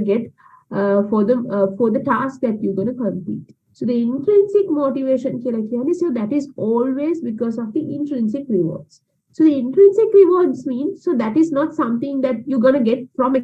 get for the task that you're going to complete. So the intrinsic motivation, so that is always because of the intrinsic rewards. So the intrinsic rewards mean, so that is not something that you're going to get from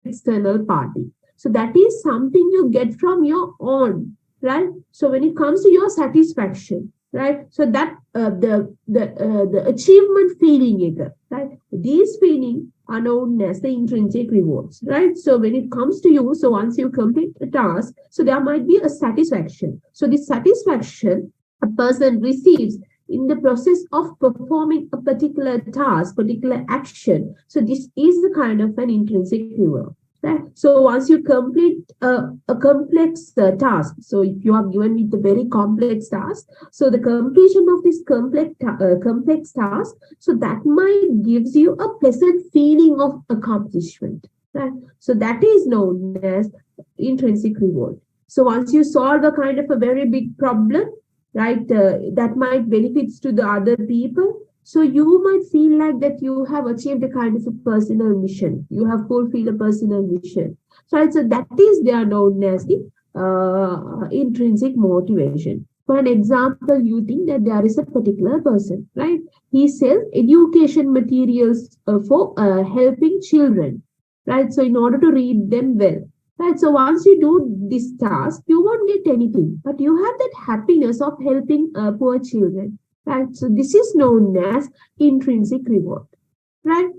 external party. So that is something you get from your own, right? So when it comes to your satisfaction, right? So that the achievement feeling, right? These feeling are known as the intrinsic rewards, right? So when it comes to you, so once you complete a task, so there might be a satisfaction. So this satisfaction a person receives in the process of performing a particular task, particular action. So this is the kind of an intrinsic reward. Right? So once you complete a complex task, so if you are given with a very complex task, so the completion of this complex task, so that might gives you a pleasant feeling of accomplishment. Right? So that is known as intrinsic reward. So once you solve a kind of a very big problem, right, that might benefits to the other people. So you might feel like that you have achieved a kind of a personal mission. You have fulfilled a personal mission. So, right, so that is they are known as the intrinsic motivation. For an example, you think that there is a particular person, right? He sells education materials for helping children, right? So in order to read them well, right? So once you do this task, you won't get anything, but you have that happiness of helping poor children, right? So this is known as intrinsic reward, right?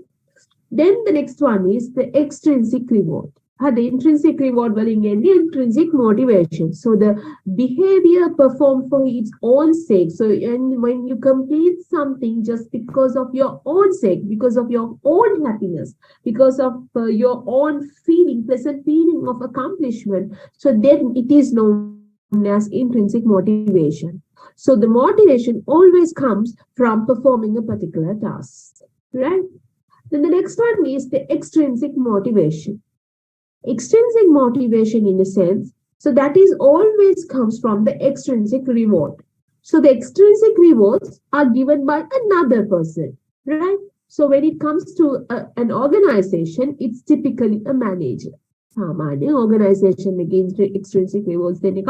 Then the next one is the extrinsic reward. The intrinsic reward will again the intrinsic motivation. So the behavior performed for its own sake. So and when you complete something just because of your own sake, because of your own happiness, because of your own feeling, pleasant feeling of accomplishment, so then it is known as intrinsic motivation. So the motivation always comes from performing a particular task, right? Then the next one is the extrinsic motivation. Extrinsic motivation in a sense, so that is always comes from the extrinsic reward. So the extrinsic rewards are given by another person, right? So when it comes to an organization, it's typically a manager. Samanya organization against the extrinsic rewards, then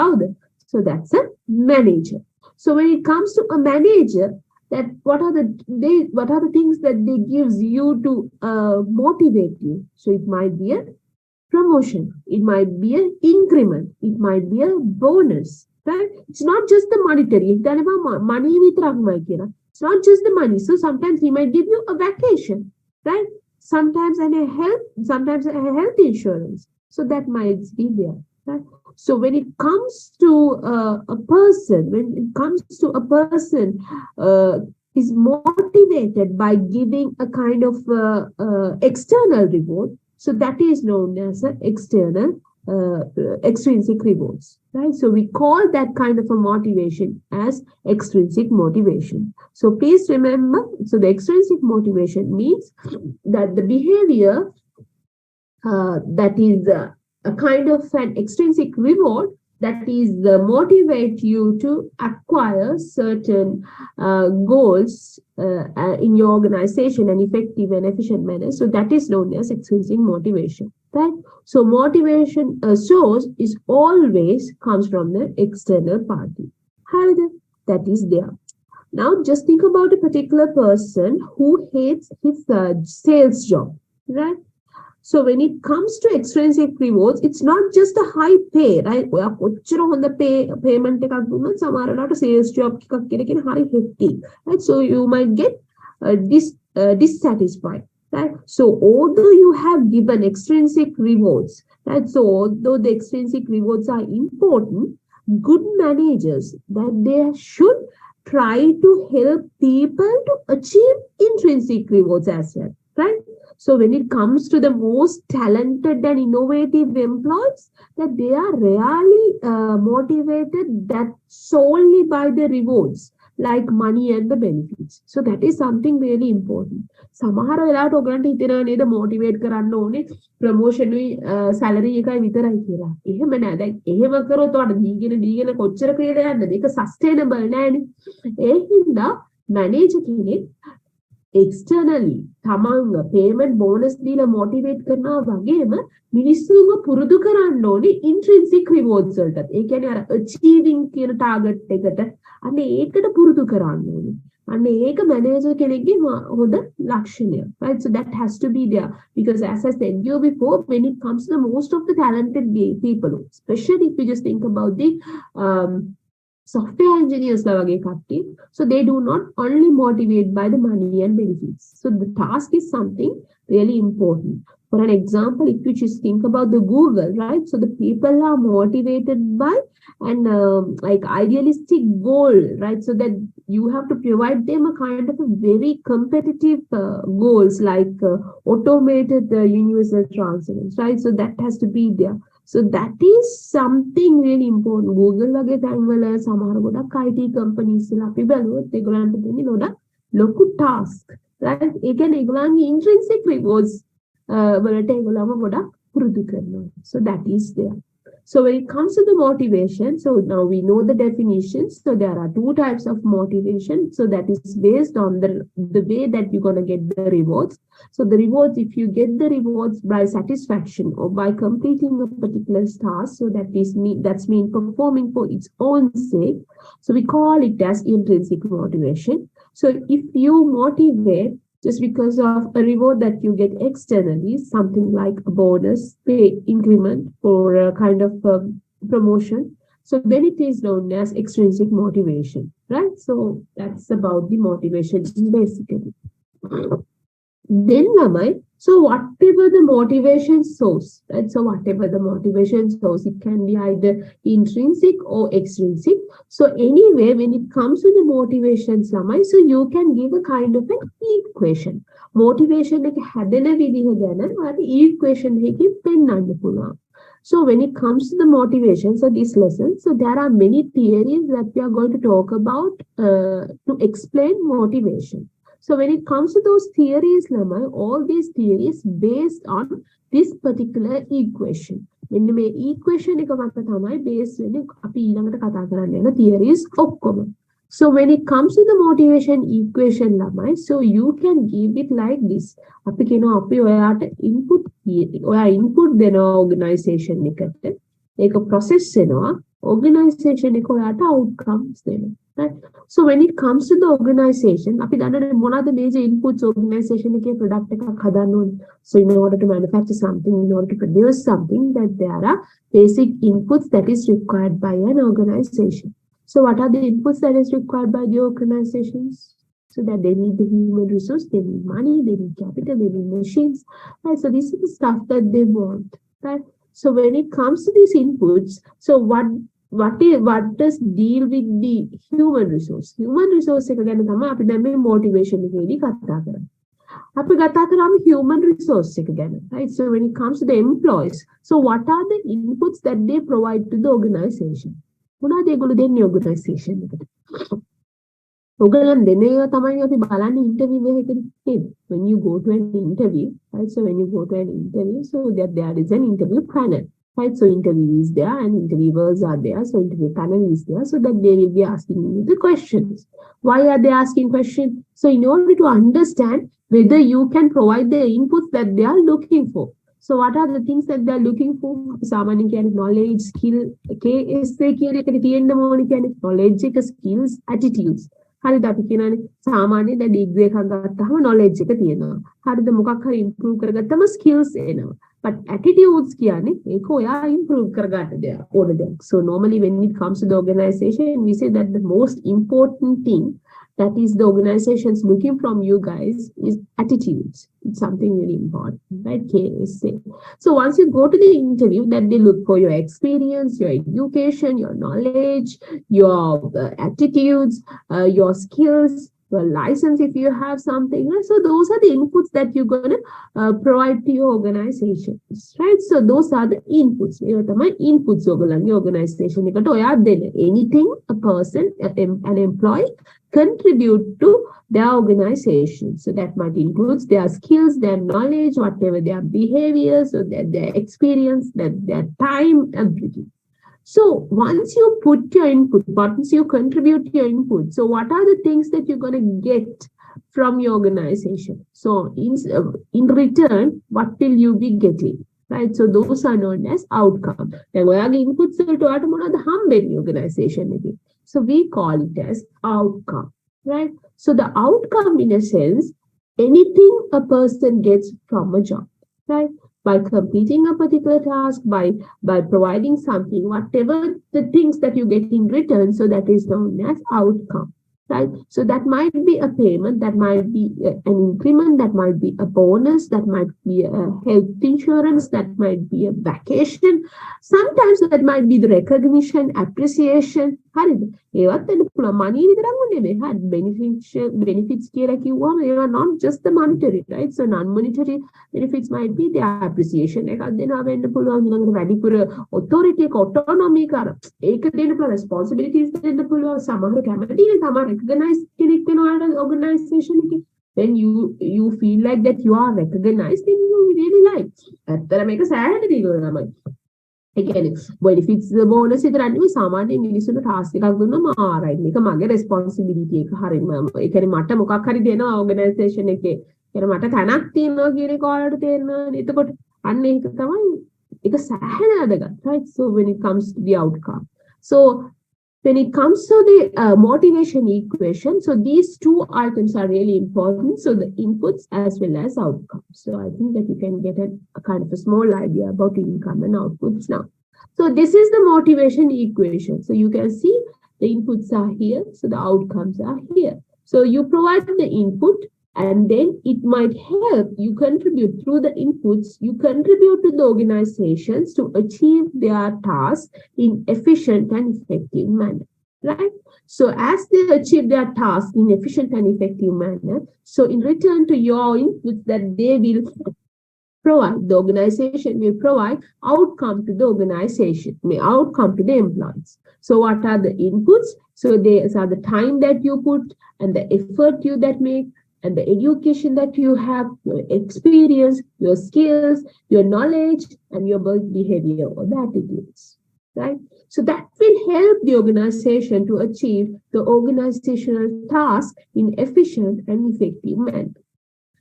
so that's a manager. So when it comes to a manager, that what are the things that they gives you to motivate you? So it might be a promotion, it might be an increment, it might be a bonus, right? It's not just the monetary. Money it's not just the money. So sometimes he might give you a vacation, right? Sometimes a health insurance. So that might be there, right? So when it comes to a person is motivated by giving a kind of external reward, so that is known as an extrinsic rewards, right? So we call that kind of a motivation as extrinsic motivation. So please remember, so the extrinsic motivation means that the behavior that is a kind of an extrinsic reward that is motivate you to acquire certain goals in your organization in effective and efficient manner. So that is known as extrinsic motivation, right? So motivation source is always comes from the external party. However, that is there. Now just think about a particular person who hates his sales job, right? So when it comes to extrinsic rewards, it's not just a high pay, right? On the payment sales job hectic, right? So you might get dissatisfied, right? So although you have given extrinsic rewards, right? So although the extrinsic rewards are important, good managers that they should try to help people to achieve intrinsic rewards as well, right? So when it comes to the most talented and innovative employees, that they are rarely motivated that solely by the rewards, like money and the benefits. So that is something really important. සමහර වෙලාවට ඔයගලන්ට හිතෙනවා නේද motivate කරන්න ඕනේ promotion salary එකයි විතරයි කියලා. එහෙම නෑ. දැන් එහෙම කරොත් ඔයාලට දීගෙන කොච්චර ක්‍රියද යන්නද? ඒක සස්ටේනබල් නෑනේ. ඒ හින්දා මැනේජර් කෙනෙක් externally තමන්ව payment bonus දීලා motivate කරනවා වගේම මිනිස්සුන්ව පුරුදු කරන්න ඕනේ intrinsic rewards වලට. ඒ කියන්නේ අර achieving කියන target එකට අන්න ඒකට පුරුදු කරන්න ඕනේ. අන්න ඒක manager කෙනෙක්ගේ හොඳ ලක්ෂණය. Right? So that has to be there. Because as I said you before, when it comes to the most of the talented people, especially if you just think about the software engineers la wage katti, so they do not only motivate by the money and benefits. So the task is something really important. For an example, if you just think about the Google, right? So the people are motivated by an like idealistic goal, right? So that you have to provide them a kind of a very competitive goals like automated universal transference, right? So that has to be there. So that is something really important. Google වගේ තැන්වල සමහර ගොඩක් IT companies ලා අපි බැලුවොත් ඒගොල්ලන්ට දෙන්නේ ලොකු task, right? ඒ කියන්නේ ඒගොල්ලන්ගේ intrinsic rewards වලට ඒගොල්ලන්ව ගොඩක් පුරුදු කරනවා. So that is there. So when it comes to the motivation, so now we know the definitions. So there are two types of motivation. So that is based on the way that you're going to get the rewards. So the rewards, if you get the rewards by satisfaction or by completing a particular task, so that's mean performing for its own sake. So we call it as intrinsic motivation. So if you motivate just because of a reward that you get externally, something like a bonus, pay increment, or a kind of promotion. So then it is known as extrinsic motivation, right? So that's about the motivation basically. Then so whatever the motivation source, right? So whatever the motivation source, it can be either intrinsic or extrinsic. So anyway, when it comes to the motivations, so you can give a kind of an equation. Motivation එක හැදෙන විදිහ ගැන ඔයාලට equation එකකින් පෙන්වන්න පුළුවන්. So when it comes to the motivations of this lesson, so there are many theories that we are going to talk about to explain motivation. So when it comes to those theories, all these theories based on this particular equation. When the equation එක මත තමයි base වෙන්නේ අපි ඊළඟට කතා කරන්න යන theories ඔක්කොම. So when it comes to the motivation equation, so you can give it like this. අපි කියනවා අපි ඔයාට input ඔයා input දෙනවා organization එකට. ඒක process වෙනවා. Organization එක ඔයාට outcomes දෙනවා. Right? So when it comes to the organization, අපි දන්නනේ මොනවාද major inputs organization එකේ product එකක් හදන්න ඕනේ. So in order to manufacture something, in order to produce something, that there are basic inputs that is required by an organization. So what are the inputs that is required by the organizations? So that they need the human resource, they need money, they need capital, they need machines. Right? So this is the stuff that they want. Right? So when it comes to these inputs, so what does deal with the human resource? Human resource එක ගැන තමයි අපි දැන් මේ motivation එකේදී කතා කරන්නේ. අපි කතා කරාම human resource එක ගැන. Right? So when it comes to the employees, so what are the inputs that they provide to the organization? මොනවද ඒගොල්ලෝ දෙන්නේ organization එකට? ඔයගොල්ලන් දෙන ඒවා තමයි අපි බලන්නේ interview එකකදී. When you go to an interview, right? So when you go to an interview, so that there is an interview panel. Right, so interview is there and interviewers are there. So interview panel is there, so that they will be asking you the questions. Why are they asking questions? So in order to understand whether you can provide the inputs that they are looking for. So what are the things that they are looking for? Samanya කියන්නේ knowledge, skill, KSA කියන එකට තියෙන්න ඕනේ කියන්නේ knowledge එක, skills, attitudes. හරිද අපි කියනනේ සාමාන්‍යයෙන් දැන් ඩිග්‍රී එකක් ගත්තාම knowledge එක තියෙනවා. හරිද මොකක් හරි improve කරගත්තම skills එනවා. But attitudes කියන්නේ ඒක ඔයා improve කරගන්න දෙයක් ඕන දෙයක්. So normally when it comes to the organization, we say that the most important thing that is the organization's looking from you guys is attitudes. It's something very important, right? KSA. So once you go to the interview, that they look for your experience, your education, your knowledge, your attitudes, your skills, your license if you have something. Right? So those are the inputs that you're going to provide to your organizations, right? So those are the inputs. Inputs organization. Anything a person, an employee contribute to their organization. So that might include their skills, their knowledge, whatever their behaviors, or their experience, their time, everything. So once you put your input, once you contribute your input, so what are the things that you're going to get from your organization. So in return, what will you be getting? Right? So those are known as outcome. දැන් ඔයාගේ inputs වලට ඔයාට මොනවද හම්බෙන්නේ organization එකේ? So we call it as outcome. Right? So the outcome in a sense, anything a person gets from a job. Right? By completing a particular task, by providing something, whatever the things that you get in return, so that is known as outcome. Right? So that might be a payment, that might be an increment, that might be a bonus, that might be a health insurance, that might be a vacation. Sometimes that might be the recognition, appreciation. හරිද? ඒවත් වෙන්න පුළුවන්. money විතරක් නෙමෙයි. හරි benefits කියලා කිව්වම ඒවා not just the monetary, right? So non-monetary benefits might be the appreciation එකක් දෙනවා වෙන්න පුළුවන්. ඊළඟට වැඩිපුර authority එක autonomy එක අර ඒක දෙන්න පුළුවන්, responsibilities දෙන්න පුළුවන්. සමහර කැමති නේ තමයි recognize කෙනෙක් වෙනවා organization එකේ. Then you feel like that you are recognized, then you really like. ඇත්තට මේක සෑහෙන දේවල් තමයි. ඒ කියන්නේ benefits bonus විතර නෙවෙයි, සාමාන්‍ය මිනිස්සුන්ට ටාස්ක් එකක් දුන්නම ආරයි මේක මගේ responsibility එක. හරි මම ඒ කියන්නේ මට මොකක් හරි දෙනවා organization එකේ. ඒකට මට තැනක් තියෙනවා කියන එක ඔයාලට තේරෙනවා. එතකොට අන්න ඒක තමයි ඒක සෑහෙන වැදගත්, right? So when it comes to the outcome, so when it comes to the motivation equation, so these two items are really important. So the inputs as well as outcomes. So I think that you can get a kind of a small idea about income and outputs now. So this is the motivation equation. So you can see the inputs are here, so the outcomes are here. So you provide the input, and then it might help you contribute through the inputs, you contribute to the organizations to achieve their tasks in efficient and effective manner, right? So as they achieve their task in efficient and effective manner, so in return to your inputs that they will provide, the organization will provide outcome to the organization, outcome to the employees. So what are the inputs? So these are the time that you put and the effort you that make, and the education that you have, your experience, your skills, your knowledge, and your work behavior or the attitudes, right? So that will help the organization to achieve the organizational task in efficient and effective manner.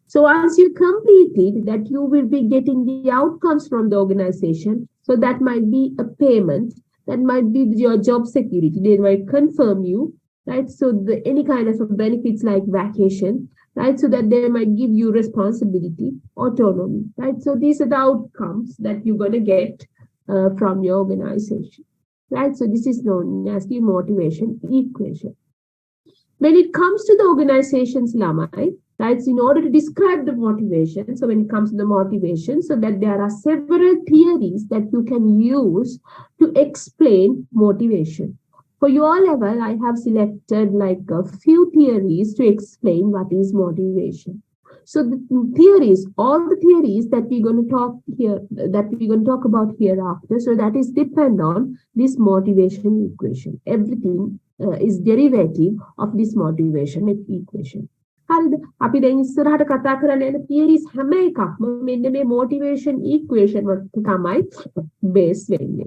So as you complete it, that you will be getting the outcomes from the organization. So that might be a payment, that might be your job security. They might confirm you, right? So any kind of benefits like vacation, right? So that they might give you responsibility, autonomy, right? So these are the outcomes that you're going to get from your organization, right? So this is known as the motivation equation. When it comes to the organization's lamai, right? So in order to describe the motivation, so when it comes to the motivation, so that there are several theories that you can use to explain motivation. For your level, I have selected like a few theories to explain what is motivation. So the theories, all the theories that we're going to talk here, that we're going to talk about hereafter, so that is depend on this motivation equation. Everything is derivative of this motivation equation. හරිද? අපි දැන් ඉස්සරහට කතා කරන්න යන theories හැම එකක්ම මෙන්න මේ motivation equation වලට තමයි base වෙන්නේ.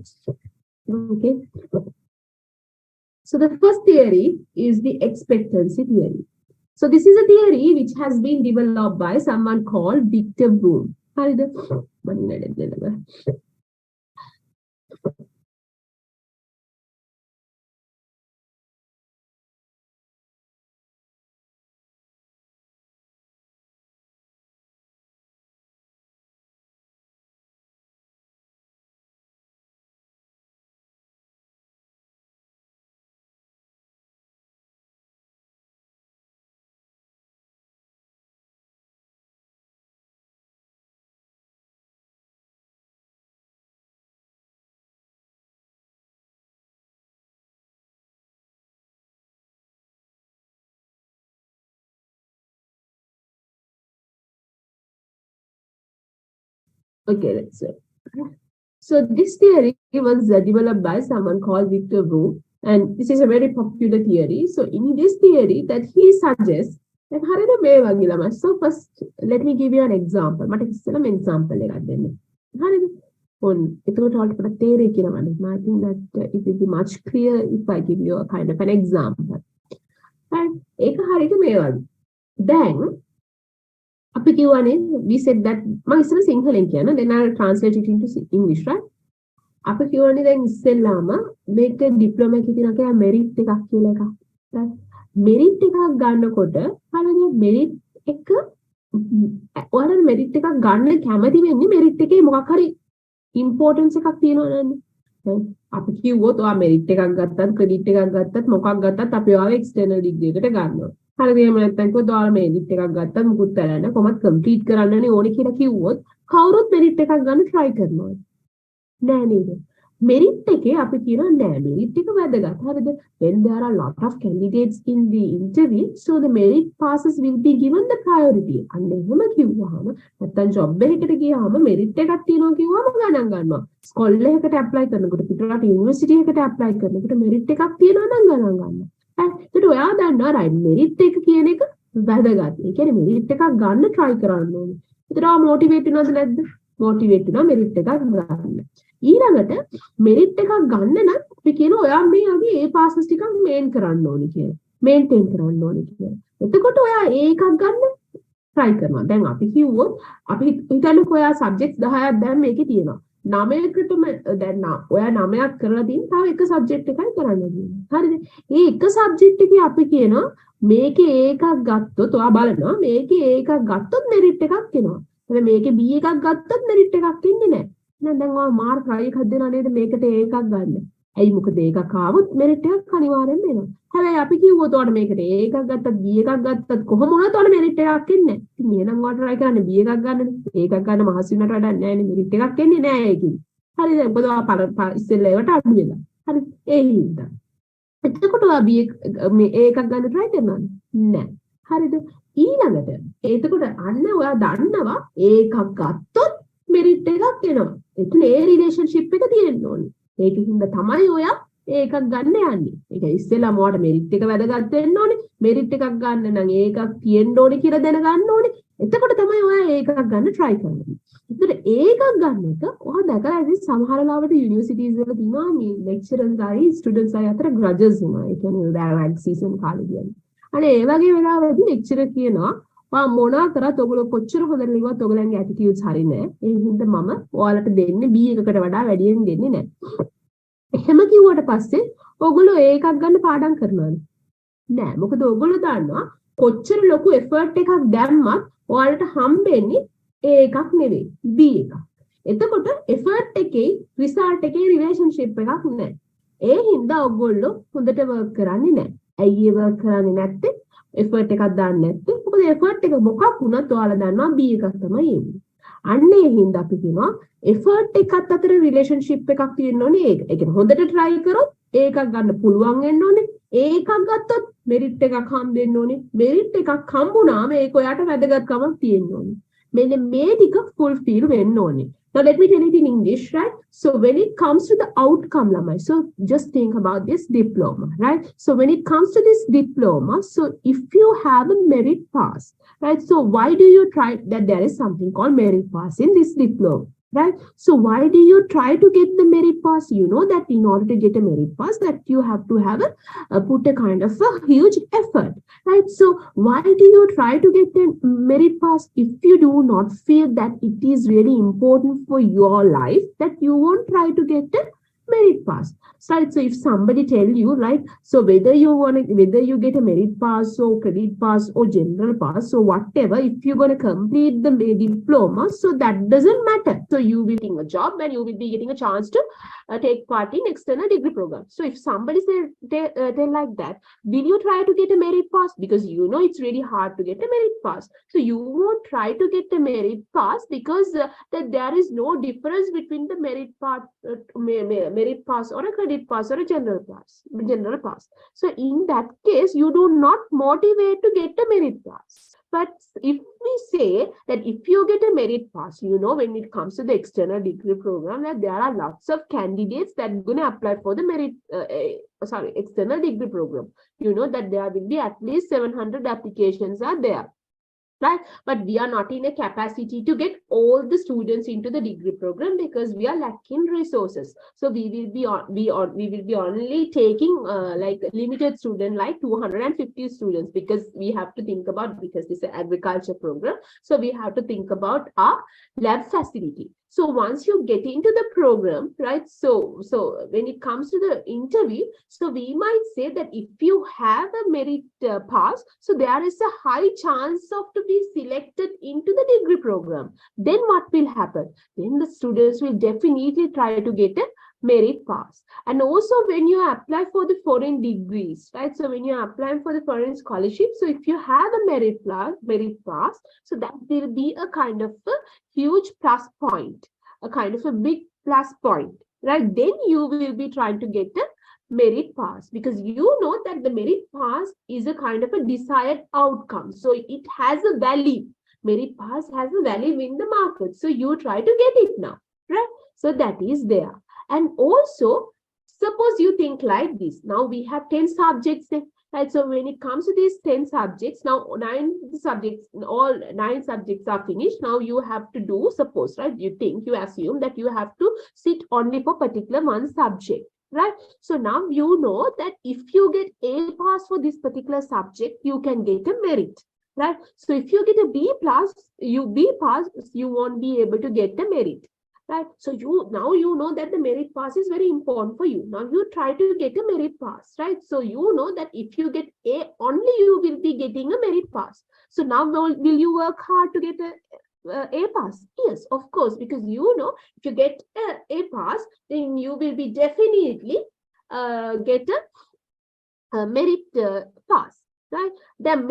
Okay. So the first theory is the expectancy theory. So this is a theory which has been developed by someone called Victor Bloom. Okay, let's see. So this theory was developed by someone called Victor Bloom, and this is a very popular theory. So in this theory that he suggests that so first let me give you an example. Example. I think that it will be much clearer if I give you a kind of an example. And then අපි කියවනේ we said that මම ඉස්සෙල්ලා සිංහලෙන් කියනවා then I'll translate it into English right අපි කියවනේ දැන් ඉස්සෙල්ලාම මේක diploma එකේ තියෙන කෑ මෙරිට් එකක් කියලා එකක් right මෙරිට් එකක් ගන්නකොට හරිද මෙරිට් එක ඔයාලා මෙරිට් එකක් ගන්න කැමති වෙන්නේ මෙරිට් එකේ මොකක් හරි ඉම්පෝටන්ස් එකක් තියෙනවා නේද අපි කිව්වොත් ඔයා මෙරිට් එකක් ගත්තත් ක්‍රෙඩිට් එකක් ගත්තත් මොකක් ගත්තත් අපි ඔයාව එක්ස්ටර්නල් ඩිග්‍රී එකට ගන්නවා හරිද එහෙම නැත්නම් කිව්වොත් ඔයාලා මෙරිට් එකක් ගත්තත් මුකුත් කරන්න කොහොමද කම්ප්ලීට් කරන්නනේ ඕනේ කියලා කිව්වොත් කවුරුත් මෙරිට් එකක් ගන්න try කරනවා නෑ නේද මෙරිට් එකේ අපි කියනවා නෑ මෙරිට් එක වැදගත් හරිද when there are a lot of candidates in the interview so the merit passes will be given the priority අන්න එහෙම කිව්වහම නැත්නම් job එකකට ගියාම මෙරිට් එකක් තියෙනවා කිව්වම ගණන් ගන්නවා ස්කෝල් එකකට apply කරනකොට පිටරට යුනිවර්සිටි එකට apply කරනකොට මෙරිට් එකක් තියෙනවා නම් ගණන් ගන්නවා ඒකට ඔයා දන්නවා right මෙරිට් එක කියන එක වැදගත් ඒ කියන්නේ මෙරිට් එකක් ගන්න try කරන්න ඕනේ ඒතර ආ මොටිවේට් වෙනවද නැද්ද මොටිවේට් වෙනවා මෙරිට් එකක් ගන්න ඊළඟට මෙරිට් එකක් ගන්න නම් අපි කියනවා ඔයා මේ වගේ ඒ පාසස් ටිකක් මේන් කරන්න ඕනේ කියලා. මේන්ටේන් කරන්න ඕනේ කියලා. එතකොට ඔයා ඒ එකක් ගන්න try කරනවා. දැන් අපි කිව්වොත් අපි හිතන්නකෝ ඔයා සබ්ජෙක්ට්ස් 10ක් දැන් මේකේ තියෙනවා. 9කටම දැන් ඔයා 9ක් කරලා තියෙන තව එක සබ්ජෙක්ට් එකයි කරන්න තියෙන්නේ. හරිද? මේ එක සබ්ජෙක්ට් එකේ අපි කියනවා මේකේ එකක් ගත්තොත් ඔයා බලනවා මේකේ එකක් ගත්තොත් මෙරිට් එකක් එනවා. හැබැයි මේකේ B එකක් ගත්තොත් මෙරිට් එකක් එන්නේ නැහැ. දැන් ඔයා මාර්ක් හයි එකක් දෙනවා නේද මේකට එකක් ගන්න. ඇයි මොකද එකක් ආවොත් මෙරිට් එකක් අනිවාර්යෙන්ම එනවා. හැබැයි අපි කිව්වොත් ඔයාලට මේකට එකක් ගත්තත් B එකක් ගත්තත් කොහොම වුණත් ඔයාලට මෙරිට් එකක් එන්නේ නැහැ. ඉතින් එහෙනම් ඔයාලට try කරන්න B එකක් ගන්නනේ. එකක් ගන්න මහසි වෙනට වඩා නෑනේ මෙරිට් එකක් එන්නේ නෑ ඒකින්. හරිද? මොකද ඔයා ඉස්සෙල්ලා ඒවට අඩු වෙලා. හරි ඒ හින්දා. එතකොට ඔයා B මේ එකක් ගන්න try කරනවද? නෑ. හරිද? ඊළඟට එතකොට අන්න ඔයා දන්නවා එකක් ගත්තොත් මෙරිට් එකක් එනවා. එතන ඒ රිලේෂන්ෂිප් එක තියෙන්න ඕනේ. ඒකින්ද තමයි ඔයා ඒකක් ගන්න යන්නේ. ඒක ඉස්සෙල්ලා මොකට මෙරිට් එක වැදගත් වෙන්න ඕනේ. මෙරිට් එකක් ගන්න නම් ඒකක් තියෙන්න ඕනේ කියලා දැනගන්න ඕනේ. එතකොට තමයි ඔයා ඒකක් ගන්න try කරන්නේ. ඒතර ඒකක් ගන්න එක ඔයා දැකලා ඉතින් සමහර ලාවට යුනිවර්සිටිස් වල තියෙනවා මේ ලෙක්චරර්ස් අය ස්ටුඩන්ට්ස් අය අතර grudges වෙනවා. ඒ කියන්නේ රැග් සීසන් කාලේ කියන්නේ. අනේ ඒ වගේ වෙලාවදී ලෙක්චරර් කියනවා මොනා කරත් ඔයගොල්ලෝ කොච්චර හොඳට ලිව්වත් ඔයගලන්ගේ ඇටිටියුඩ්ස් හරි නෑ. ඒ හින්දා මම ඔයාලට දෙන්නේ B එකකට වඩා වැඩියෙන් දෙන්නේ නෑ. එහෙම කිව්වට පස්සේ ඔයගොල්ලෝ ඒකක් ගන්න පාඩම් කරනවාද? නෑ. මොකද ඔයගොල්ලෝ දන්නවා කොච්චර ලොකු එෆර්ට් එකක් දැම්මත් ඔයාලට හම්බෙන්නේ ඒකක් නෙවෙයි B එකක්. එතකොට එෆර්ට් එකේ රිසල්ට් එකේ රිලේෂන්ෂිප් එකක් නෑ. ඒ හින්දා ඔයගොල්ලෝ හොඳට වර්ක් කරන්නේ නෑ. ඇයි ඒ වර්ක් කරන්නේ නැත්තේ? එෆර්ට් එකක් දාන්න නැත්තේ මොකද එෆර්ට් එක මොකක් වුණත් ඔයාලා දන්නවා B එකක් තමයි එන්නේ. අන්න ඒ හින්දා අපි කියනවා එෆර්ට් එකත් අතර රිලේෂන්ෂිප් එකක් තියෙන්න ඕනේ ඒක. ඒ කියන්නේ හොඳට try කරොත් ඒකක් ගන්න පුළුවන් වෙන්න ඕනේ. ඒකක් ගත්තොත් මෙරිට් එකක් හම්බෙන්න ඕනේ. මෙරිට් එකක් හම්බුනාම ඒක ඔයාට වැදගත්කමක් තියෙන්න ඕනේ. මෙන්න මේ ටික fulfill වෙන්න ඕනේ. Now let me tell it in English, right? So when it comes to the outcome, Lamai, so just think about this diploma, right? So when it comes to this diploma, so if you have a merit pass, right? So why do you try that there is something called merit pass in this diploma, right? So why do you try to get the merit pass? You know that in order to get a merit pass, that you have to have put a kind of a huge effort, right? So why do you try to get a merit pass if you do not feel that it is really important for your life, that you won't try to get a merit pass, right? So if somebody tell you, right, so whether you get a merit pass or credit pass or general pass, so whatever, if you're going to complete the diploma, so that doesn't matter. So you will get a job and you will be getting a chance to take part in external degree program. So if somebody tell like that, will you try to get a merit pass? Because you know it's really hard to get a merit pass. So you won't try to get a merit pass because that there is no difference between the merit pass or a credit pass or a general pass. So in that case, you do not motivate to get a merit pass. But if we say that if you get a merit pass, you know, when it comes to the external degree program, that there are lots of candidates that are going to apply for the external degree program. You know that there will be at least 700 applications are there. right? But we are not in a capacity to get all the students into the degree program because we are lacking resources. So we will be we will be only taking like limited student, like 250 students, because we have to think about, because this is an agriculture program, so we have to think about our lab facility. So once you get into the program, right, so when it comes to the interview, so we might say that if you have a merit pass, so there is a high chance of to be selected into the degree program. Then what will happen? Then the students will definitely try to get a merit pass. And also when you apply for the foreign degrees, right, so when you are applying for the foreign scholarship, so if you have a merit pass, so that will be a kind of a huge plus point, a kind of a big plus point, right? Then you will be trying to get a merit pass, because you know that the merit pass is a kind of a desired outcome, so it has a value. Merit pass has a value in the market, so you try to get it now, right? So that is there. And also, suppose you think like this, now we have 10 subjects, right? So when it comes to these 10 subjects, now 9 subjects, all 9 subjects are finished. Now you have to do, suppose, right, you assume that you have to sit only for particular one subject, right? So now you know that if you get A pass for this particular subject, you can get a merit, right? So if you get a B plus, B pass, you won't be able to get the merit, right? So you know that the merit pass is very important for you. Now you try to get a merit pass, right? So you know that if you get A only, you will be getting a merit pass. So now will you work hard to get a pass? Yes, of course, because you know if you get a pass, then you will be definitely get a merit pass, right? Then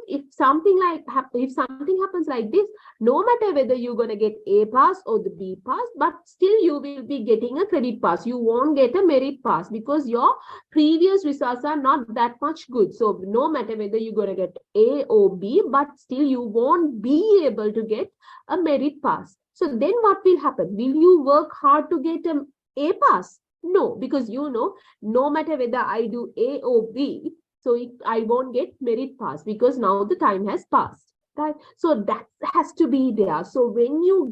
if something happens like this, no matter whether you're going to get A pass or the B pass, but still you will be getting a credit pass. You won't get a merit pass because your previous results are not that much good. So no matter whether you're going to get A or B, but still you won't be able to get a merit pass. So then what will happen? Will you work hard to get an A pass? No, because you know, no matter whether I do A or B, so I won't get merit pass because now the time has passed, right? So that has to be there. So when you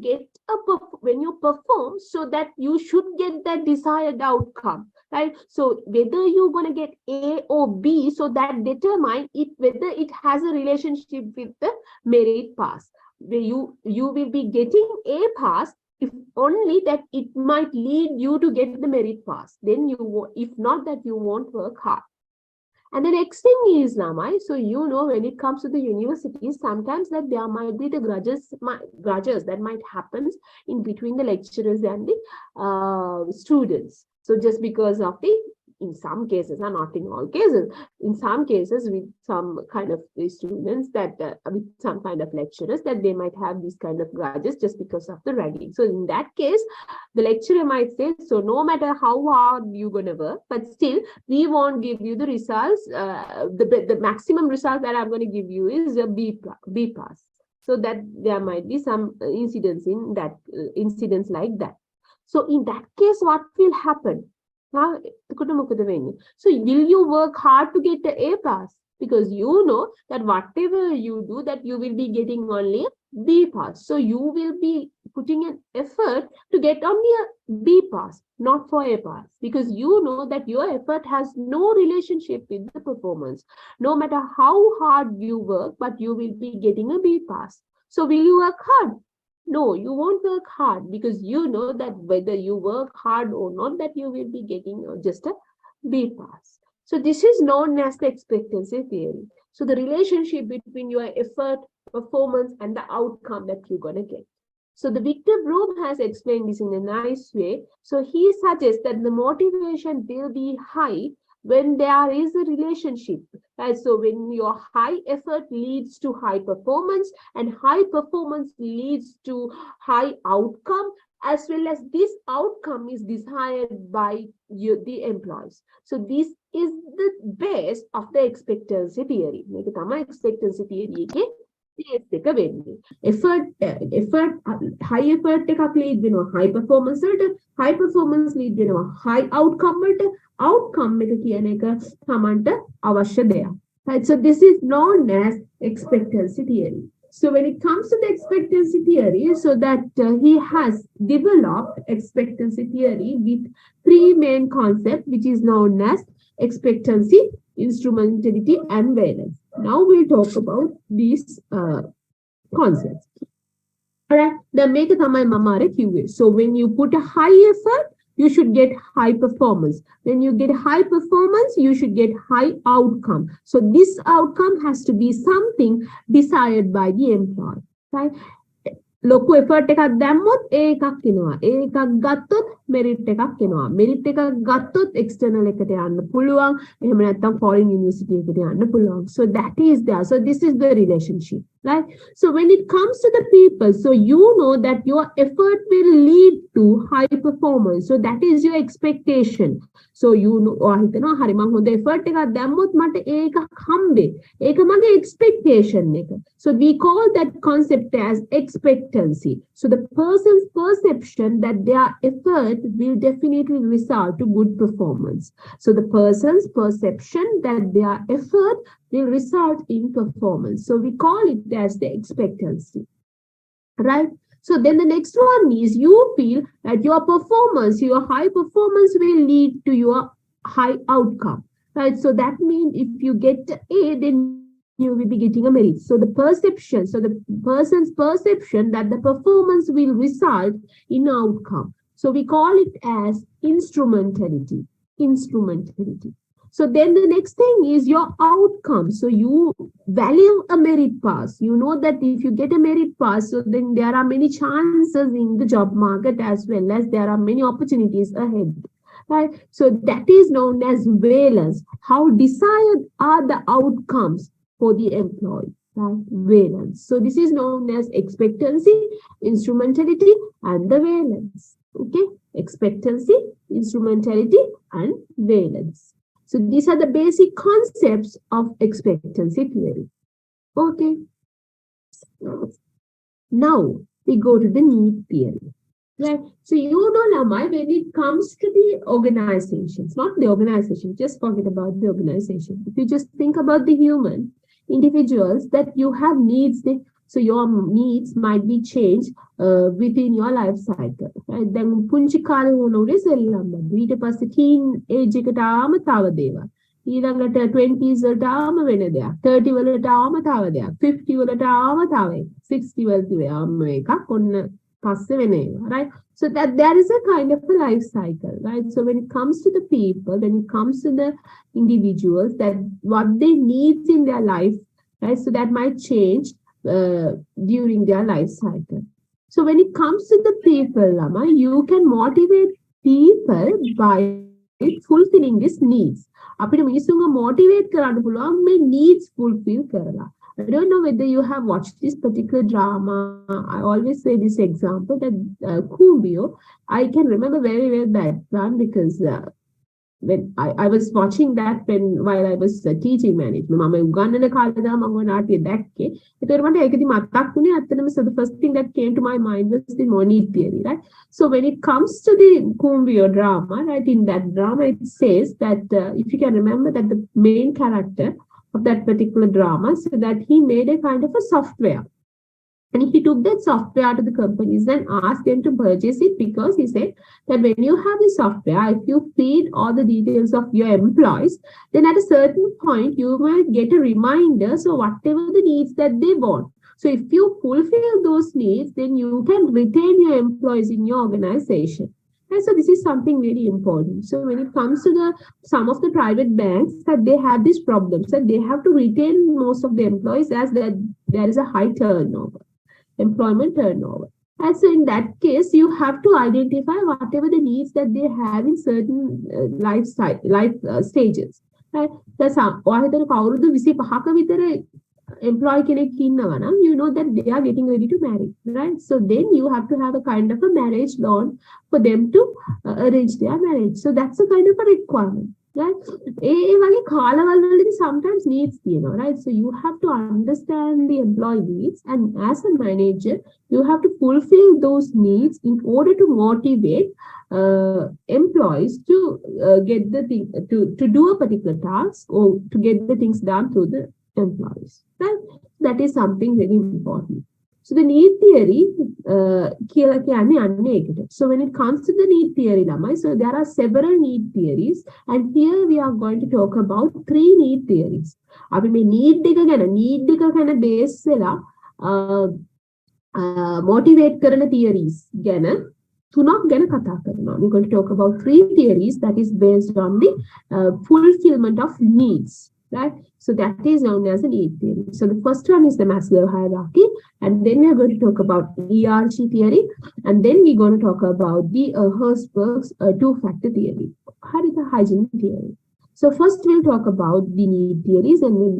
when you perform, so that you should get that desired outcome, right? So whether you're going to get A or B, so that determine it whether it has a relationship with the merit pass. Where you will be getting A pass if only that it might lead you to get the merit pass. Then you, if not, that you won't work hard. And the next thing is, Namai, so you know when it comes to the universities, sometimes that there might be the grudges that might happen in between the lecturers and the students. So just because of in some cases, not in all cases, in some cases with some kind of students that with some kind of lecturers, that they might have these kind of grudges just because of the ragging. So in that case, the lecturer might say, so no matter how hard you're going to work, but still we won't give you the results. The maximum result that I'm going to give you is a B pass. So that there might be some incidents in that incidents like that. So in that case, what will happen? So will you work hard to get the A pass? Because you know that whatever you do, that you will be getting only a B pass. So you will be putting an effort to get only a B pass, not for A pass. Because you know that your effort has no relationship with the performance. No matter how hard you work, but you will be getting a B pass. So will you work hard? No, you won't work hard, because you know that whether you work hard or not, that you will be getting just a B pass. So this is known as the expectancy theory. So the relationship between your effort, performance, and the outcome that you're going to get. So the Victor Broom has explained this in a nice way. So he suggests that the motivation will be high when there is a relationship, right? So when your high effort leads to high performance, and high performance leads to high outcome, as well as this outcome is desired by the employees. So this is the base of the expectancy theory. Expectancy theory effort high effort එකක් lead වෙනවා high performance වලට, high performance lead වෙනවා high outcome වලට, outcome එක කියන එක තමන්ට අවශ්‍ය දෙයක්, right? So this is known as expectancy theory. So when it comes to the expectancy theory, so that he has developed expectancy theory with three main concepts, which is known as expectancy, instrumentality, and valence. Now we'll talk about these concepts. Alright, the make තමයි මම අර කිව්වේ. So when you put a high effort, you should get high performance. When you get high performance, you should get high outcome. So this outcome has to be something desired by the employee. Right? ලොකු effort එකක් දැම්මොත් ඒ එකක් එනවා. ඒ එකක් ගත්තොත් merit එකක් එනවා. merit එකක් ගත්තොත් external එකට යන්න පුළුවන්. එහෙම නැත්නම් foreign university එකට යන්න පුළුවන්. So that is there. So this is the relationship, right? So when it comes to the people, so you know that your effort will lead to high performance. So that is your expectation. So you know, හිතනවා හරි මම හොඳ effort එකක් දැම්මොත් මට ඒ එකක් හම්බෙයි. ඒක මගේ expectation එක. So we call that concept as expectancy. So the person's perception that their effort will definitely result to good performance. So the person's perception that their effort will result in performance. So we call it as the expectancy, right? So then the next one is you feel that your performance, your high performance will lead to your high outcome, right? So that means if you get A, then you will be getting a merit. So the perception, so the person's perception that the performance will result in outcome. So we call it as instrumentality, instrumentality. So then the next thing is your outcome. So you value a merit pass. You know that if you get a merit pass, so then there are many chances in the job market as well as there are many opportunities ahead. Right? So that is known as valence. How desired are the outcomes for the employee? Right? Valence. So this is known as expectancy, instrumentality, and the valence. Okay? Expectancy, instrumentality, and valence. So these are the basic concepts of expectancy theory. Okay. Now we go to the need theory. Right. So you know, Lamai, when it comes to the organizations, not the organization, just forget about the organization. If you just think about the human individuals, that you have needs, so your needs might be changed within your life cycle. Right? Then පුංචි කාලේ වුණ උරේ සෙල්ලම් බඩු. ඊට පස්සේ teen age එකට ආම තව දේවල්. ඊළඟට 20s වලට ආම වෙන දෙයක්. 30 වලට ආම තව දෙයක්. 50 වලට ආම තව එකක්. 60 වලට ආම එකක්. ඔන්න පස්සේ වෙන ඒවා. Right? So that there is a kind of a life cycle, right? So when it comes to the people, when it comes to the individuals, that what they need in their life, right? So that might change during their life cycle. So when it comes to the people, Lama, you can motivate people by fulfilling these needs. අපිට මිනිස්සුන්ව motivate කරන්න පුළුවන් මේ needs fulfill කරලා. I don't know whether you have watched this particular drama. I always say this example that Kumbio, I can remember very well that one because when I was watching that while I was teaching management. මම උගන්වන කාලේ මම ඔය නාට්‍ය දැක්කේ. ඒතකොට මට ඒකදී මතක් වුණේ අත්තනම so the first thing that came to my mind was the need theory, right? So when it comes to the Kumbio drama, right, in that drama it says that if you can remember that the main character of that particular drama, so that he made a kind of a software. And he took that software to the companies and asked them to purchase it because he said that when you have the software, if you feed all the details of your employees, then at a certain point you might get a reminder, so whatever the needs that they want. So if you fulfill those needs, then you can retain your employees in your organization. And so this is something very important. So when it comes to some of the private banks, that they have these problems, that they have to retain most of the employees as that there is a high turnover, employment turnover. And so in that case, you have to identify whatever the needs that they have in certain life stages. Right? That's how employee කෙනෙක් ඉන්නවා නම් you know that they are getting ready to marry, right? So then you have to have a kind of a marriage loan for them to arrange their marriage. So that's a kind of a requirement, right? ඒ වගේ කාලවල වලදී sometimes needs තියෙනවා, right? So you have to understand the employee needs, and as a manager you have to fulfill those needs in order to motivate employees to get the thing to do a particular task or to get the things done through the employees, right? That is something very important. So the need theory, කියලා කියන්නේ අන්න ඒකට. So when it comes to the need theory, ළමයි, so there are several need theories, and here we are going to talk about 3 need theories. අපි මේ need එක ගැන base වෙලා motivate කරන theories ගැන තුනක් ගැන කතා කරනවා. We're going to talk about 3 theories that is based on the fulfillment of needs. Right? So that is known as a need theory. So the first one is the Maslow hierarchy, and then we are going to talk about ERG theory, and then we're going to talk about the Herzberg's 2-factor theory, hygiene theory. So first we'll talk about the need theories, and then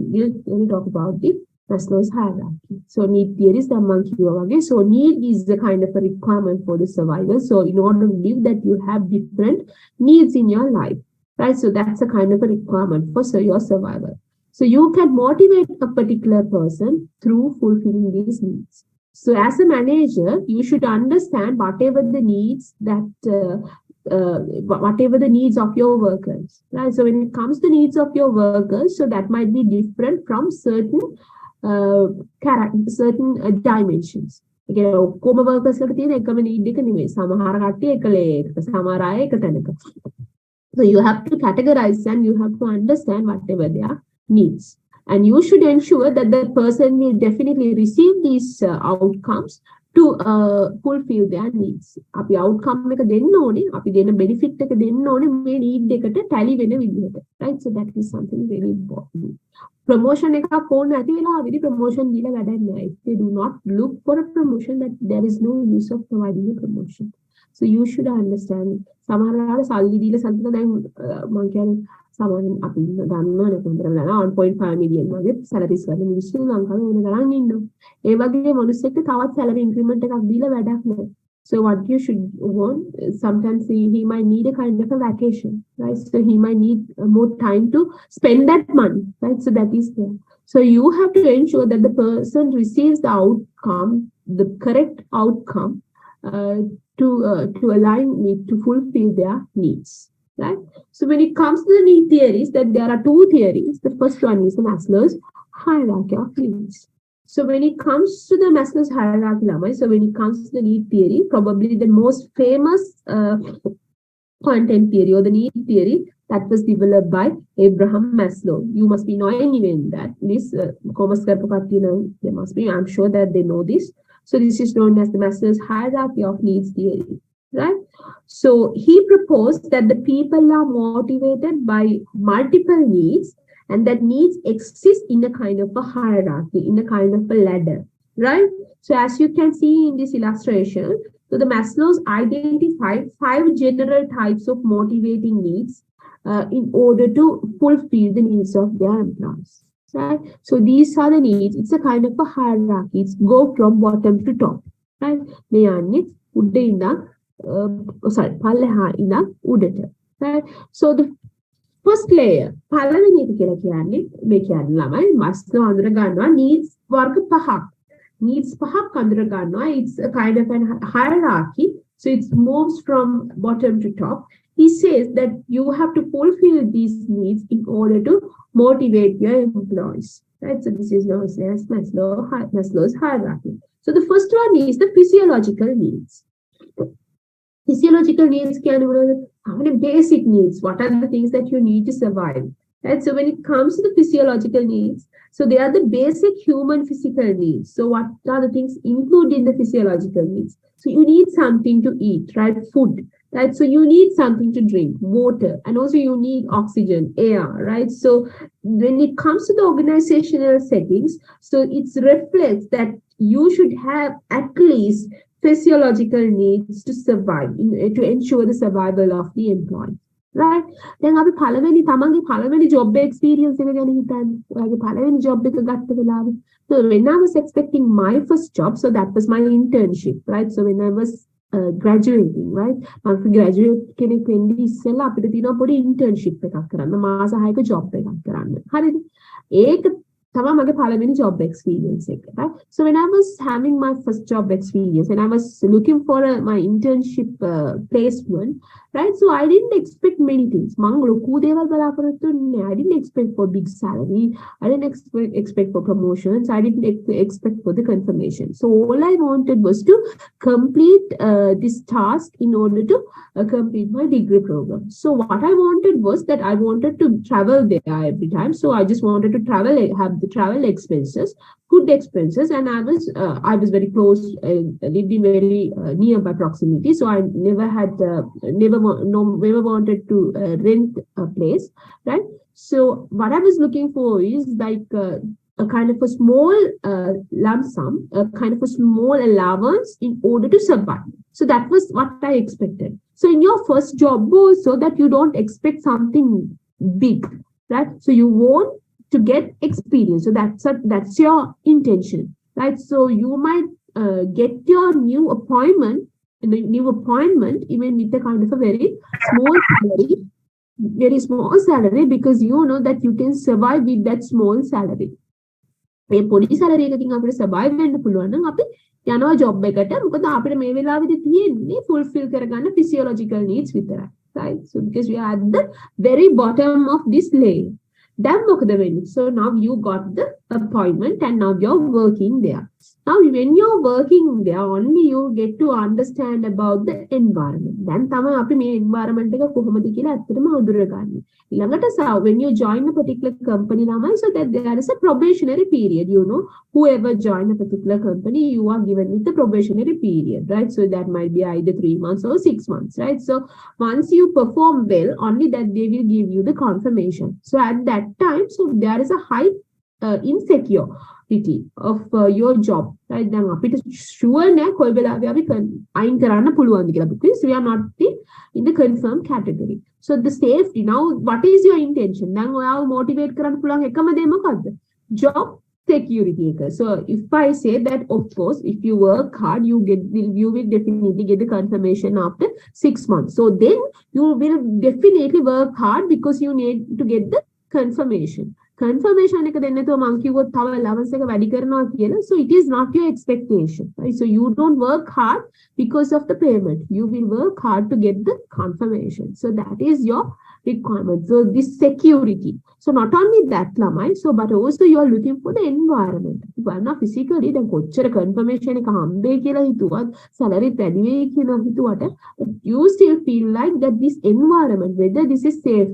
we'll talk about the Maslow's hierarchy. So need theories are monkey. So need is the kind of a requirement for the survival. So in order to live, that you have different needs in your life. Right, so that's a kind of a requirement for your survival. So you can motivate a particular person through fulfilling these needs. So as a manager, you should understand whatever the needs of your workers. Right, so when it comes to needs of your workers, so that might be different from certain dimensions. Again, ඔක්කොම workers ලාට තියෙන එකම need එක නෙමෙයි. සමහර කට්ටිය එක ලේයකට, සමහර අය එක තැනක. So you have to categorize and you have to understand whatever their needs. And you should ensure that the person will definitely receive these outcomes to fulfill their needs. අපි outcome එක දෙන්න ඕනේ, අපි දෙන benefit එක දෙන්න ඕනේ මේ need එකට tally වෙන විදිහට. Right? So that is something very important. Promotion එකක් ඕන නැති වෙලාවෙදි promotion දීලා වැඩක් නැහැ. If they do not look for a promotion, that there is no use of providing a promotion. So you should understand. සමහරවල් සල්ලි දීලා සල්ලි දැන් මම කියන්නේ සාමාන්‍යයෙන් අපි ගන්නවනේ කොහොමද 1.5 million වගේ salaries ගන්න මිනිස්සු ලංකාවේ ඕන තරම් ඉන්නවා. ඒ වගේ මිනිස්සෙක්ට තවත් salary increment එකක් දීලා වැඩක් නැහැ. So what you should want, sometimes he might need a kind of a vacation, right? So he might need more time to spend that money, right? So that is there. So you have to ensure that the person receives the outcome, the correct outcome, to align with, to fulfill their needs, right? So when it comes to the need theories, that there are 2 theories. The first one is the Maslow's hierarchy of needs. So when it comes to the Maslow's hierarchy, so when it comes to the need theory, probably the most famous content theory or the need theory that was developed by Abraham Maslow. You must be knowing even that this they must be, I'm sure that they know this. So this is known as the Maslow's hierarchy of needs theory, right? So he proposed that the people are motivated by multiple needs, and that needs exist in a kind of a hierarchy, in a kind of a ladder, right? So as you can see in this illustration, so the Maslow's identified 5 general types of motivating needs in order to fulfill the needs of their employees. Right? So these are the needs. It's a kind of a hierarchy. It's go from bottom to top. Right? පල්ලෙහා ඉඳන් උඩට. Right? So the first layer, පළවෙනි එක කියලා කියන්නේ මේ කියන්නේ ළමයි Maslow අඳුර ගන්නවා needs වර්ග 5ක්. Needs 5ක් අඳුර ගන්නවා. It's a kind of a hierarchy. So it moves from bottom to top. He says that you have to fulfill these needs in order to motivate your employees. Right? So this is known as Maslow's hierarchy. So the first one is the physiological needs. Physiological needs can be basic needs. What are the things that you need to survive? Right? So when it comes to the physiological needs, so they are the basic human physical needs. So what are the things included in the physiological needs? So you need something to eat, right? Food. Right, so you need something to drink, water, and also you need oxygen, air, right? So when it comes to the organizational settings, so it reflects that you should have at least physiological needs to survive, to ensure the survival of the employee. Right? Then අපි පළවෙනි තමන්ගේ පළවෙනි job experience එක ගැන හිතන්න. ඔයාගේ පළවෙනි job එක ගත්ත වෙලාවේ. So when I was expecting my first job, so that was my internship, right? So when I was graduating, right? මම graduate කෙනෙක් වෙන්න ඉස්සෙල්ලා අපිට තියෙනවා පොඩි internship එකක් කරන්න. මාස 6ක job එකක් කරන්න. හරිද? ඒක තමයි මගේ පළවෙනි job experience එක. Right? So when I was having my first job experience and I was looking for my internship placement, right? So I didn't expect many things. I didn't expect for big salary. I didn't expect for promotions. I didn't expect for the confirmation. So all I wanted was to complete this task in order to complete my degree program. So what I wanted was that I wanted to travel there every time. So I just wanted to travel, have the travel expenses, food expenses, and I was very close, lived in very nearby proximity. So I never had never wanted to rent a place, right? So what I was looking for is like a kind of a small lump sum, a kind of a small allowance in order to survive. So that was what I expected. So in your first job also, that you don't expect something big, right? So you want to get experience. So that's your intention, right? So you might get your new appointment even with a kind of a very small salary, because you know that you can survive with that small salary. මේ පොඩි salary එකකින් අපිට survive වෙන්න පුළුවන් නම් අපි යනවා job එකට. මොකද අපිට මේ වෙලාවේදී තියෙන්නේ fulfill කරගන්න physiological needs විතරයි, right? So because we are at the very bottom of this layer. Then මොකද වෙන්නේ? So now you got the appointment and now you're working there. Now when you're working there, only you get to understand about the environment. Then තමයි අපි මේ environment එක කොහොමද කියලා ඇත්තටම හඳුනගන්නේ. ඊළඟට when you join a particular company lamai, so that there is a probationary period. You know, whoever join a particular company, you are given with the probationary period, right? So that might be either 3 months or 6 months, right? So once you perform well, only that they will give you the confirmation. So at that time, so there is a high insecurity of your job, right? Then අපිට sure නෑ කොයි වෙලාවෙ අපි අයින් කරන්න පුළුවන්ද කියලා, because we are not in the confirmed category. So the safety, now what is your intention? දැන් ඔයාව motivate කරන්න පුළුවන් එකම දේ මොකද්ද? Job security එක. So if I say that, of course, if you work hard, you will definitely get the confirmation after 6 months. So then you will definitely work hard because you need to get the confirmation. Confirmation එක දෙන්න නැතුව මං කිව්වොත් තව allowance එක වැඩි කරනවා කියලා. So it is not your expectation, right? So you don't work hard because of the payment. You will work hard to get the confirmation. So that is your requirement. So this security. So not only that, lamai, so but also you are looking for the environment. Varna physically දැන් කොච්චර confirmation එක හම්බේ කියලා හිතුවත්, salary වැඩි වෙයි කියලා හිතුවට, you still feel like that this environment, whether this is safe.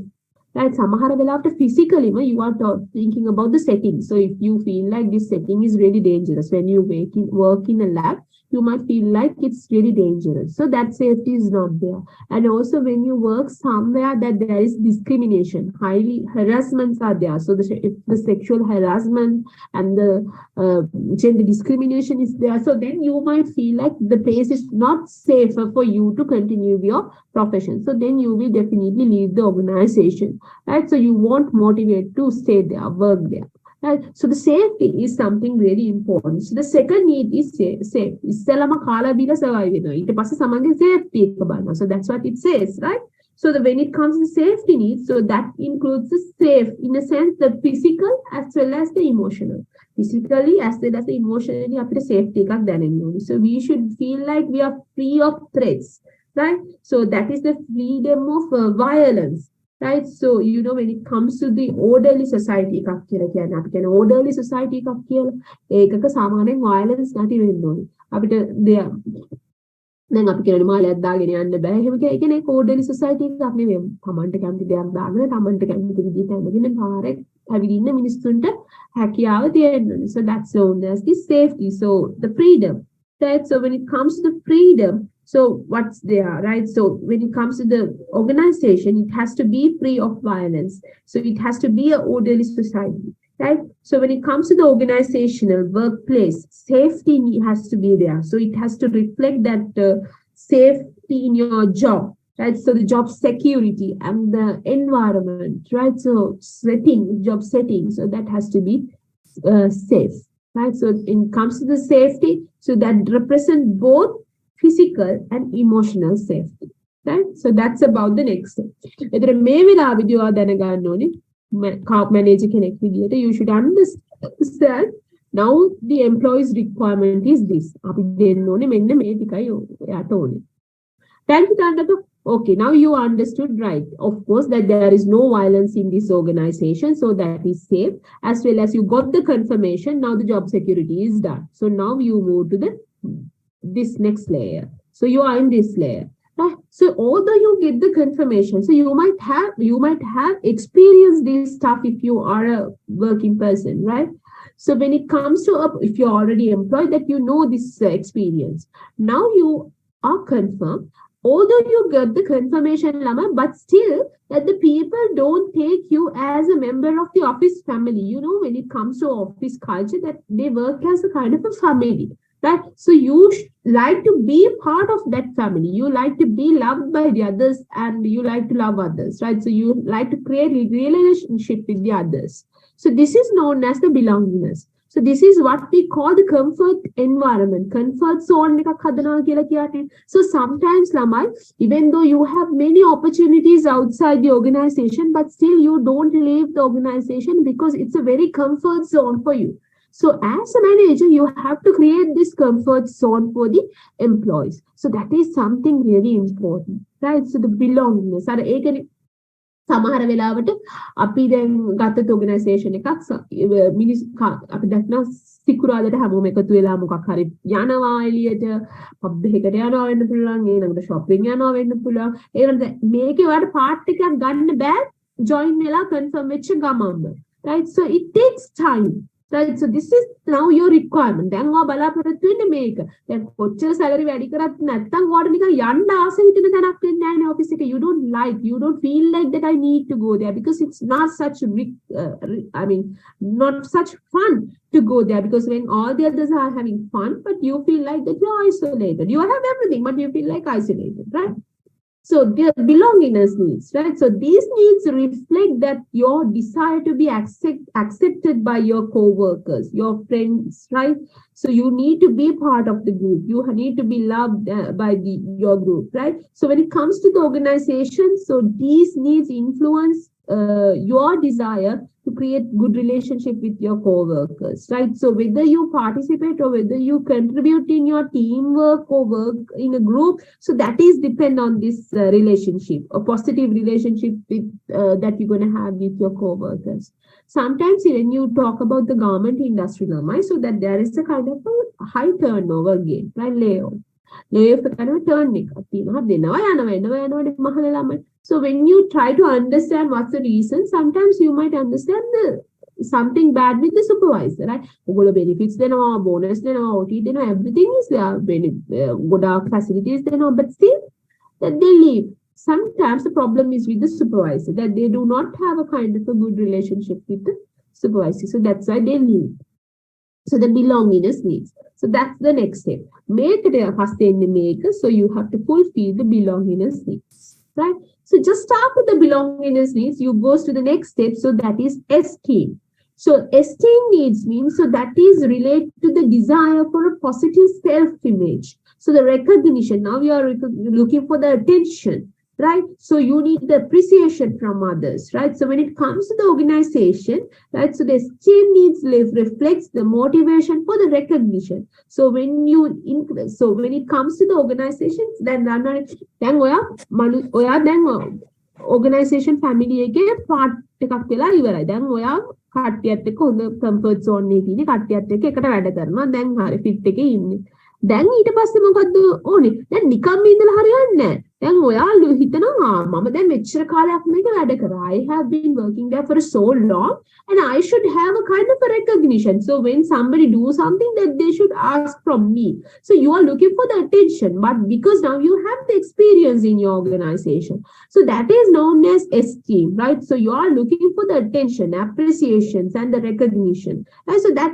Right, samahara velawata physically you are thinking about the setting. So if you feel like this setting is really dangerous, when you work in a lab, you might feel like it's really dangerous. So that safety is not there. And also when you work somewhere that there is discrimination, highly harassments are there. So if the sexual harassment and the gender discrimination is there, so then you might feel like the place is not safer for you to continue your profession. So then you will definitely leave the organization, right? So you won't motivate to stay there, work there. Right? So the safety is something really important. So the second need is safe. ඉස්සෙල්ලාම කාලා බීලා survive වෙනවා. ඊට පස්සේ සමගින් safety එක බලනවා. So that's what it says, right? So when it comes to safety needs, so that includes the safe, in a sense, the physical as well as the emotional. Physically as well as the emotionally, අපිට safety එකක් දැනෙන්න ඕනේ. So we should feel like we are free of threats, right? So that is the freedom of violence. Right, so you know, when it comes to the orderly society එකක් කියලා කියන්නේ, අපි කියන orderly society එකක් කියලා, ඒකක සාමාන්‍යයෙන් violence නැති වෙන්න ඕනේ. අපිට දැන් අපි කියන මාළයක් දාගෙන යන්න බෑ. එහෙම කියන්නේ ඒක orderly society එකක් නෙවෙයි. තමන්ට කැමති දෙයක් දාගෙන තමන්ට කැමති විදිහට යන්න පාරේ ඇවිදින්න මිනිස්සුන්ට හැකියාව තියෙන්න ඕනේ. So that's known as the safety. So the freedom. Right? So when it comes to the freedom, so what's there, right? So when it comes to the organization, it has to be free of violence. So it has to be an orderly society, right? So when it comes to the organizational workplace, safety has to be there. So it has to reflect that safety in your job, right? So the job security and the environment, right? So job setting, so that has to be safe, right? So when it comes to the safety, so that represent both physical and emotional safety, right? So that's about the next step. එතන මේ වෙලාවේදී ඔයා දැනගන්න ඕනේ, account manager කෙනෙක් විදියට you should understand now the employee's requirement is this. අපි දෙන්න ඕනේ මෙන්න මේ ටිකයි යාට ඕනේ. Thank you, Tandaka. Okay, now you understood, right? Of course, that there is no violence in this organization, so that is safe. As well as you got the confirmation, now the job security is done. So now you move to the this next layer. So you are in this layer. Right? So although you get the confirmation, so you might have experienced this stuff if you are a working person, right? So when it comes to if you're already employed, that you know this experience. Now you are confirmed, although you get the confirmation, Lama, but still that the people don't take you as a member of the office family. You know, when it comes to office culture, that they work as a kind of a family, right? So you like to be part of that family. You like to be loved by the others, and you like to love others, right? So you like to create a relationship with the others. So this is known as the belongingness. So this is what we call the comfort environment, comfort zone. So sometimes, Lamai, even though you have many opportunities outside the organization, but still you don't leave the organization because it's a very comfort zone for you. So as a manager, you have to create this comfort zone for the employees. So that is something really important, right? So the belongingness. සමහර වෙලාවට අපි දැන් ගත්තත් ඔගනයිසේෂන් එකක් මිනිස් අපි දැක්න සිකුරාදට හැමෝම එකතු වෙලා මොකක් හරි යනවා එළියට පබ් එකකට යනවා වෙන්න පුළුවන් ඊළඟට shopping යනවා වෙන්න පුළුවන් ඒකට මේකේ ඔයාලට part එකක් ගන්න බෑ join වෙලා confirm වෙච්ච ගමන්ම right so it takes time right so this is now your requirement දැන් ඔයා බලාපොරොත්තු වෙන්නේ මේක දැන් කොච්චර salary වැඩි කරත් නැත්නම් ඔයාලට නිකන් යන්න ආස හිතෙන තැනක් වෙන්නේ නැහැ නේ office එක you don't feel like that I need to go there because it's not such not such fun to go there because when all the others are having fun but you feel like that you're isolated you have everything but you feel like isolated right. So their belongingness needs, right? So these needs reflect that your desire to be accepted by your co-workers, your friends, right? So you need to be part of the group. You need to be loved by your group, right? So when it comes to the organization, so these needs influence your desire to create good relationship with your co-workers, right? So whether you participate or whether you contribute in your teamwork or work in a group, so that is depend on this relationship, a positive relationship with that you're going to have with your co-workers. Sometimes when you talk about the garment industry, so that there is a kind of a high turnover again, right? Layoff kind of turn so when you try to understand what's the reason, sometimes you might understand something bad with the supervisor, right? Benefits, bonus, OT, everything is there, good facilities, but still that they leave. Sometimes the problem is with the supervisor, that they do not have a kind of a good relationship with the supervisor. So that's why they leave. So the belongingness needs. So that's the next step. Make it so you have to fulfill the belongingness needs, right? So just start with the belongingness needs. You go to the next step. So that is esteem. So esteem needs means so that is related to the desire for a positive self-image. So the recognition. Now you are looking for the attention. Right? So you need the appreciation from others, right? So when it comes to the organization, right? So the esteem needs reflects the motivation for the recognition. So when it comes to the organizations, then organization family එකේ part එකක් වෙලා ඉවරයි. දැන් ඔයා කට්ටියත් එක්ක හොඳ comfort zone එකේ ඉන්නේ කට්ටියත් එක්ක එකට වැඩ කරනවා. දැන් හරි fit එකේ ඉන්නේ. දැන් ඊට පස්සේ මොකද්ද ඕනේ? දැන් නිකම්ම ඉඳලා හරියන්නේ නැහැ. දැන් ඔයාලු හිතනවා මම දැන් මෙච්චර කාලයක් මේක වැඩ කරා. I have been working there for so long and I should have a kind of a recognition. So when somebody do something that they should ask from me. So you are looking for the attention, but because now you have the experience in your organization. So that is known as esteem, right? So you are looking for the attention, appreciations and the recognition. And so that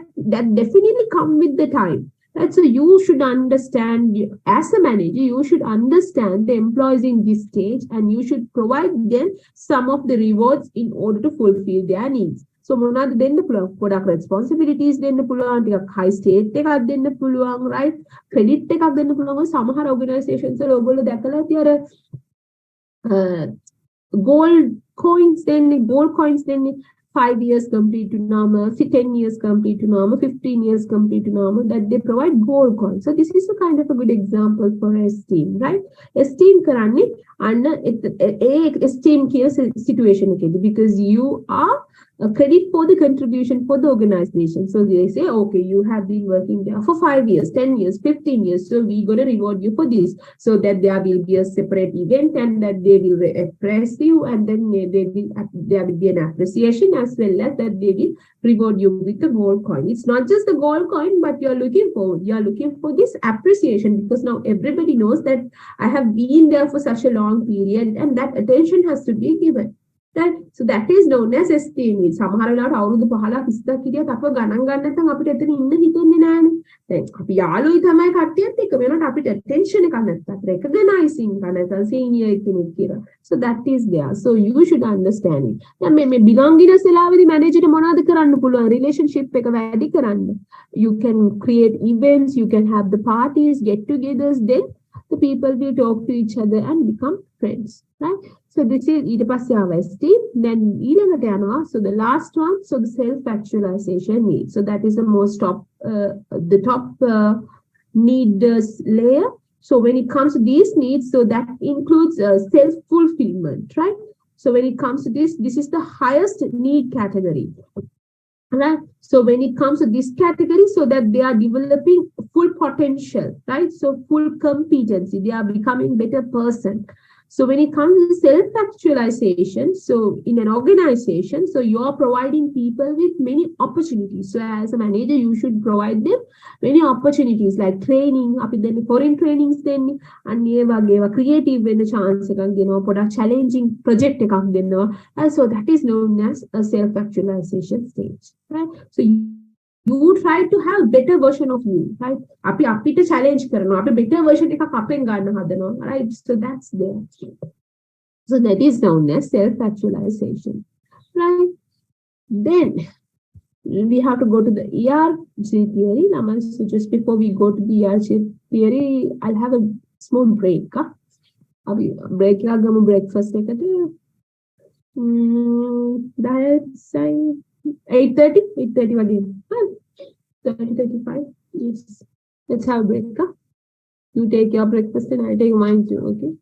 definitely come with the time. Right? So you should understand, as a manager, you should understand the employees in this stage and you should provide them some of the rewards in order to fulfill their needs. So මොනවාද දෙන්න පුළුවන්? Product responsibilities දෙන්න පුළුවන්, ටිකක් high state එකක් දෙන්න පුළුවන්, right? Credit එකක් දෙන්න පුළුවන්. සමහර organizations වල ඔයගොල්ලෝ දැකලා ඇති අර gold coins දෙන්නේ 5 years complete to normal, 10 years complete to normal, 15 years complete to normal, that they provide gold coin. So this is a kind of a good example for esteem, right? Esteem karani and esteem situation because you are a credit for the contribution for the organization. So they say, okay, you have been working there for 5 years, 10 years, 15 years. So we're going to reward you for this. So that there will be a separate event and that they will appraise you and then there will be an appreciation as well as that they will reward you with the gold coin. It's not just the gold coin, but you're looking for this appreciation because now everybody knows that I have been there for such a long period and that attention has to be given. So that is known as esteem. සමහර වෙලාවට අවුරුදු 15 20ක් හිටියත් අපව ගණන් ගන්න නැත්නම් අපිට එතන ඉන්න හිතෙන්නේ නැහැනේ. දැන් අපි යාළුවෝ තමයි කට්ටියත් එක්ක වෙනකොට අපිට attention එකක් නැත්තත් recognizing එක නැත්නම් senior කෙනෙක් කියලා. So that is there. So you should understand it. දැන් මේ belongingness වෙලාවේදී manager මොනවද කරන්න පුළුවන් relationship එක වැඩි කරන්න. You can create events, you can have the parties, get-togethers, then the people will talk to each other and become friends, right? So this is esteem. Then so the last one, so the self-actualization need. So that is the most top, need layer. So when it comes to these needs, so that includes self-fulfillment, right? So when it comes to this is the highest need category. Right. So when it comes to this category, so that they are developing full potential, right? So full competency, they are becoming better person. So when it comes to self-actualization, so in an organization, so you are providing people with many opportunities. So as a manager, you should provide them many opportunities like training, then foreign trainings, then and creative when a chance, product challenging project, and so that is known as a self-actualization stage, right? So you try to have better version of you, right? Api challenge karana, api better version එක අපෙන් ගන්න හදනවා, right? So that's there. So that is known as self-actualization, right? Then we have to go to the ERG theory. So just before we go to the ERG theory, I'll have a small break. Break breakfast. That's 8:30 again. 30:35. Yes. Let's have a break. You take your breakfast and I take mine too, okay?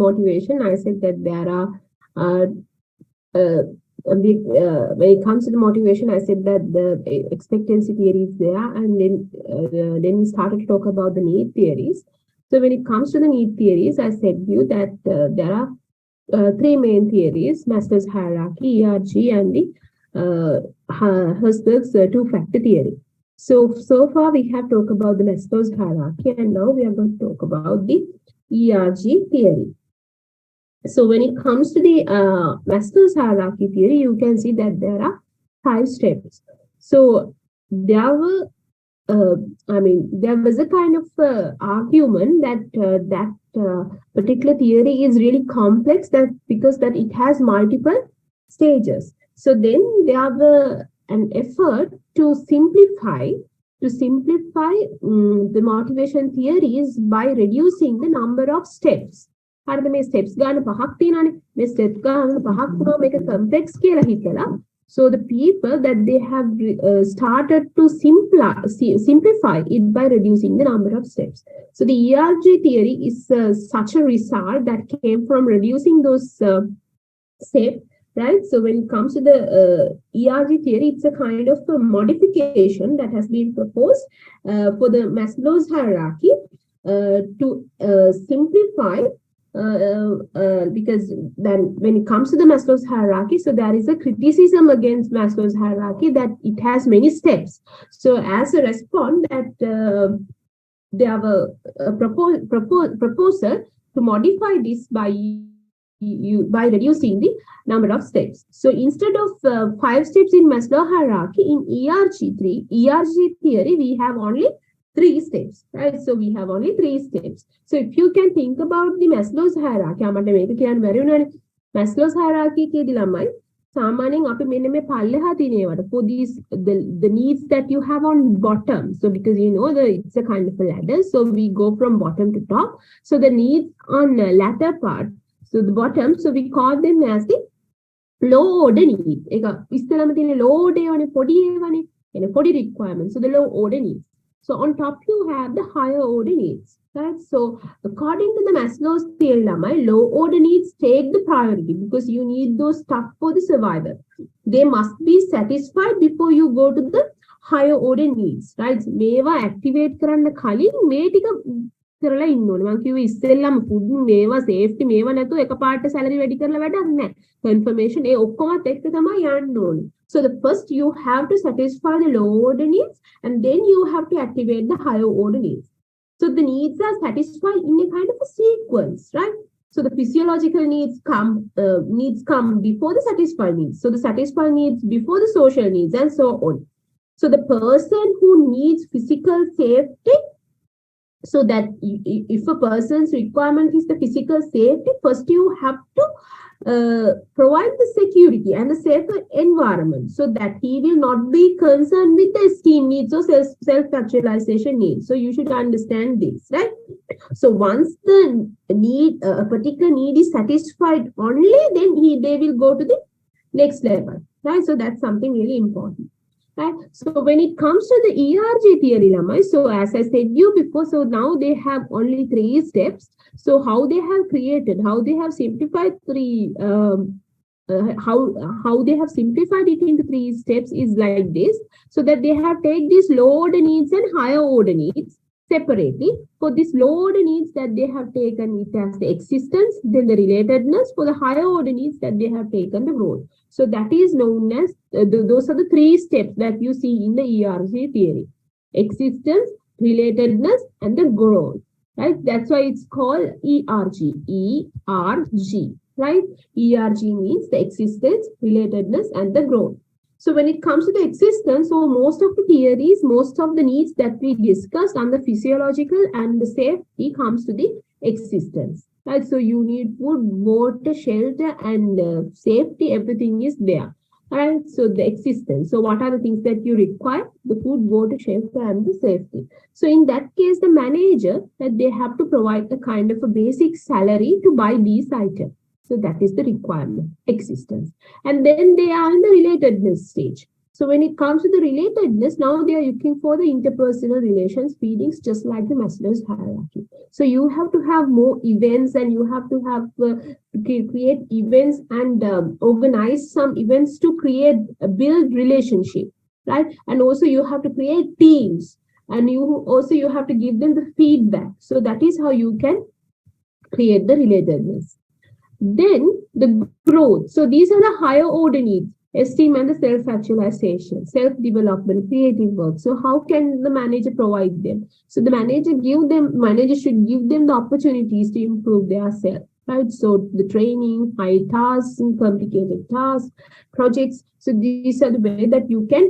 motivation, I said that there are when it comes to the motivation, I said that the expectancy theory is there, and then we started to talk about the need theories. So when it comes to the need theories, I said you that there are three main theories: Maslow's hierarchy, ERG, and the Herzberg's two-factor theory. So far we have talked about the Maslow's hierarchy, and now we are going to talk about the ERG theory. So when it comes to the Maslow's hierarchy theory, you can see that there are 5 steps. So there were, there was a kind of argument that particular theory is really complex, that because that it has multiple stages. So then there were an effort to simplify the motivation theories by reducing the number of steps. හරිද මේ steps ගන්න පහක් තියෙනවානේ මේ step ගන්න පහක් වුණා මේක කම්ප්ලෙක්ස් කියලා හිතලා so the people that they have started to simplify it by reducing the number of steps. So the ERG theory is such a result that came from reducing those steps, right? So when it comes to the ERG theory, it's a kind of a modification that has been proposed for the Maslow's hierarchy to simplify. Because then when it comes to the Maslow's hierarchy, so there is a criticism against Maslow's hierarchy that it has many steps. So as a response that there were a proposal to modify this by reducing the number of steps. So instead of 5 steps in Maslow hierarchy, in ERG theory, we have only 3 steps, right? So we have only 3 steps. So if you can think about the Maslow's hierarchy, Maslow's hierarchy කියේදී ළමයි සාමාන්‍යයෙන් අපි මෙන්න මේ පල්ලෙහා තියෙනවට for these the needs that you have on bottom. So because you know that it's a kind of a ladder, so we go from bottom to top. So the needs on the latter part, so the bottom, so we call them as the low order needs. ඒක ඉස්සෙල්ලාම තියෙන low order වනේ පොඩි ඒවානේ. එන පොඩි requirements. So the low order needs. So on top you have the higher order needs, right? So according to the Maslow's theory, low order needs take the priority because you need those stuff for the survival. They must be satisfied before you go to the higher order needs, right? මේවා activate කරන්න කලින් මේ ටික කරලා ඉන්න ඕනේ. මම කිව්වේ ඉස්සෙල්ලාම food මේවා safety මේවා නැතුව එකපාරට salary වැඩි කරලා වැඩක් නැහැ. Confirmation ඒ ඔක්කොමත් එක්ක තමයි යන්න ඕනේ. So the first you have to satisfy the low order needs and then you have to activate the higher order needs. So the needs are satisfied in a kind of a sequence, right? So the physiological needs come before the satisfied needs. So the satisfied needs before the social needs and so on. So the person who needs physical safety, so that if a person's requirement is the physical safety, first you have to provide the security and the safer environment so that he will not be concerned with the esteem needs or self-actualization needs. So you should understand this, right? So once the need, a particular need is satisfied only, then they will go to the next level, right? So that's something really important. Right? So when it comes to the ERG theory, so as I said you before, so now they have only 3 steps. So how they have simplified how they have simplified it into 3 steps is like this. So that they have taken these low order needs and higher order needs separately. For this low order needs that they have taken it as the existence, then the relatedness. For the higher order needs that they have taken the growth. So that is known as, those are the 3 steps that you see in the ERG theory. Existence, relatedness, and the growth, right? That's why it's called ERG, right? ERG means the existence, relatedness, and the growth. So when it comes to the existence, so most of the theories, most of the needs that we discussed on the physiological and the safety comes to the existence. Right? So you need food, water, shelter, and safety, everything is there. Right? So the existence. So what are the things that you require? The food, water, shelter, and the safety. So in that case, the manager, that they have to provide a kind of a basic salary to buy these items. So that is the requirement, existence. And then they are in the relatedness stage. So when it comes to the relatedness, now they are looking for the interpersonal relations, feelings, just like the Maslow's hierarchy. So you have to have more events, and you have to have create events and organize some events to create build relationship, right? And also you have to create teams, and you have to give them the feedback. So that is how you can create the relatedness. Then the growth. So these are the higher order needs: esteem and the self-actualization, self-development, creative work. So how can the manager provide them? So the manager should give them the opportunities to improve their self, right? So the training, high tasks, and complicated tasks, projects. So these are the way that you can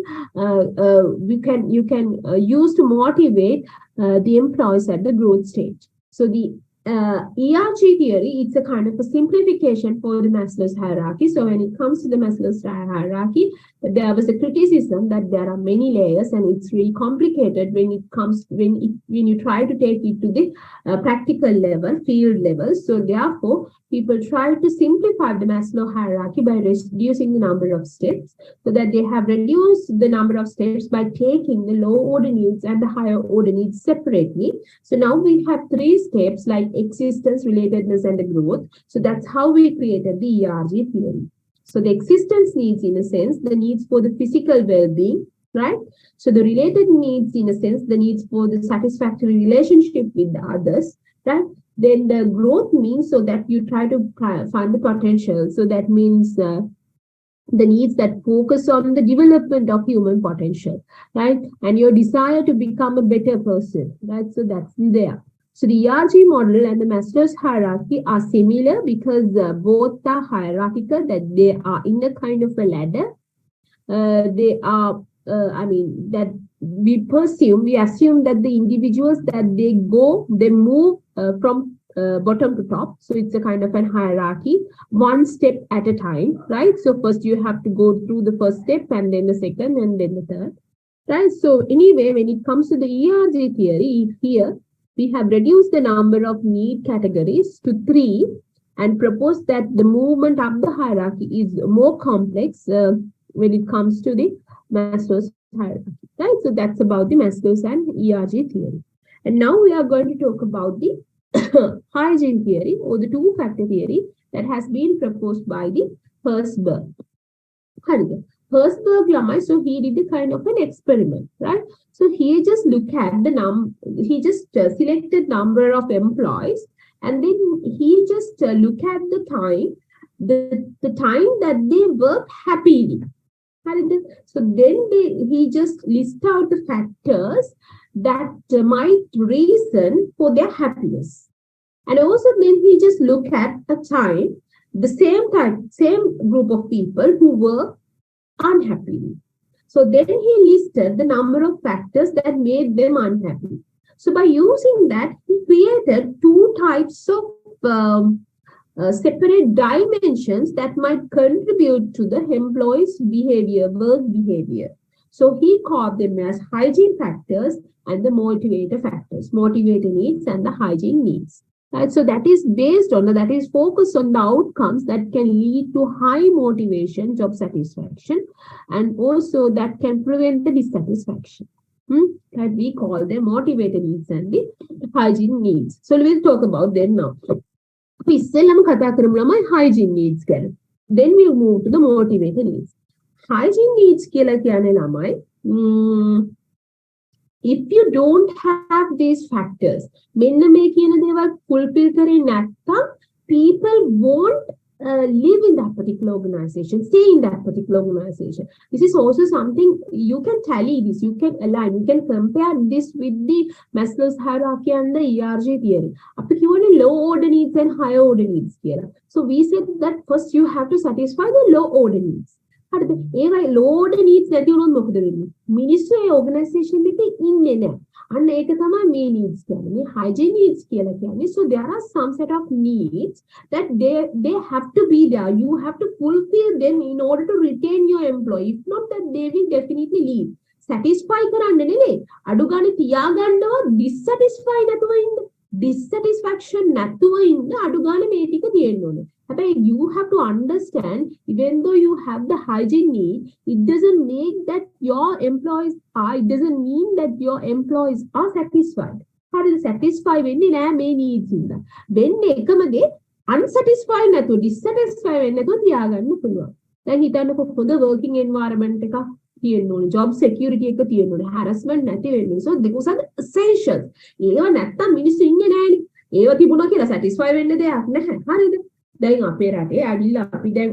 use to motivate the employees at the growth stage. So the ERG theory, it's a kind of a simplification for the Maslow's hierarchy. So when it comes to the Maslow's hierarchy, there was a criticism that there are many layers and it's really complicated when you try to take it to the practical level, field level. So therefore, people try to simplify the Maslow hierarchy by reducing the number of steps, so that they have reduced the number of steps by taking the low order needs and the higher order needs separately. So now we have 3 steps like existence, relatedness, and the growth. So that's how we created the ERG theory. So the existence needs, in a sense, the needs for the physical well-being, right? So the related needs, in a sense, the needs for the satisfactory relationship with the others, right? Then the growth means so that you try to find the potential. So that means the needs that focus on the development of human potential, right? And your desire to become a better person, right? So that's there. So the ERG model and the Maslow's hierarchy are similar because both are hierarchical, that they are in a kind of a ladder. That we assume that the individuals that they move from bottom to top. So it's a kind of a hierarchy, one step at a time, right? So first you have to go through the first step, and then the second, and then the third, right? So anyway, when it comes to the ERG theory, here we have reduced the number of need categories to 3 and proposed that the movement up the hierarchy is more complex when it comes to the Maslow's hierarchy, right? So that's about the Maslow's and ERG theory. And now we are going to talk about the hygiene theory, or the 2-factor theory, that has been proposed by the Herzberg. Herzberg lamai, so he did a kind of an experiment, right? So he just looked at he just selected number of employees, and then he just looked at the time, the time that they work happily. So then he just list out the factors that might reason for their happiness. And also then he just look at a time, the same group of people who were unhappy. So then he listed the number of factors that made them unhappy. So by using that, he created 2 types of separate dimensions that might contribute to the employee's behavior, work behavior. So he called them as hygiene factors and the motivator factors, motivator needs and the hygiene needs. Right? So that is focused on the outcomes that can lead to high motivation, job satisfaction, and also that can prevent the dissatisfaction. That we call them motivator needs and the hygiene needs. So we'll talk about them now. Hygiene needs. Then we move to the motivator needs. Hygiene needs if you don't have these factors, people won't live in that particular organization, stay in that particular organization. This is also something you can tally this, you can align, you can compare this with the Maslow's hierarchy and the ERG theory. Up to low order needs and higher order needs here. So we said that first you have to satisfy the low order needs. Low order needs that you don't know the ministry organization in and main needs hygiene needs. So there are some set of needs that they have to be there. You have to fulfill them in order to retain your employee. If not, that they will definitely leave. Satisfy adugani tiyaganda dissatisfied dissatisfaction natuwa inda adugani metika tiyennu. You have to understand, even though you have the hygiene need, it doesn't make that your employees are, it doesn't mean that your employees are satisfied. How is satisfied when they have may needs in that? When they come again, unsatisfied na to dissatisfied when they don't yagan no pulwa. Then he turned for the working environment job security harassment නැති වෙන්නේ. So those are the essentials. ඒව නැත්තම් මිනිස්සු ඉන්නේ නැහැනේ. ඒව තිබුණා කියලා satisfy වෙන්න දෙයක් නැහැ. හරිද? දැන් අපේ රටේ ඇවිල්ලා අපි දැන්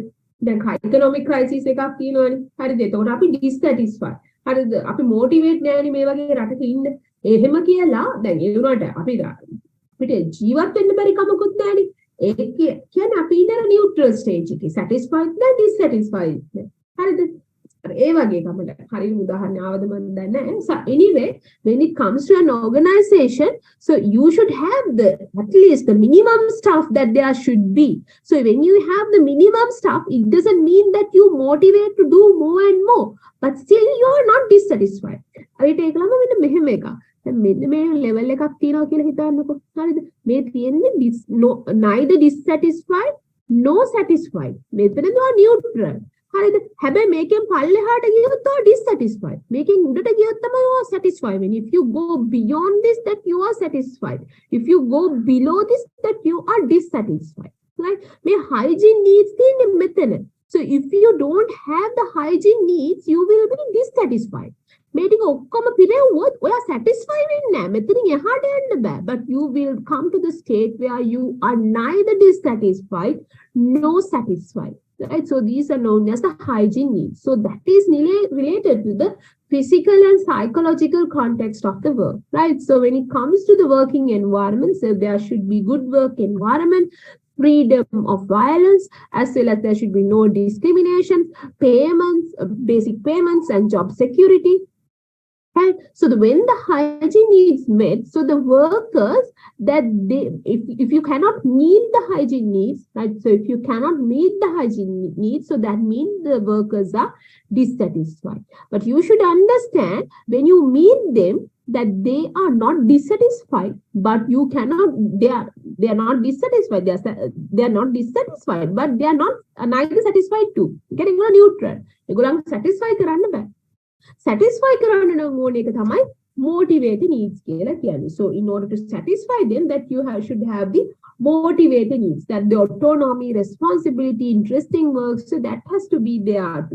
economic crisis එකක් තියෙනවානේ. හරිද? එතකොට අපි dissatisfied. හරිද? අපි motivate නැහැනේ මේ වගේ රටක ඉන්න. එහෙම කියලා දැන් ඒ වුණාට අපිට ජීවත් වෙන්න බැරි කමකුත් නැහැනේ. ඒක කියන්නේ අපි ඉන්න neutral stage එකේ satisfied නැ dissatisfied. හරිද? So anyway, when it comes to an organization, so you should have at least the minimum stuff that there should be. So when you have the minimum stuff, it doesn't mean that you motivate to do more and more, but still you are not dissatisfied. level එකක් තියෙනවා කියලා හිතන්නකො. හරිද? මේ තියෙන්නේ neither dissatisfied nor satisfied. මෙතනදී neutral. හරිද? හැබැයි මේකෙන් පල්ලෙහාට ගියොත් ඔය dissatisfied. මේකෙන් උඩට ගියොත් තමයි ඔය satisfied වෙන්නේ. If you go beyond this, that you are satisfied. If you go below this, that you are dissatisfied. Right? මේ hygiene needs තියෙන්නේ මෙතන. So if you don't have the hygiene needs, you will be dissatisfied. මේ ටික ඔක්කොම පිරෙව්වොත් ඔයා satisfied වෙන්නේ නැහැ. මෙතනින් එහාට යන්න බෑ. But you will come to the state where you are neither dissatisfied nor satisfied. Right? So these are known as the hygiene needs. So that is related to the physical and psychological context of the work. Right? So when it comes to the working environment, so there should be good work environment, freedom of violence, as well as there should be no discrimination, payments, basic payments, and job security. Right? So when the hygiene needs met, so the workers that if you cannot meet the hygiene needs, right? So if you cannot meet the hygiene needs, so that means the workers are dissatisfied. But you should understand when you meet them that they are not dissatisfied, but you cannot, they are not dissatisfied. They are not dissatisfied, but they are not neither satisfied too. Getting neutral. Egolang satisfied karanna bෑ. Satisfy කරන්න නම් ඕන එක තමයි motivated needs කියලා කියන්නේ. So in order to satisfy them, that you should have the motivated needs, that the autonomy, responsibility, interesting work, so that has to be there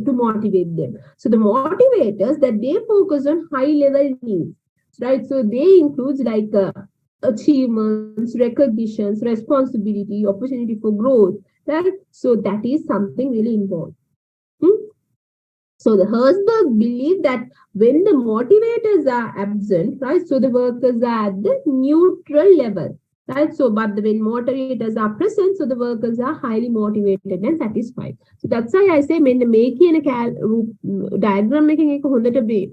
to motivate them. So the motivators that they focus on high level needs, right? So they include like achievements, recognitions, responsibility, opportunity for growth, right? So that is something really important. So the Herzberg believed that when the motivators are absent, right, so the workers are at the neutral level, right? So but when motivators are present, so the workers are highly motivated and satisfied. So that's why I say when the making a diagram making a hondata be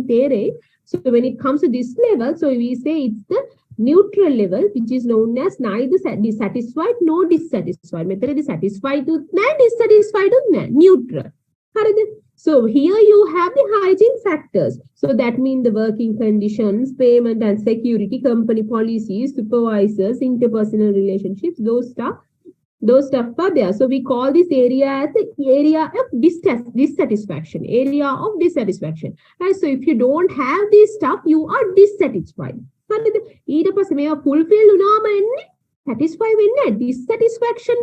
tere. So when it comes to this level, so we say it's the neutral level, which is known as neither dissatisfied nor dissatisfied. Method is satisfied to dissatisfied to neutral. So here you have the hygiene factors. So that means the working conditions, payment and security, company policies, supervisors, interpersonal relationships, those stuff are there. So we call this area as the area of dissatisfaction. Area of dissatisfaction. And so if you don't have this stuff, you are dissatisfied. Fulfill satisfied dissatisfaction.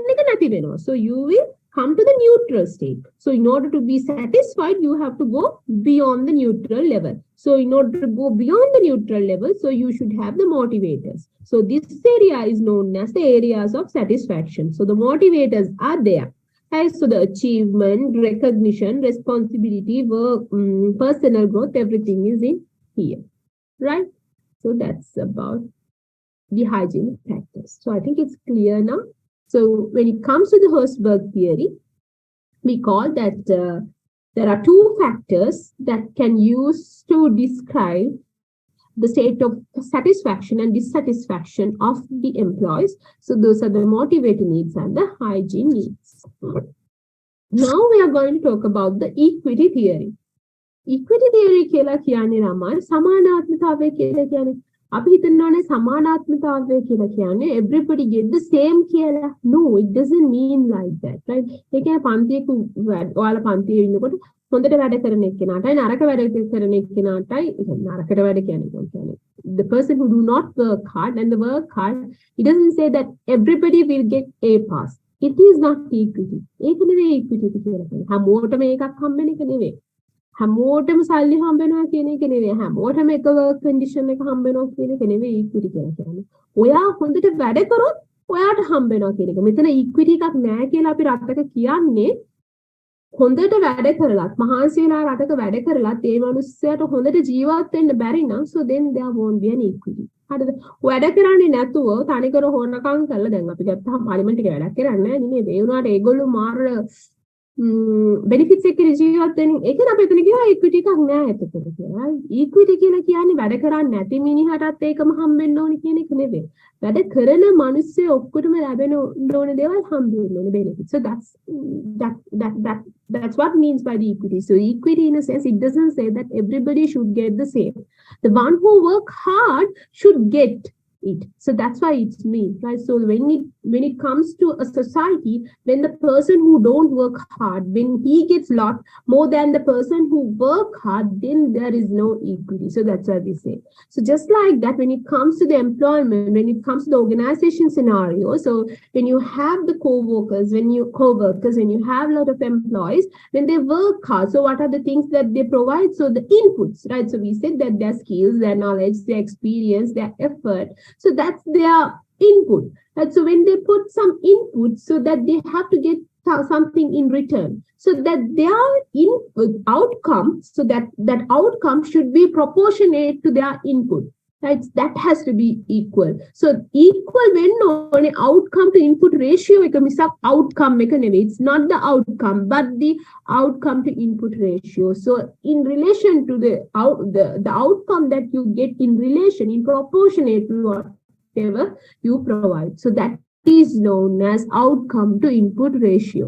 So you will come to the neutral state. So in order to be satisfied, you have to go beyond the neutral level. So in order to go beyond the neutral level, so you should have the motivators. So this area is known as the areas of satisfaction. So the motivators are there. Right? So the achievement, recognition, responsibility, work, personal growth, everything is in here. Right? So that's about the hygiene factors. So I think it's clear now. So when it comes to the Herzberg theory, we call that there are two factors that can use to describe the state of satisfaction and dissatisfaction of the employees. So those are the motivated needs and the hygiene needs. Now we are going to talk about the equity theory. Equity theory කියලා කියන්නේ රමයි සමානාත්මතාවය කියලා කියන්නේ. අපි හිතනවානේ සමානාත්මතාවය කියලා කියන්නේ everybody get the same කියලා. No, it doesn't mean like that, right? ඒ කියන්නේ පන්තියක ඔයාලා පන්තියේ ඉන්නකොට හොඳට වැඩ කරන එක්කෙනාටයි නරක වැඩ කරන එක්කෙනාටයි නරකට වැඩ කියන්නේ the person who do not work hard and the work hard, it doesn't say that everybody will get A pass. It is not equity. ඒක නෙවෙයි equity කියලා කියන්නේ. හැමෝටම එකක් හම්බෙන එක නෙවෙයි. හැමෝටම සල්ලි හම්බ වෙනවා කියන එක නෙවෙයි. හැමෝටම එක work condition එක හම්බ වෙනවා කියන එක නෙවෙයි equity කියලා කියන්නේ. ඔයා හොඳට වැඩ කරොත් ඔයාට හම්බ වෙනවා කියන එක. මෙතන equity එකක් නැහැ කියලා අපි රටක කියන්නේ හොඳට වැඩ කරලත් මහන්සි වෙලා රටක වැඩ කරලත් ඒ මිනිස්සයාට හොඳට ජීවත් වෙන්න බැරි නම් so then there won't be an equity. හරිද? වැඩ කරන්නේ නැතුව තනිකර හොරනකම් කරලා දැන් අපි ගත්තාම පාර්ලිමේන්තු එකේ වැඩක් කරන්නේ නැහැ නේ. ඒ වුණාට ඒගොල්ලෝ මාර benefits එක ජීවත් වෙන ඒක නම් එතන කියනවා equity එකක් නෑ එතකොට කියලා. equity කියලා කියන්නේ වැඩ කරන්නේ නැති මිනිහටත් ඒකම හම්බෙන්න ඕනි කියන එක නෙවෙයි. වැඩ කරන මිනිස්සු ඔක්කොටම ලැබෙන ඕන දේවල් හම්බෙන්න ඕනේ benefits. So that's what means by the equity. So equity in a sense it doesn't say that everybody should get the same. The one who work hard should get it. So that's why it's me, right? So when it comes to a society, when the person who don't work hard, when he gets lot more than the person who work hard, then there is no equity. So that's why we say. So just like that, when it comes to the employment, when it comes to the organization scenario, so when you have the co-workers, when you have a lot of employees, when they work hard, so what are the things that they provide? So the inputs, right? So we said that their skills, their knowledge, their experience, their effort. So that's their input. And so when they put some input, so that they have to get something in return. So that their input outcome, so that outcome should be proportionate to their input. Right? That has to be equal. So equal when on an outcome to input ratio, outcome, it's not the outcome, but the outcome to input ratio. So in relation to the outcome that you get in relation, in proportionate to whatever you provide. So that is known as outcome to input ratio.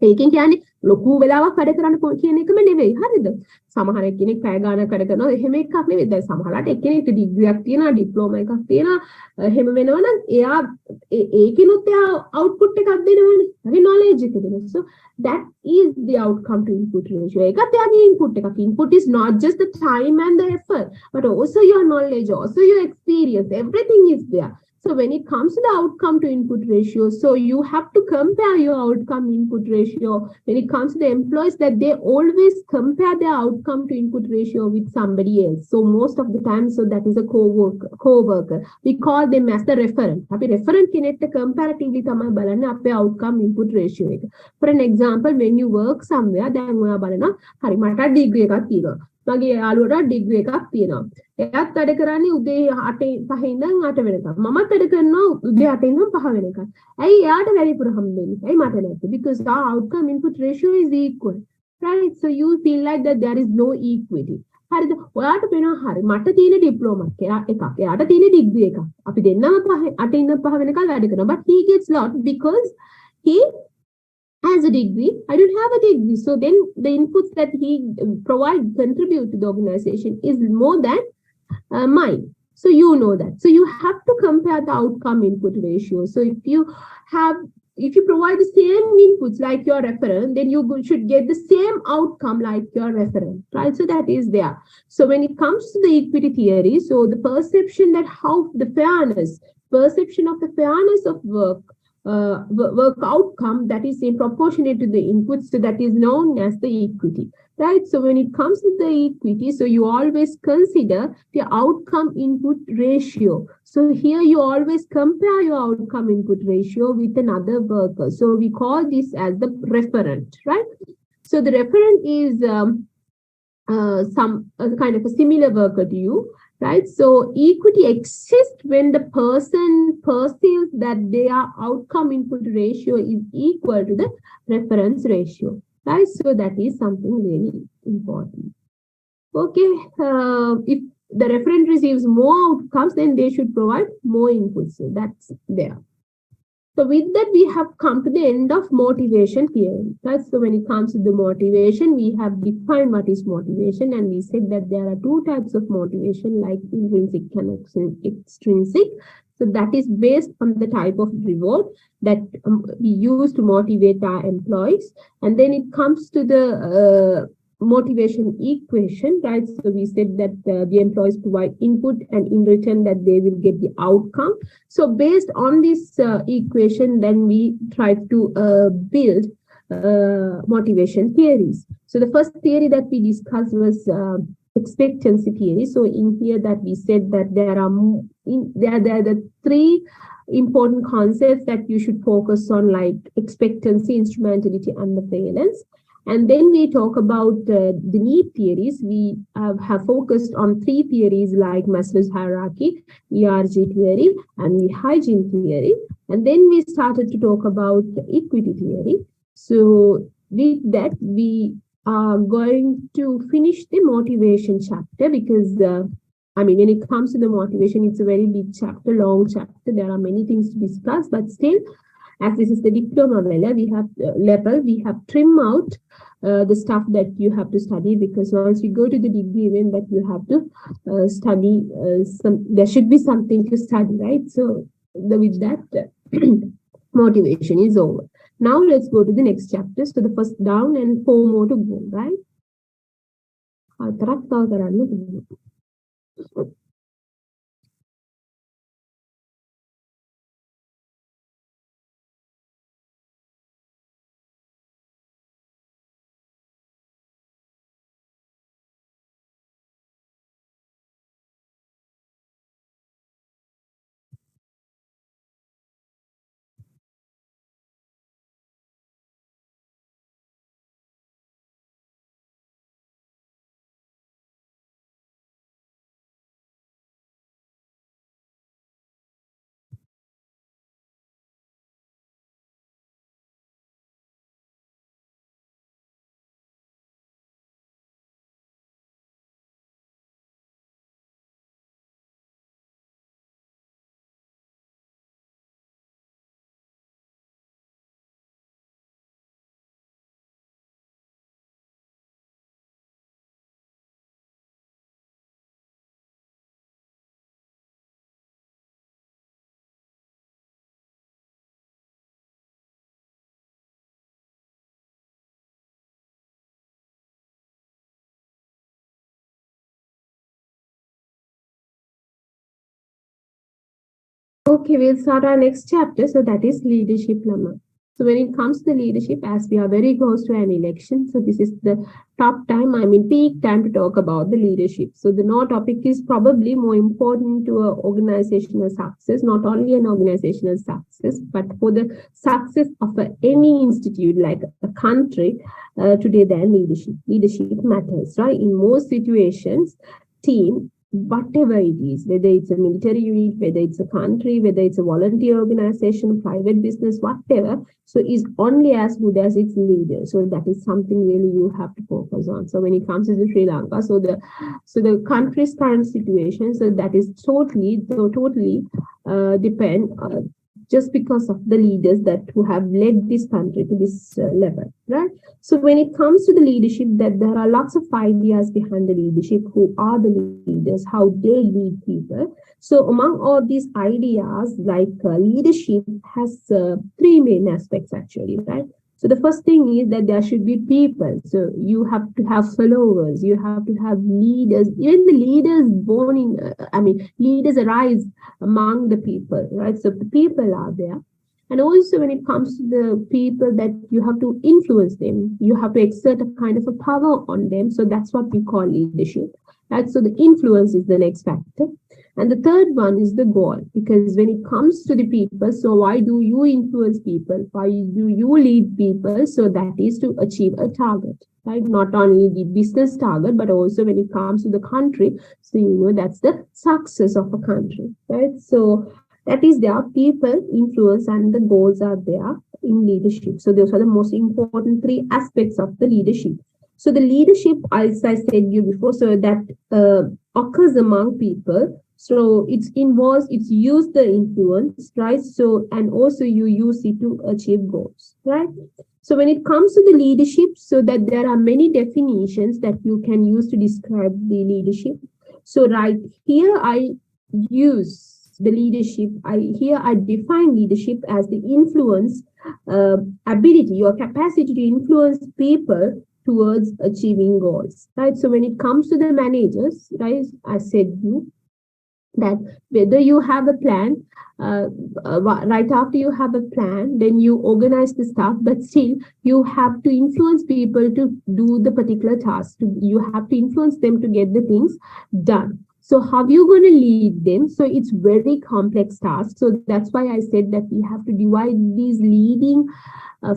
ඒකෙන් කියන්නේ ලොකු වෙලාවක් වැඩ කරන්න කියන එකම නෙවෙයි. හරිද? සමහර කෙනෙක් පැය ගානක් වැඩ කරනවා එහෙම එකක් නෙවෙයි. දැන් සමහරලාට එක්කෙනෙක් ඩිග්‍රියක් තියෙනවා, ඩිප්ලෝමා එකක් තියෙනවා. එහෙම වෙනවනම් එයා ඒකිනුත් එයා අවුට්පුට් එකක් දෙනවනේ. ඒ knowledge එක දෙනවා. So that is the outcome to input ratio. ඒකත් එයාගේ input එකක්. Input is not just the time and the effort, but also your knowledge, also your experience. Everything is there. So when it comes to the outcome to input ratio, so you have to compare your outcome input ratio. When it comes to the employees, that they always compare their outcome to input ratio with somebody else. So most of the time, so that is a co-worker. We call them as the referent. අපි referent කෙනෙක්ට comparatively තමයි බලන්නේ අපේ outcome input ratio එක. For an example, when you work somewhere, දැන් ඔයා බලනවා හරි මට ඩිග්‍රී එකක් තියෙනවා. මගේ යාළුවට ඩිග්‍රී එකක් තියෙනවා. එයාත් වැඩ කරන්නේ උදේ 8 ඉඳන් 8 වෙනකම්. මමත් වැඩ කරනවා උදේ 8 ඉඳන් 5 වෙනකම්. ඇයි එයාට වැඩිපුර හම්බෙන්නේ? ඇයි මට නැත්තේ? Because our outcome input ratio is equal. Right? So you feel like that there is no equity. හරිද? ඔයාට වෙනවා හරි මට තියෙන ඩිප්ලෝමා එකක්. එයාට තියෙන ඩිග්‍රී එකක්. අපි දෙන්නම 8 ඉඳන් 5 වෙනකම් වැඩ කරනවා. But he gets lot because he has a degree, I don't have a degree. So then the inputs that he contribute to the organization is more than mine. So you know that. So you have to compare the outcome input ratio. So if you provide the same inputs like your referent, then you should get the same outcome like your referent, right? So that is there. So when it comes to the equity theory, so the perception of the fairness of work outcome that is in proportionate to the inputs, so that is known as the equity, right? So when it comes to the equity, so you always consider the outcome input ratio. So here you always compare your outcome input ratio with another worker. So we call this as the referent, right? So the referent is some kind of a similar worker to you, right? So equity exists when the person perceives that their outcome input ratio is equal to the reference ratio, right? So that is something really important. Okay, if the referent receives more outcomes, then they should provide more inputs. So that's there. So with that, we have come to the end of motivation theory. Right? So when it comes to the motivation, we have defined what is motivation, and we said that there are two types of motivation, like intrinsic and extrinsic. So that is based on the type of reward that we use to motivate our employees. And then it comes to the motivation equation, right? So we said that the employees provide input, and in return that they will get the outcome. So based on this equation, then we try to build motivation theories. So the first theory that we discussed was expectancy theory. So in here that we said that there are the three important concepts that you should focus on, like expectancy, instrumentality, and the valence. And then we talk about the need theories. We have focused on three theories like Maslow's hierarchy, ERG theory, and the hygiene theory. And then we started to talk about equity theory. So with that, we are going to finish the motivation chapter because, when it comes to the motivation, it's a very big chapter, long chapter. There are many things to discuss, but still, as this is the diploma level, we have trimmed out the stuff that you have to study, because once you go to the degree, even that you have to study there should be something to study, right? So with that, motivation is over. Now let's go to the next chapter. So the first down and 4 more to go, right? Okay, we'll start our next chapter. So that is leadership lemma. So when it comes to the leadership, as we are very close to an election, so this is the top time, peak time to talk about the leadership. So the no topic is probably more important to an organizational success, not only an organizational success, but for the success of any institute like a country today than leadership. Leadership matters, right? In most situations, team, whatever it is, whether it's a military unit, whether it's a country, whether it's a volunteer organization, private business, whatever, so is only as good as its leader. So that is something really you have to focus on. So when it comes to Sri Lanka, so the country's current situation, so that is totally depend just because of the leaders who have led this country to this level, right? So when it comes to the leadership, that there are lots of ideas behind the leadership, who are the leaders, how they lead people. So among all these ideas, like leadership has 3 main aspects actually, right? So the first thing is that there should be people. So you have to have followers, you have to have leaders. Even the leaders leaders arise among the people, right? So the people are there. And also when it comes to the people, that you have to influence them, you have to exert a kind of a power on them. So that's what we call leadership, right? So the influence is the next factor. And the third one is the goal, because when it comes to the people, so why do you influence people? Why do you lead people? So that is to achieve a target, right? Not only the business target, but also when it comes to the country. So, that's the success of a country, right? So that is there, people, influence, and the goals are there in leadership. So those are the most important 3 aspects of the leadership. So the leadership, as I said you before, so that occurs among people So it's use the influence, right? So, and also you use it to achieve goals, right? So when it comes to the leadership, so that there are many definitions that you can use to describe the leadership. So right here, I use the leadership. I define leadership as the influence ability or capacity to influence people towards achieving goals, right? So when it comes to the managers, right, I said you that whether you have a plan, uh, right after you have a plan, then you organize the stuff, but still you have to influence people to do the particular task. You have to influence them to get the things done. So how you going to lead them? So it's very complex task. So that's why I said that we have to divide these leading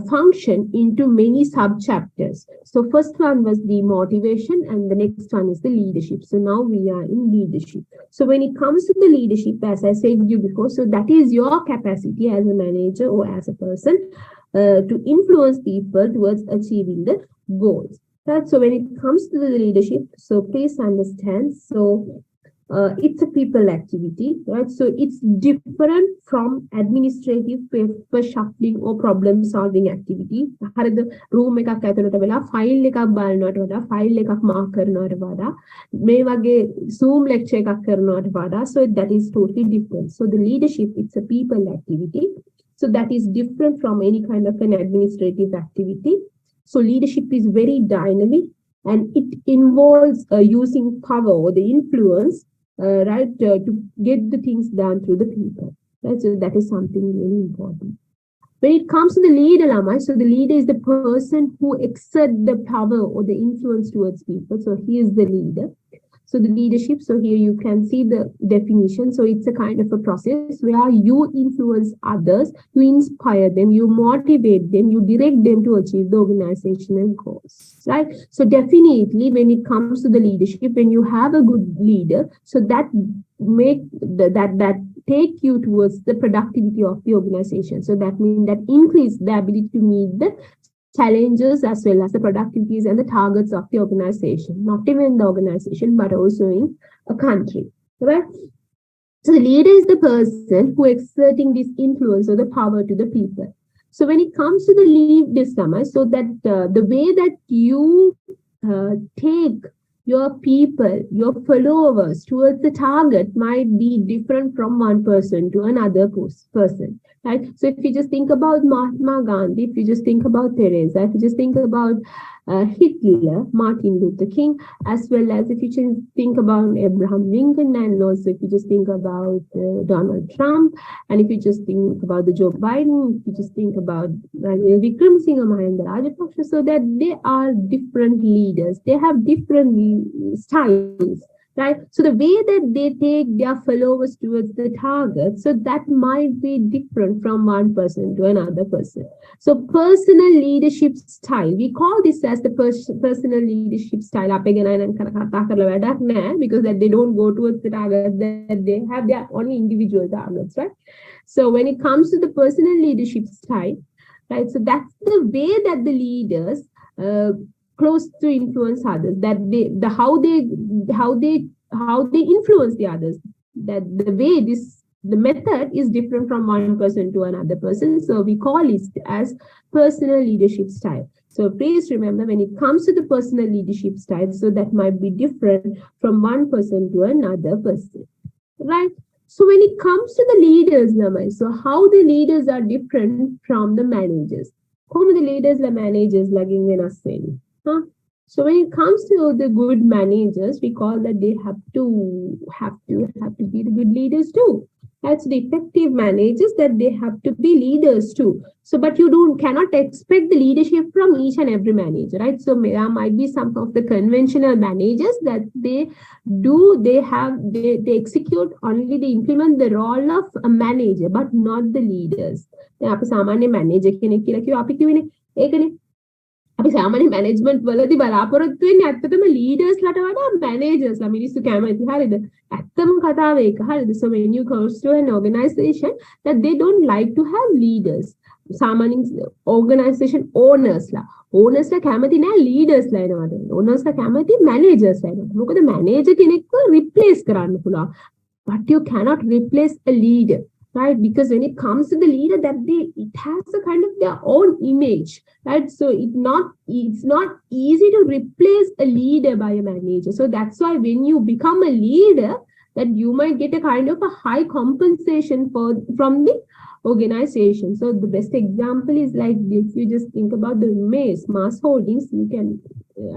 function into many sub chapters. So first one was the motivation, and the next one is the leadership. So now we are in leadership. So when it comes to the leadership, as I said you before, so that is your capacity as a manager or as a person to influence people towards achieving the goals. Right? So when it comes to the leadership, so please understand. So it's a people activity, right? So it's different from administrative paper shuffling or problem solving activity. හරිද room එකක් ඇතුළට වෙලා file එකක් බලනවට වඩා file එකක් mark කරනවට වඩා මේ වගේ zoom lecture එකක් කරනවට වඩා, so that is totally different. So the leadership, it's a people activity, so that is different from any kind of an administrative activity. So leadership is very dynamic, and it involves using power or the influence, right, to get the things done through the people. Right? So that is something really important. When it comes to the leader, Lama, so the leader is the person who exerts the power or the influence towards people. So he is the leader. So the leadership, so here you can see the definition. So it's a kind of a process where you influence others, you inspire them, you motivate them, you direct them to achieve the organizational goals, right? So definitely when it comes to the leadership, when you have a good leader, so that that take you towards the productivity of the organization. So that means that increase the ability to meet the challenges as well as the productivities and the targets of the organization, not even in the organization, but also in a country, right? So the leader is the person who exerting this influence or the power to the people. So when it comes to the lead summer, so that the way that you take your people, your followers towards the target might be different from one person to another person, right? So if you just think about Mahatma Gandhi, if you just think about Teresa, if you just think about Hitler, Martin Luther King, as well as if you just think about Abraham Lincoln, and also if you just think about Donald Trump, and if you just think about the Joe Biden, if you just think about Vikram Singh Mahinda Rajapaksa, so that they are different leaders. They have different styles, right? So the way that they take their followers towards the target, so that might be different from one person to another person. So personal leadership style, we call this as the personal leadership style. Because that they don't go towards the target, that they have their only individual targets, right? So when it comes to the personal leadership style, right? So that's the way that the leaders close to influence others, that how they influence the others, that the method is different from one person to another person. So we call it as personal leadership style. So please remember, when it comes to the personal leadership style, so that might be different from one person to another person, right? So when it comes to the leaders, so how the leaders are different from the managers. How the leaders the managers lagging in us saying, huh? So when it comes to the good managers, we call that they have to be the good leaders too. That's the effective managers, that they have to be leaders too. So, but you cannot expect the leadership from each and every manager, right? So there might be some of the conventional managers that they execute only, they implement the role of a manager, but not the leaders. manager අපි සාමාන්‍ය management වලදී බලාපොරොත්තු වෙන්නේ ඇත්තටම leaders ලට වඩා managers ලා මිනිස්සු කැමති හරියද ඇත්තම කතාව ඒක හරියද so when you go to an organization that they don't like to have leaders සාමාන්‍ය organization owners ලා කැමති නෑ leaders ලා එනවට owners ලා කැමති managers ලා එනවට මොකද manager කෙනෙක්ව replace කරන්න පුළුවන් but you cannot replace a leader, right? Because when it comes to the leader, it has a kind of their own image, right? So it's not easy to replace a leader by a manager. So that's why when you become a leader, that you might get a kind of a high compensation from the organization. So the best example is like, if you just think about the mass holdings, you can,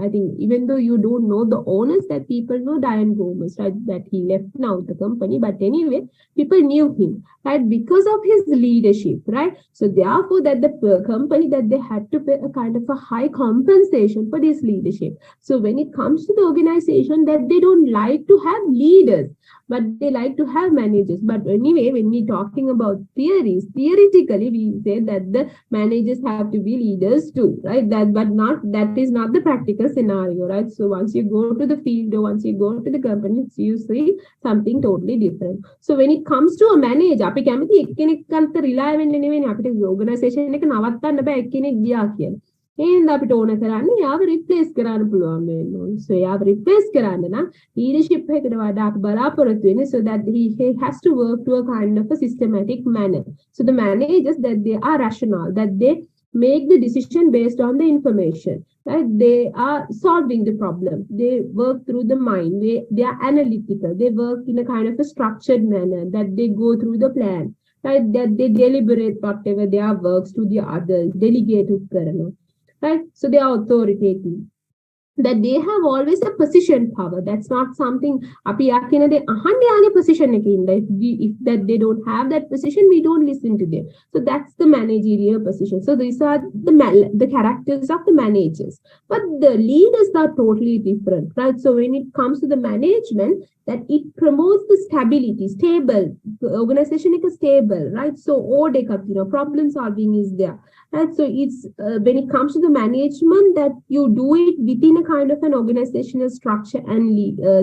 I think, even though you don't know the owners, that people know Diane Gomez, right? That he left now the company, but anyway, people knew him, right? Because of his leadership, right? So therefore, that the company, that they had to pay a kind of a high compensation for this leadership. So when it comes to the organization, that they don't like to have leaders, but they like to have managers. But anyway, when we're talking about theories, theoretically, we say that the managers have to be leaders too, right? That is not the practical scenario, right? So once you go to the field, or once you go to the company, you see something totally different. So when it comes to a manager, අපි කැමති එක්කෙනෙක්ට rely වෙන්න නෙවෙයි අපිට organization එක නවත්තන්න බෑ එක්කෙනෙක් ගියා කියලා. එහෙනම් අපිට ඕන කරන්නේ යාව රිප්ලේස් කරන්න පුළුවන් වෙන්න ඕනේ. So යාව රිප්ලේස් කරන්න නම් leadership එකකට වඩා අපි බලාපොරොත්තු වෙන්නේ, so that he has to work to a kind of a systematic manner. So the managers, that they are rational, that they make the decision based on the information, right? They are solving the problem, they work through the mind, they are analytical, they work in a kind of a structured manner, that they go through the plan, right? That they deliberate whatever their works to the others, delegate to karana, right? So they are authoritative, that they have always a position power. That's not something අපි යකිනද අහන්න යන්නේ position එකේ ඉඳලා. If that they don't have that position, we don't listen to them. So that's the managerial position. So these are the characters of the managers. But the leaders are totally different, right? So when it comes to the management, that it promotes the stability, stable, the organization is stable, right? So order, problem solving is there. And so it's when it comes to the management, that you do it within a kind of an organizational structure and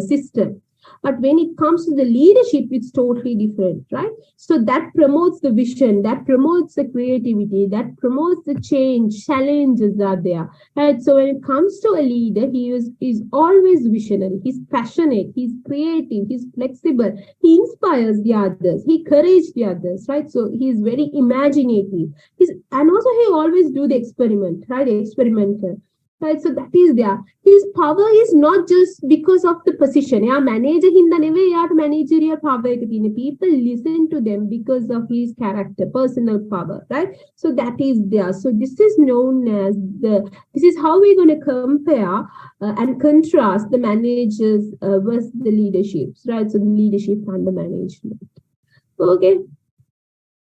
system. But when it comes to the leadership, it's totally different, right? So that promotes the vision, that promotes the creativity, that promotes the change, challenges are there, right? So when it comes to a leader, he is always visionary, he's passionate, he's creative, he's flexible, he inspires the others, he encourages the others, right? So he's very imaginative, and also he always do the experiment, right? Experimenter. Right, so that is there. His power is not just because of the position. Yeah, manager hinda neve yaata managerial power එක තියෙන. People listen to them because of his character, personal power, right? So that is there. So this is known as this is how we're going to compare and contrast the managers versus the leaderships, right? So the leadership and the management. Okay.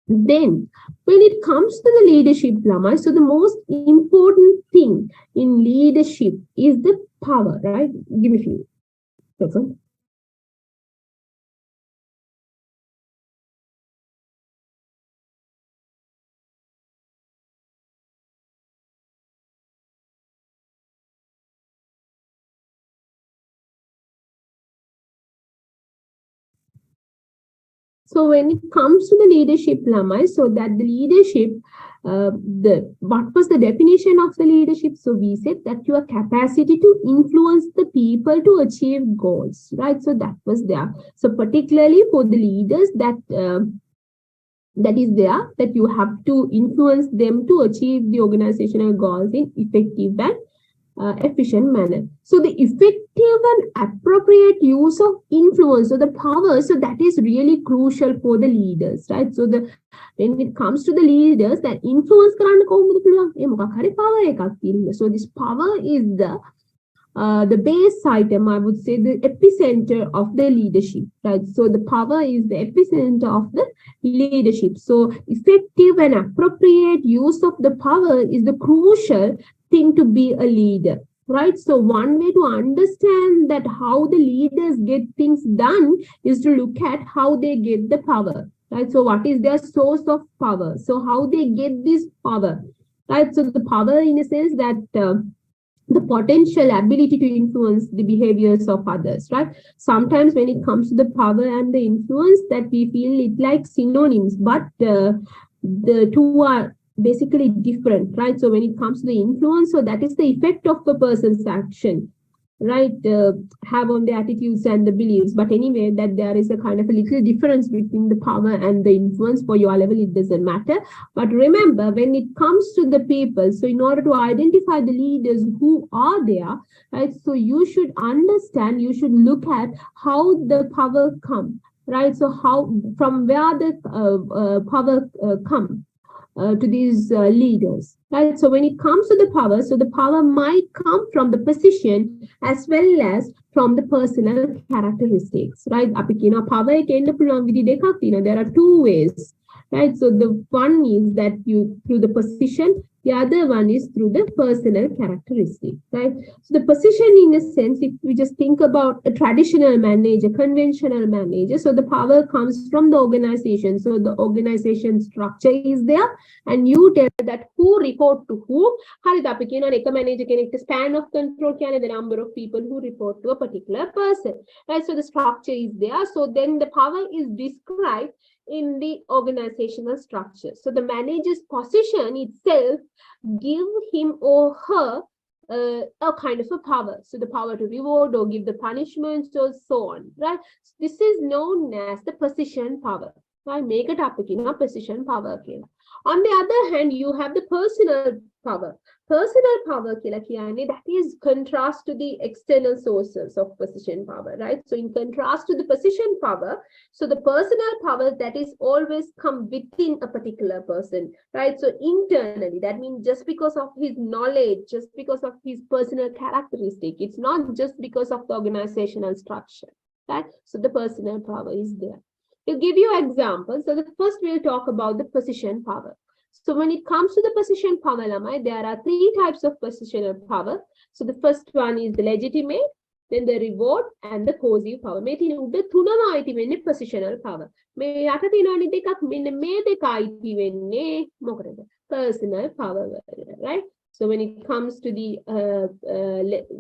Then, when it comes to the leadership, Lama, so the most important thing in leadership is the power, right? Give me a few seconds. So when it comes to the leadership, Lama, so that the leadership, what was the definition of the leadership? So we said that your capacity to influence the people to achieve goals, right? So that was there. So particularly for the leaders, that is there, that you have to influence them to achieve the organizational goals in effective and efficient manner. So the effective and appropriate use of influence, so the power, so that is really crucial for the leaders, right? So when it comes to the leaders, that influence කරන්න කොහොමද පුළුවන්? ඒ මොකක් හරි power එකක් තියෙනවා. So this power is the base item, I would say, the epicenter of the leadership, right? So the power is the epicenter of the leadership. So effective and appropriate use of the power is the crucial thing to be a leader, right? So one way to understand that how the leaders get things done is to look at how they get the power, right? So what is their source of power? So how they get this power, right? So the power, in a sense, that the potential ability to influence the behaviors of others, right? Sometimes when it comes to the power and the influence, that we feel it like synonyms, but the two are basically different, right? So when it comes to the influence, so that is the effect of a person's action. have on the attitudes and the beliefs. But anyway, that there is a kind of a little difference between the power and the influence. For your level, it doesn't matter. But remember, when it comes to the people, so in order to identify the leaders who are there, right, so you should understand, you should look at how the power come, right? So how, from where the power come to these leaders, right? So when it comes to the power, so the power might come from the position as well as from the personal characteristics, right? අපි කියන power එක එන්න පුළුවන් විදි දෙකක් තියෙනවා. There are two ways, right? So the one is that you through the position, the other one is through the personal characteristic, right? So the position, in a sense, if we just think about a traditional manager, conventional manager, so the power comes from the organization. So the organization structure is there, and you tell that who report to who. හරිද අපි කියනවා එක manager කෙනෙක්ට span of control කියන්නේ the number of people who report to a particular person, right? So the structure is there. So then the power is described in the organizational structure. So the manager's position itself give him or her a kind of a power. So the power to reward or give the punishments or so on, right? So this is known as the position power. Right? Make it up again, a position power. On the other hand, you have the personal power. Personal power that is contrast to the external sources of position power, right? So in contrast to the position power, so the personal power that is always come within a particular person, right? So internally, that means just because of his knowledge, just because of his personal characteristic, it's not just because of the organizational structure, right? So the personal power is there. To give you examples, so the first we'll talk about the position power. So when it comes to the position power, Lamai, there are three types of positional power. So the first one is the legitimate, then the reward, and the coercive power. මේ තියෙන උඩ තුනම අයිති වෙන්නේ positional power. මේ යට තියෙනවනේ දෙකක්, මෙන්න මේ දෙක අයිති වෙන්නේ මොකටද? Personal power, right? So when it comes to the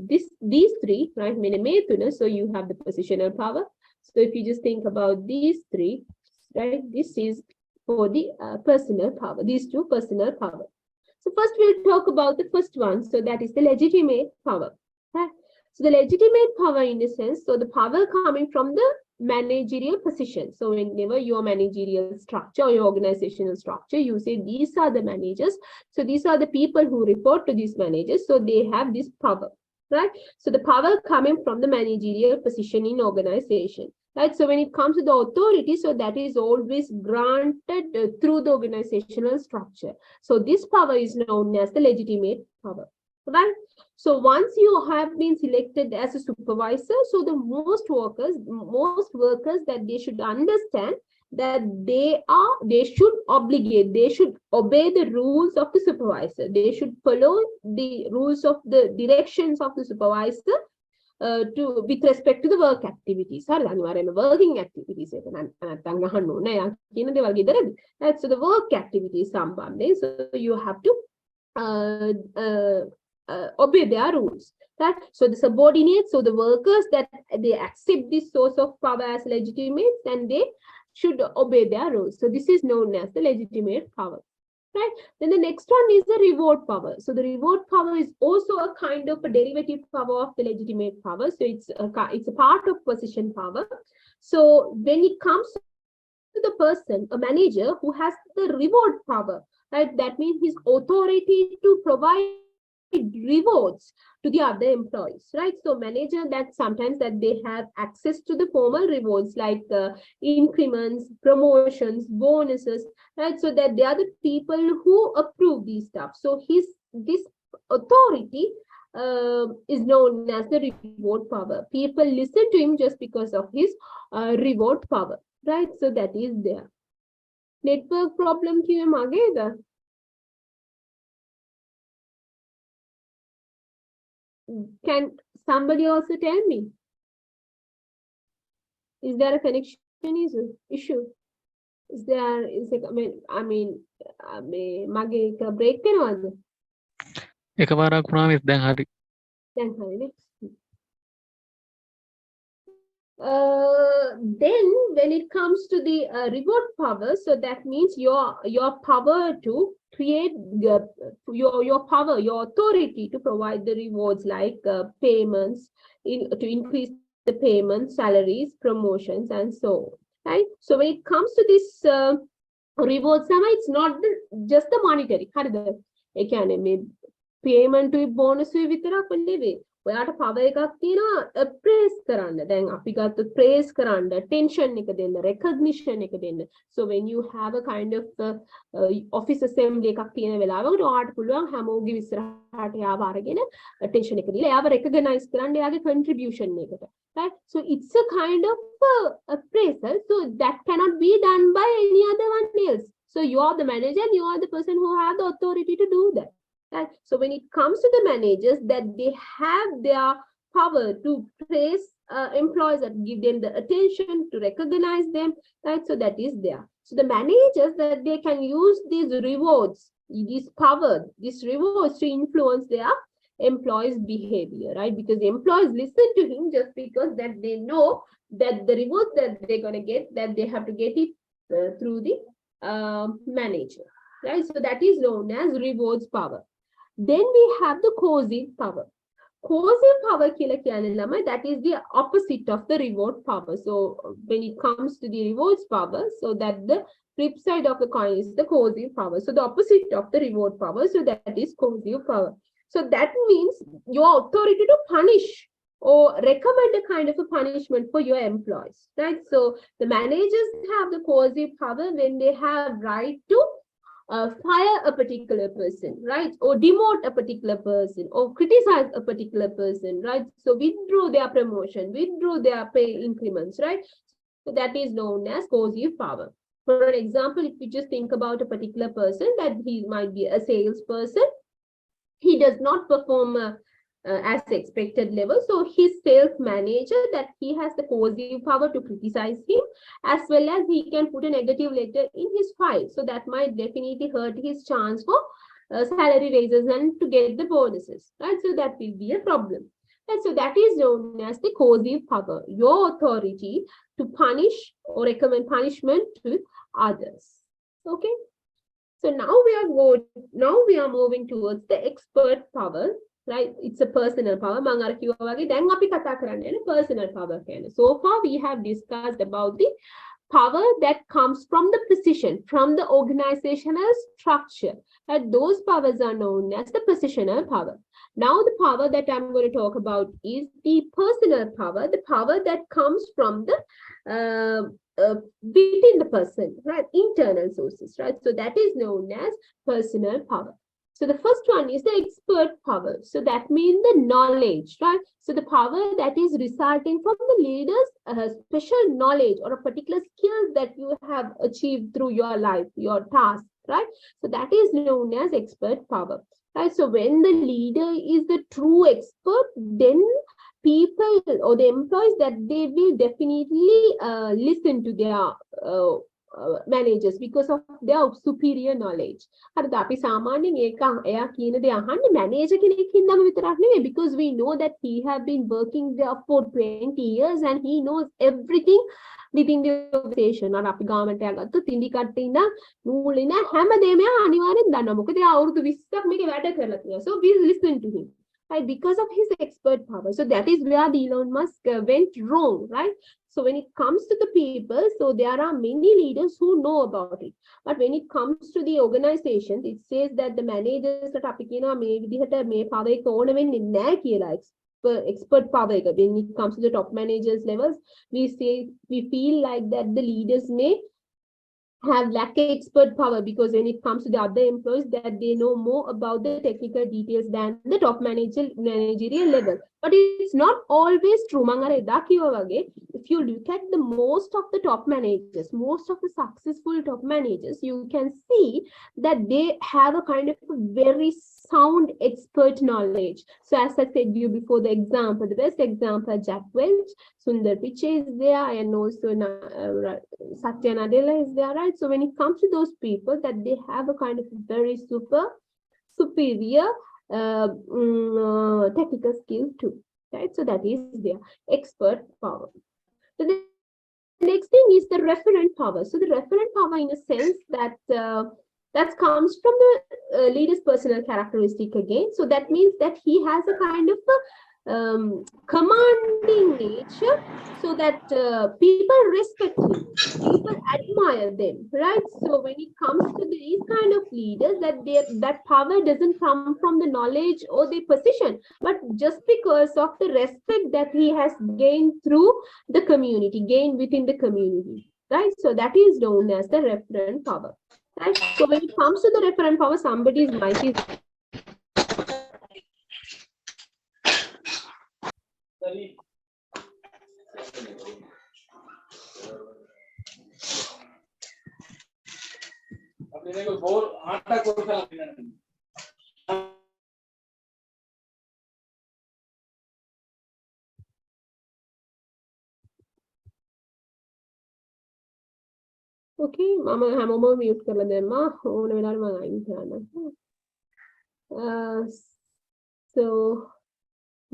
these three, right? මෙන්න මේ තුන, so you have the positional power. So if you just think about these three, right? This is for the personal power, these two personal power. So first we'll talk about the first one. So that is the legitimate power. Right? So the legitimate power, in a sense, so the power coming from the managerial position. So whenever your managerial structure or your organizational structure, you say these are the managers. So these are the people who report to these managers. So they have this power, right? So the power coming from the managerial position in organization. Right, so when it comes to the authority, so that is always granted through the organizational structure. So this power is known as the legitimate power, right? So once you have been selected as a supervisor, so the most workers that they should understand that they should obey the rules of the supervisor. They should follow the rules of the directions of the supervisor. With respect to the work activities. Working activities. Right? So the work activities, so you have to obey their rules. Right? So the subordinates, so the workers that they accept this source of power as legitimate, and they should obey their rules. So this is known as the legitimate power. Right? Then the next one is the reward power. So the reward power is also a kind of a derivative power of the legitimate power. So it's a part of position power. So when it comes to the person, a manager who has the reward power, right? That means his authority to provide rewards to the other employees, right? So manager, that sometimes that they have access to the formal rewards like increments, promotions, bonuses, right? So that they are the people who approve these stuff. So this authority is known as the reward power. People listen to him just because of his reward power, right? So that is there. Network problem kiwe mageda. Can somebody also tell me? Is there a connection issue? Is there? I mean, mage ka break වෙනවද? එකපාරක් වුණාම දැන් හරි. දැන් හරිනේ. Then when it comes to the reward power, so that means your power to create your power, your authority to provide the rewards like payments, to increase the payments, salaries, promotions, and so on. Right? So when it comes to this rewards, it's not just the monetary. Payment to bonus විතරක් නෙවෙයි. ඔයාට power එකක් තියෙනවා praise කරන්න. දැන් අපි ගත්ත praise කරන්න, attention එක දෙන්න, recognition එක දෙන්න. So when you have a kind of office assembly එකක් තියෙන වෙලාවකට ඔයාට පුළුවන් හැමෝගේ ඉස්සරහට යාව අරගෙන attention එක දීලා යාව recognize කරන්න යාගේ contribution එකට. Right? So it's a kind of appraisal. So that cannot be done by any other one else. So you are the manager and you are the person who have the authority to do that. Right? So when it comes to the managers, that they have their power to praise employees and give them the attention, to recognize them, right? So that is there. So the managers, that they can use these rewards, this power, these rewards to influence their employees' behavior, right? Because the employees listen to him just because that they know that the rewards that they're going to get, that they have to get it through the manager, right? So that is known as rewards power. Then we have the coercive power. Coercive power, that is the opposite of the reward power. So when it comes to the rewards power, so that the flip side of the coin is the coercive power. So the opposite of the reward power, so that is coercive power. So that means your authority to punish or recommend a kind of a punishment for your employees, right? So the managers have the coercive power when they have right to fire a particular person, right? Or demote a particular person, or criticize a particular person, right? So withdraw their promotion, withdraw their pay increments, right? So that is known as coercive power. For an example, if you just think about a particular person, that he might be a salesperson, he does not perform as expected level. So his sales manager, that he has the coercive power to criticize him, as well as he can put a negative letter in his file. So that might definitely hurt his chance for salary raises and to get the bonuses, right? So that will be a problem. And so that is known as the coercive power, your authority to punish or recommend punishment to others. Okay. So now we are moving towards the expert power. Right, it's a personal power. Personal power. So far, we have discussed about the power that comes from the position, from the organizational structure. And those powers are known as the positional power. Now, the power that I'm going to talk about is the personal power, the power that comes from the within the person, right? Internal sources, right? So that is known as personal power. So the first one is the expert power. So that means the knowledge, right? So the power that is resulting from the leader's special knowledge or a particular skill that you have achieved through your life, your task, right? So that is known as expert power, right? So when the leader is the true expert, then people or the employees, that they will definitely listen to their managers because of their superior knowledge. Because we know that he have been working there for 20 years and he knows everything within the organization. So we listen to him, right? Because of his expert power. So that is where Elon Musk went wrong, right? So when it comes to the people, so there are many leaders who know about it. But when it comes to the organizations, it says that the managers that expert power. When it comes to the top managers levels, we feel like that the leaders may have lack expert power, because when it comes to the other employees, that they know more about the technical details than the top managerial level. But it's not always true. If you look at the most of the top managers, most of the successful top managers, you can see that they have a kind of a very sound expert knowledge. So as I said you before, the best example, Jack Welch, Sundar Pichai is there, and also Satya Nadella is there, right? So when it comes to those people, that they have a kind of very superior technical skill too, right? So that is their expert power. So the next thing is the referent power. So the referent power, in a sense that That comes from the leader's personal characteristic again. So that means that he has a kind of a commanding nature, so that people respect him, people admire them, right? So when it comes to these kind of leaders, that power doesn't come from the knowledge or the position, but just because of the respect that he has gained through the community, gained within the community, right? So that is known as the referent power. Right? So when it comes to the referent power, somebody's mic is okay. Mama හැමෝම mute කරලා දැම්මා. ඕන වෙලාවට මම අයින් කරන්න. So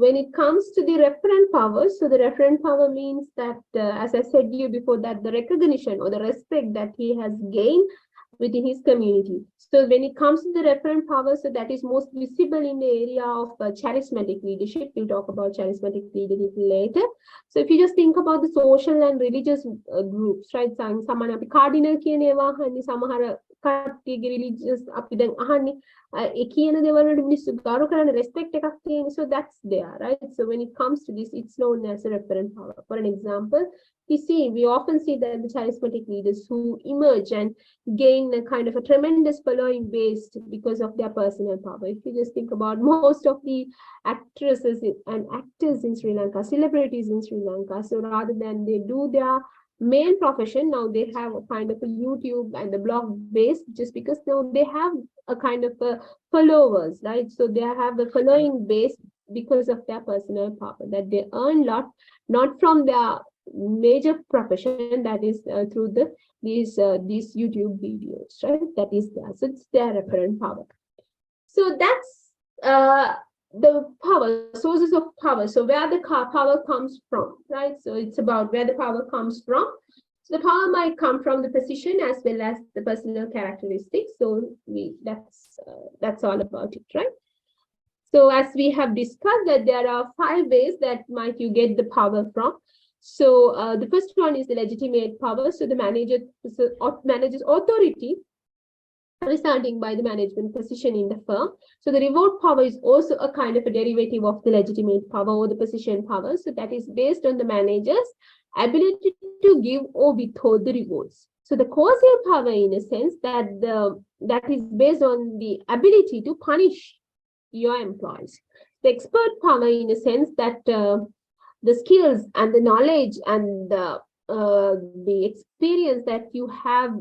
when it comes to the referent power, so the referent power means that, as I said to you before, that the recognition or the respect that he has gained within his community. So when it comes to the referent power, so that is most visible in the area of charismatic leadership. We'll talk about charismatic leadership later. So if you just think about the social and religious groups, right? Samana api cardinal කියන ඒවා අහන්නේ, සමහර කට්ටියගේ religious අපි දැන් අහන්නේ ඒ කියන දේවල් වලට මිනිස්සු ගෞරව කරන respect එකක් තියෙන. So that's there, right? So when it comes to this, it's known as a referent power. For an example, we often see that the charismatic leaders who emerge and gain a kind of a tremendous following based because of their personal power. If you just think about most of the actresses and actors in Sri Lanka, celebrities in Sri Lanka, so rather than they do their main profession, now they have a kind of a YouTube and the blog base, just because now they have a kind of a followers, right? So they have a following base because of their personal power that they earn lot, not from their major profession, that is through these YouTube videos, right? That is there. So it's their referent power. So that's the power, sources of power. So where the power comes from, right? So it's about where the power comes from. So the power might come from the position as well as the personal characteristics. So that's all about it, right? So as we have discussed, that there are 5 ways that might you get the power from. So the first one is the legitimate power. So the manager's authority resulting by the management position in the firm. So the reward power is also a kind of a derivative of the legitimate power or the position power. So that is based on the manager's ability to give or withhold the rewards. So the causal power, in a sense, that is based on the ability to punish your employees. The expert power, in a sense, that the skills and the knowledge and the experience that you have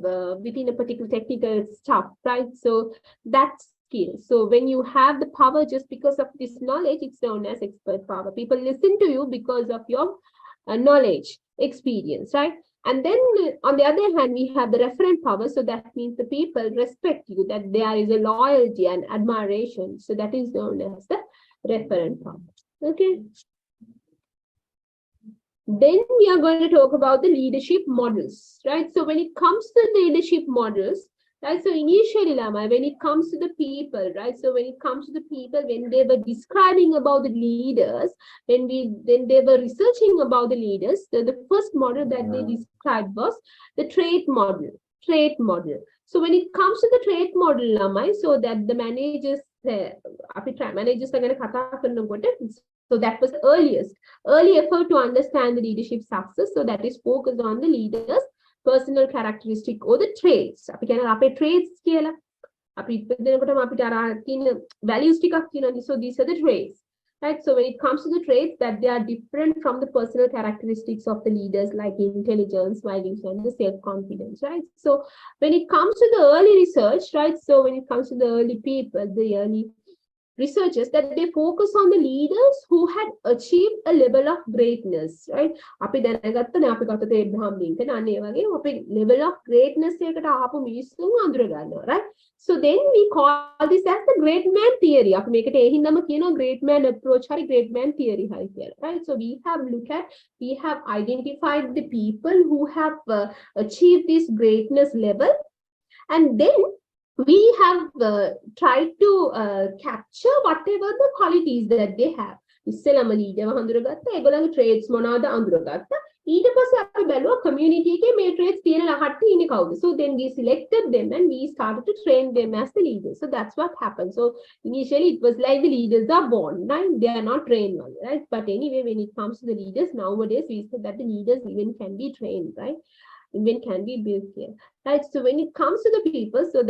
within a particular technical stuff, right? So that's skill. So when you have the power just because of this knowledge, it's known as expert power. People listen to you because of your knowledge, experience, right? And then on the other hand, we have the referent power. So that means the people respect you, that there is a loyalty and admiration. So that is known as the referent power. Okay. Then we are going to talk about the leadership models, right? So when it comes to leadership models, right? So initially, Lama, when it comes to the people, right? So when it comes to the people, when they were describing about the leaders, when they were researching about the leaders, the first model that they described was the trait model. So when it comes to the trait model, Lama, so that the managers, so that was early effort to understand the leadership success. So that is focused on the leaders' personal characteristic or the traits. අපි කියන අපේ traits කියලා. අපි ඉපදෙනකොටම අපිට අර තියෙන values ටිකක් තියෙනවා. So these are the traits. Right? So when it comes to the traits, that they are different from the personal characteristics of the leaders, like intelligence, values, and the self-confidence, right? So when it comes to the early research, right? So when it comes to the early people, the early researchers, that they focus on the leaders who had achieved a level of greatness, right? අපි දැනගත්තනේ අපි ගත්තේ Abraham Lincoln අන්න ඒ වගේ අපි level of greatness එකකට ආපු මිනිස්සුන් අඳුර ගන්නවා, right? So then we call this as the great man theory. අපි මේකට ඒ හින්දාම කියනවා great man approach හරි great man theory හරි කියලා, right? So we have identified the people who have achieved this greatness level, and then we have tried to capture whatever the qualities that they have. ඉස්සෙල්ලාම ලීඩර්ව හඳුනගත්තා, ඒගොල්ලන්ගේ traits මොනවද අඳුරගත්තා. ඊට පස්සේ අපි බැලුවා community එකේ මේ traits තියෙන කට්ටිය ඉන්නේ කවුද. So then we selected them and we started to train them as the leaders. So that's what happened. So initially it was like the leaders are born, right? They are not trained, right? But anyway, when it comes to the leaders, nowadays we say that the leaders even can be trained, right? Even can be built here, right? So when it comes to the people, so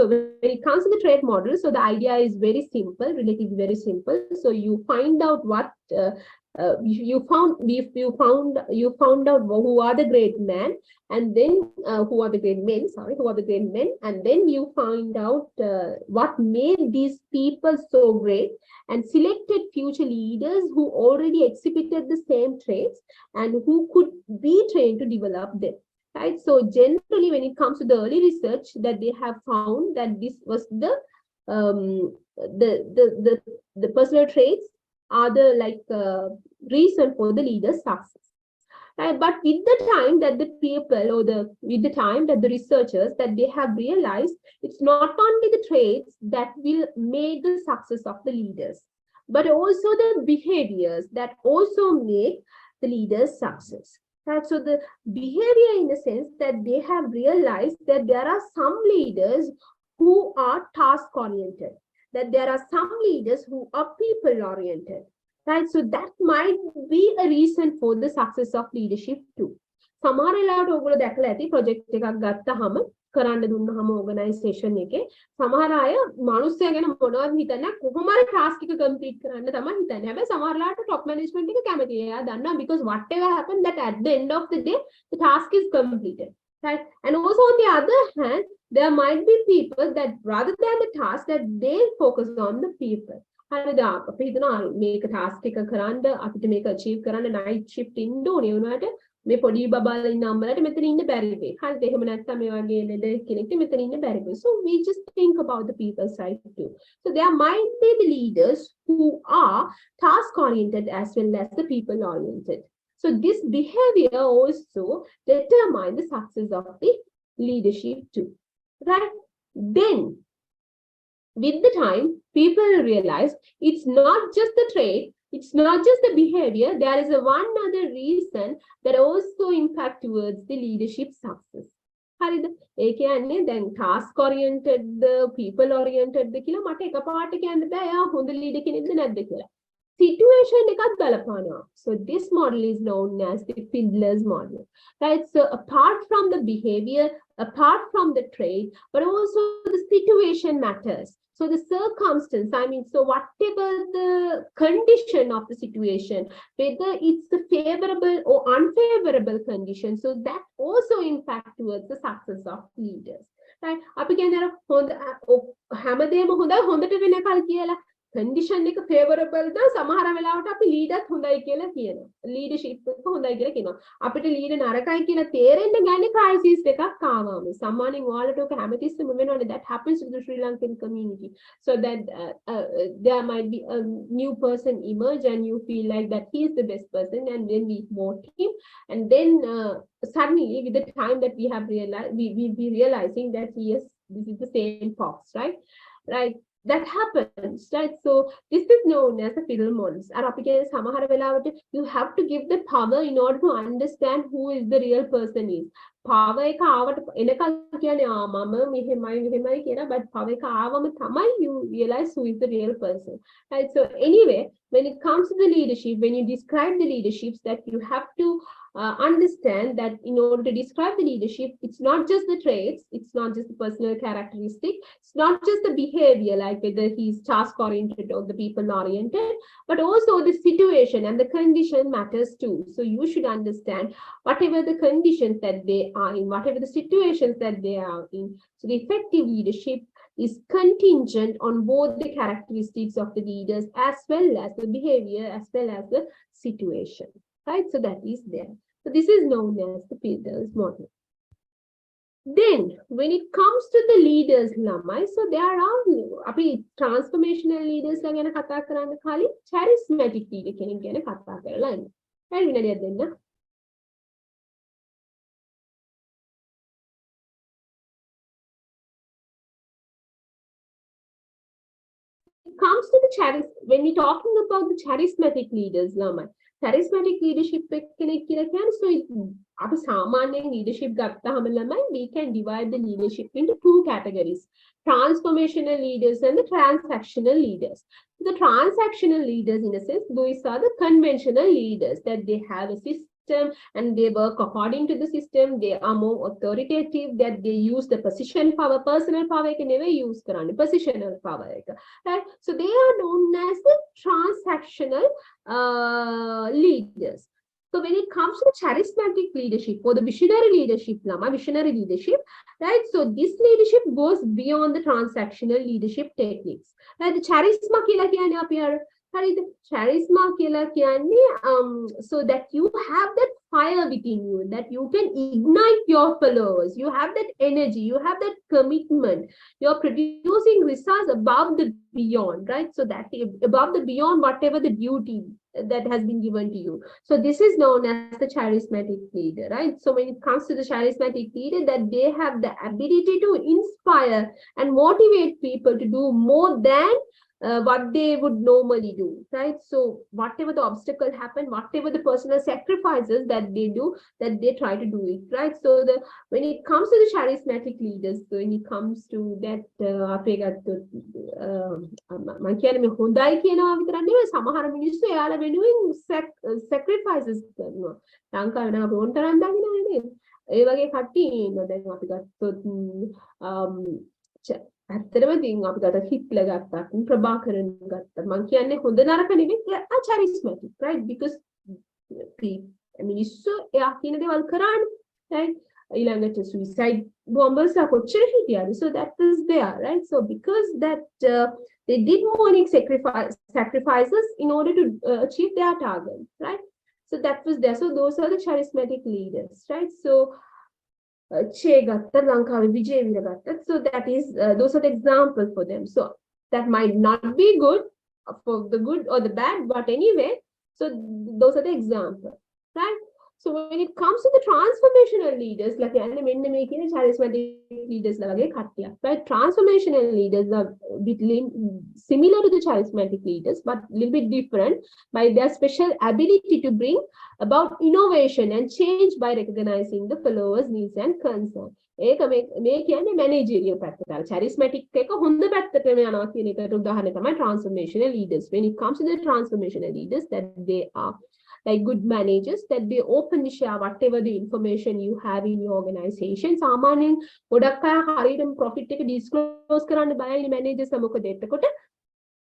when it comes to the trait model, so the idea is very simple, relatively very simple. So you find out what you found out who are the great men, and then who are the great men, who are the great men, and then you find out what made these people so great, and selected future leaders who already exhibited the same traits and who could be trained to develop them. Right. So generally, when it comes to the early research, that they have found that this was the personal traits are the reason for the leader's success. Right. But with the time that the people with the time that the researchers that they have realized, it's not only the traits that will make the success of the leaders, but also the behaviors that also make the leader's success. Right. So the behavior, in the sense that they have realized that there are some leaders who are task-oriented, that there are some leaders who are people-oriented. Right. So that might be a reason for the success of leadership too. සමහර වෙලාවට ඔයගොල්ලෝ දැකලා ඇති project එකක් ගත්තාම කරන්න දුන්නාම organisation එකේ සමහර අය මිනිස්සයා ගැන මොනවද හිතන්නේ කොහොම හරි ටාස්ක් එක කම්ප්ලීට් කරන්න තමයි හිතන්නේ. හැබැයි සමහර වෙලාවට টপ මැනේජ්මන්ට් එක කැමතියි. එයා දන්නවා because whatever happened that at the end of the day the task is completed. Right. And also on the other hand, there might be people that rather than the task that they focus on the people. හරිද? අපි හිතනවා මේක task එක කරන්න අපිට මේක අචීව් කරන්න night shift ඉන්න ඕනේ වුණාට මේ පොඩි බබාලා ඉන්න අම්මලාට මෙතන ඉන්න බැරි වෙයි. හරිද? එහෙම නැත්නම් මේ වගේ ලෙඩ කෙනෙක්ට මෙතන ඉන්න බැරි වෙයි. So we just think about the people side too. So there might be the leaders who are task oriented as well as the people oriented. So this behavior also determines the success of the leadership too. Right? Then with the time, people realize it's not just the trait, it's not just the behavior, there is one other reason that also impact towards the leadership success. හරිද? ඒ කියන්නේ දැන් task oriented people oriented කියලා මට එකපාරට කියන්න බෑ එයා හොඳ leader කෙනෙක්ද නැද්ද කියලා. Situation එකත් බලපානවා. So this model is known as the Fiedler's model. Right? So apart from the behavior, apart from the trait, but also the situation matters. So the circumstance, so whatever the condition of the situation, whether it's the favorable or unfavorable condition, so that also impact towards the success of leaders. Right? අපි කියන්නේ හැමදේම හොඳට වෙන කල් කියලා condition එක favorable ද සමහර වෙලාවට අපි leaderත් හොඳයි කියලා කියනවා. leadership එක හොඳයි කියලා කියනවා. අපිට leader නරකයි කියලා තේරෙන්න ගන්නේ crisis එකක් ආවම. සාමාන්‍යයෙන් ඔයාලට ඔක හැමතිස්සෙම වෙනවනේ. That happens to the Sri Lankan community. So that there might be a new person emerge and you feel like that he is the best person and then we vote him and then suddenly with the time that we have realized we be realizing that yes, this is the same fox, right? That happens, right? So this is known as the Fiedler models. You have to give the power in order to understand who is the real person is. Power එක ආවට එනකල් කියන්නේ මම මෙහෙමයි කියලා, but power එක ආවම තමයි you realize who is the real person. Right? So anyway, when it comes to the leadership, when you describe the leaderships, that you have to understand that in order to describe the leadership, it's not just the traits, it's not just the personal characteristic, it's not just the behavior, like whether he's task oriented or the people oriented, but also the situation and the condition matters too. So you should understand whatever the conditions that they are in, whatever the situations that they are in. So the effective leadership is contingent on both the characteristics of the leaders as well as the behavior as well as the situation. Right? So that is there. So this is known as the Fiedler's model. Then when it comes to the leaders lamai, so there are අපි transformational leaders ලා ගැන කතා කරන්න කලින් charismatic leader කෙනෙක් ගැන කතා කරලා ඉන්න. හරි විනාඩියක් දෙන්න. comes to the when we're talking about the charismatic leaders, charismatic leadership so leadership we can divide the leadership into two categories: transformational leaders and the transactional leaders. The transactional leaders, in a sense, those are the conventional leaders, that they have a system and they work according to the system. They are more authoritative, that they use the position power, personal power can never use positional power. Right? So they are known as the transactional leaders. So when it comes to the charismatic leadership or the visionary leadership, right? So this leadership goes beyond the transactional leadership techniques. Right? The charisma kila kiyane api charisma kila kiyane so that you have that fire within you, that you can ignite your followers, you have that energy, you have that commitment, you're producing results above the beyond, right? So that above the beyond whatever the duty that has been given to you. So this is known as the charismatic leader, right? So when it comes to the charismatic leader, that they have the ability to inspire and motivate people to do more than what they would normally do, right? So whatever the obstacle happen, whatever the personal sacrifices that they do, that they try to do it, right? So when it comes to the charismatic leaders, so when it comes to that sacrifices ඒ වගේ කට්ටිය ඉන්නවා දැන් අපි ගත්තොත් ඇත්තටම ඉතින් අපි ගත්ත හිට්ලර් ගත්තත් ප්‍රභාකරන් ගත්තත් මම කියන්නේ හොඳ නරක නෙවෙයි charismatic, right? Because මිනිස්සු එයා කියන දේවල් කරානේ, right? ඊළඟට suicide bombers කොච්චර හිටියද? So that is there, right? So because that they did morning sacrifices in order to achieve their target, right? So that was there. So those are the charismatic leaders, right? So Che gatta, Lankavi Vijay Veera gatta. So that is those are the examples for them. So that might not be good for the good or the bad, but anyway, so those are the examples, right? So when it comes to the transformational leaders, like charismatic leaders, right? Transformational leaders are a bit similar to the charismatic leaders, but a little bit different by their special ability to bring about innovation and change by recognizing the followers' needs and concerns. ඒක මේ කියන්නේ managerial පැත්තට. charismatic එක හොඳ පැත්තටම යනවා කියන එකට උදාහරණය තමයි transformational leaders. When it comes to the transformational leaders, that they are like good managers, that they openly share whatever the information you have in your organization. සාමාන්‍යයෙන් ගොඩක් අය හරියටම profit එක disclose කරන්න බයයි managers මොකද එතකොට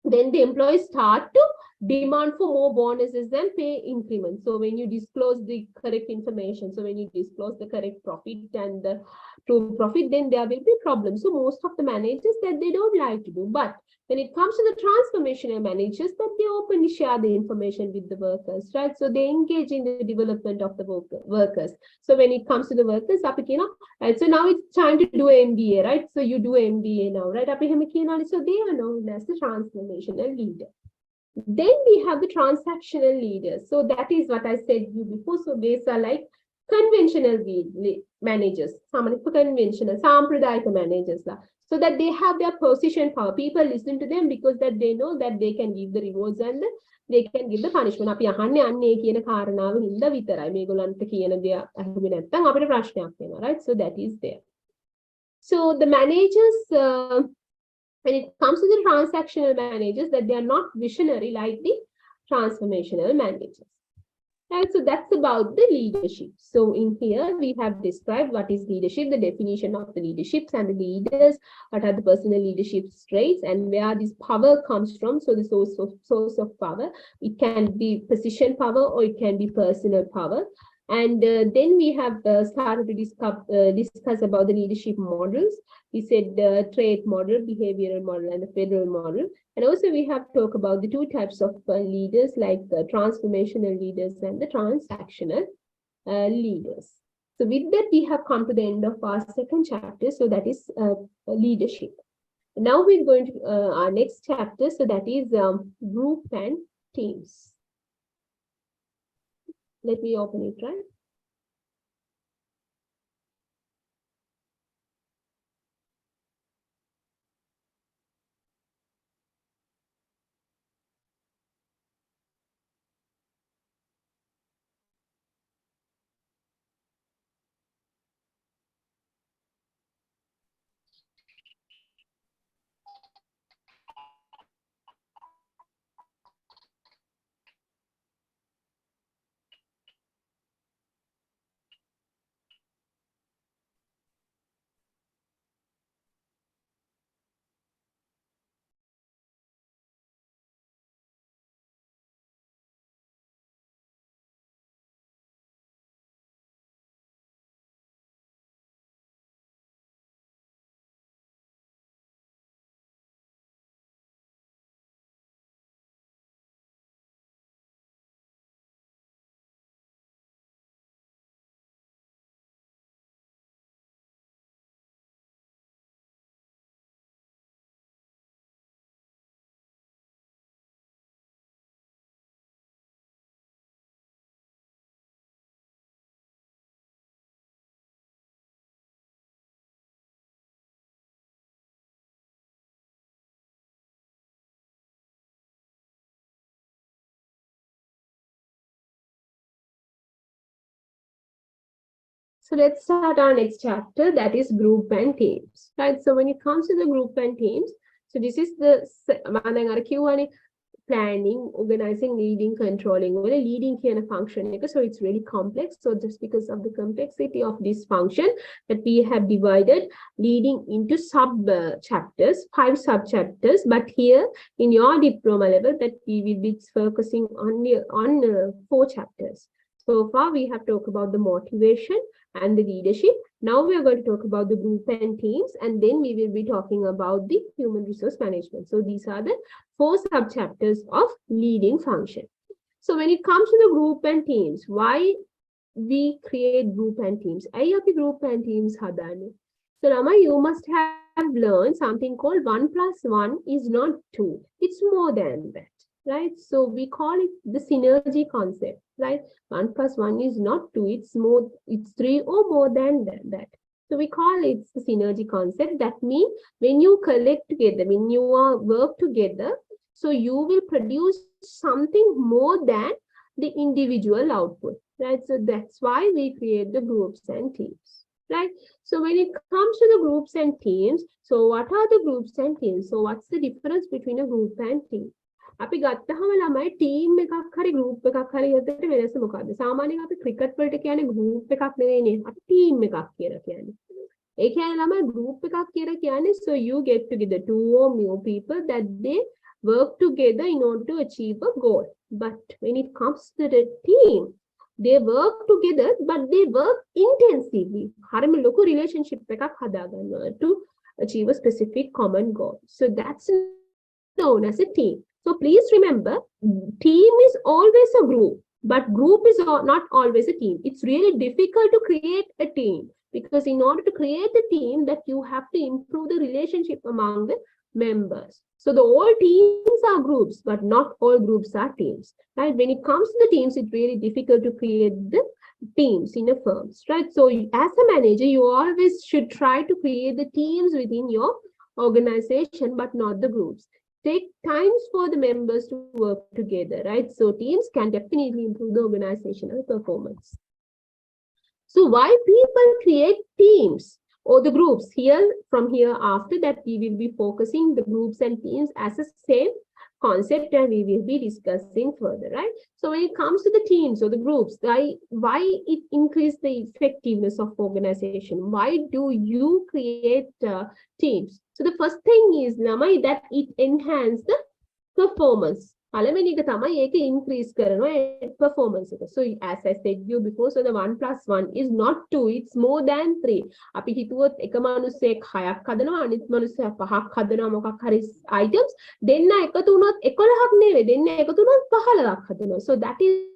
then the employees start to demand for more bonuses and pay increments. So when you disclose the correct information, so when you disclose the correct profit and the true profit, then there will be problems. So most of the managers that they don't like to do. But when it comes to the transformational managers, that they openly share the information with the workers, right? So they engage in the development of the workers. So when it comes to the workers, right? So now it's time to do an MBA, right? So you do MBA now, right? So they are known as the transformational leader. Then we have the transactional leaders. So that is what I said you before. So these are like conventional managers, conventional, sampradayika managers. So that they have their position power. People listen to them because that they know that they can give the rewards and they can give the punishment. අපි අහන්නේ අන්නේ කියන කාරණාව නින්ද විතරයි. මේගොල්ලන්ට කියන දේ අහුවේ නැත්නම් අපිට ප්‍රශ්නයක් වෙනවා, right? So that is there. So the managers when it comes to the transactional managers, that they are not visionary like the transformational managers. Right, so that's about the leadership. So in here, we have described what is leadership, the definition of the leaderships and the leaders, what are the personal leadership traits and where this power comes from. So the source of power, it can be position power or it can be personal power. And then we have started to discuss about the leadership models. We said the trait model, behavioral model, and the federal model. And also we have talked about the two types of leaders, like the transformational leaders and the transactional leaders. So with that, we have come to the end of our second chapter. So that is leadership. Now we're going to our next chapter. So that is group and teams. Let me open it, right? So let's start our next chapter, that is group and teams. Right. So when it comes to the group and teams, so this is the planning, organizing, leading, controlling. Well, leading here in a function, so it's really complex. So just because of the complexity of this function that we have divided leading into sub chapters, 5 sub chapters. But here in your diploma level, that we will be focusing on 4 chapters. So far, we have talked about the motivation and the leadership. Now we are going to talk about the group and teams, and then we will be talking about the human resource management. So these are the 4 sub-chapters of leading function. So when it comes to the group and teams, why we create group and teams? Ayapi group and teams hadane. So Rama, you must have learned something called 1 plus 1 is not 2. It's more than that. Right, so we call it the synergy concept, right? 1 plus 1 is not 2, it's 3 or more than that. So we call it the synergy concept. That means when you collect together, when you work together, so you will produce something more than the individual output, right? So that's why we create the groups and teams, right? So when it comes to the groups and teams, so what are the groups and teams? So what's the difference between a group and team? අපි ගත්තහම ළමයි team එකක් හරි group එකක් හරි හිතට වෙනස මොකද්ද? සාමාන්‍යයෙන් අපි ක්‍රිකට් වලට කියන්නේ ගෲප් එකක් නෙවෙයිනේ. අපි ටීම් එකක් කියලා කියන්නේ. ඒ කියන්නේ ළමයි ගෲප් එකක් කියලා කියන්නේ so you get together 2 or more people that they work together in order to achieve a goal. But when it comes to the team, they work together but they work intensively. හරිම ලොකු relationship එකක් හදා ගන්නවා to achieve a specific common goal. So that's known as a team. So please remember, team is always a group, but group is not always a team. It's really difficult to create a team because in order to create a team, that you have to improve the relationship among the members. So all teams are groups, but not all groups are teams. Right? When it comes to the teams, it's really difficult to create the teams in a firms. Right? So as a manager, you always should try to create the teams within your organization, but not the groups. Take times for the members to work together, right? So teams can definitely improve the organizational performance. So why people create teams or the groups? From here after that, we will be focusing the groups and teams as a same concept, and we will be discussing further, right? So when it comes to the teams or the groups, why it increase the effectiveness of organization? Why do you create teams? So the first thing is Lamai, that it enhances the performance. පළවෙනි එක තමයි ඒක increase කරනවා performance එක. So as I said you before, so the 1 plus 1 is not 2, it's more than 3. අපි හිතුවොත් එක මිනිස්සෙක් 6ක් හදනවා, අනිත් මිනිස්සයා 5ක් හදනවා මොකක් හරි items, දෙන්න එකතු වුණොත් 11ක් නෙවෙයි, දෙන්න එකතු වුණොත් 15ක් හදනවා. So that is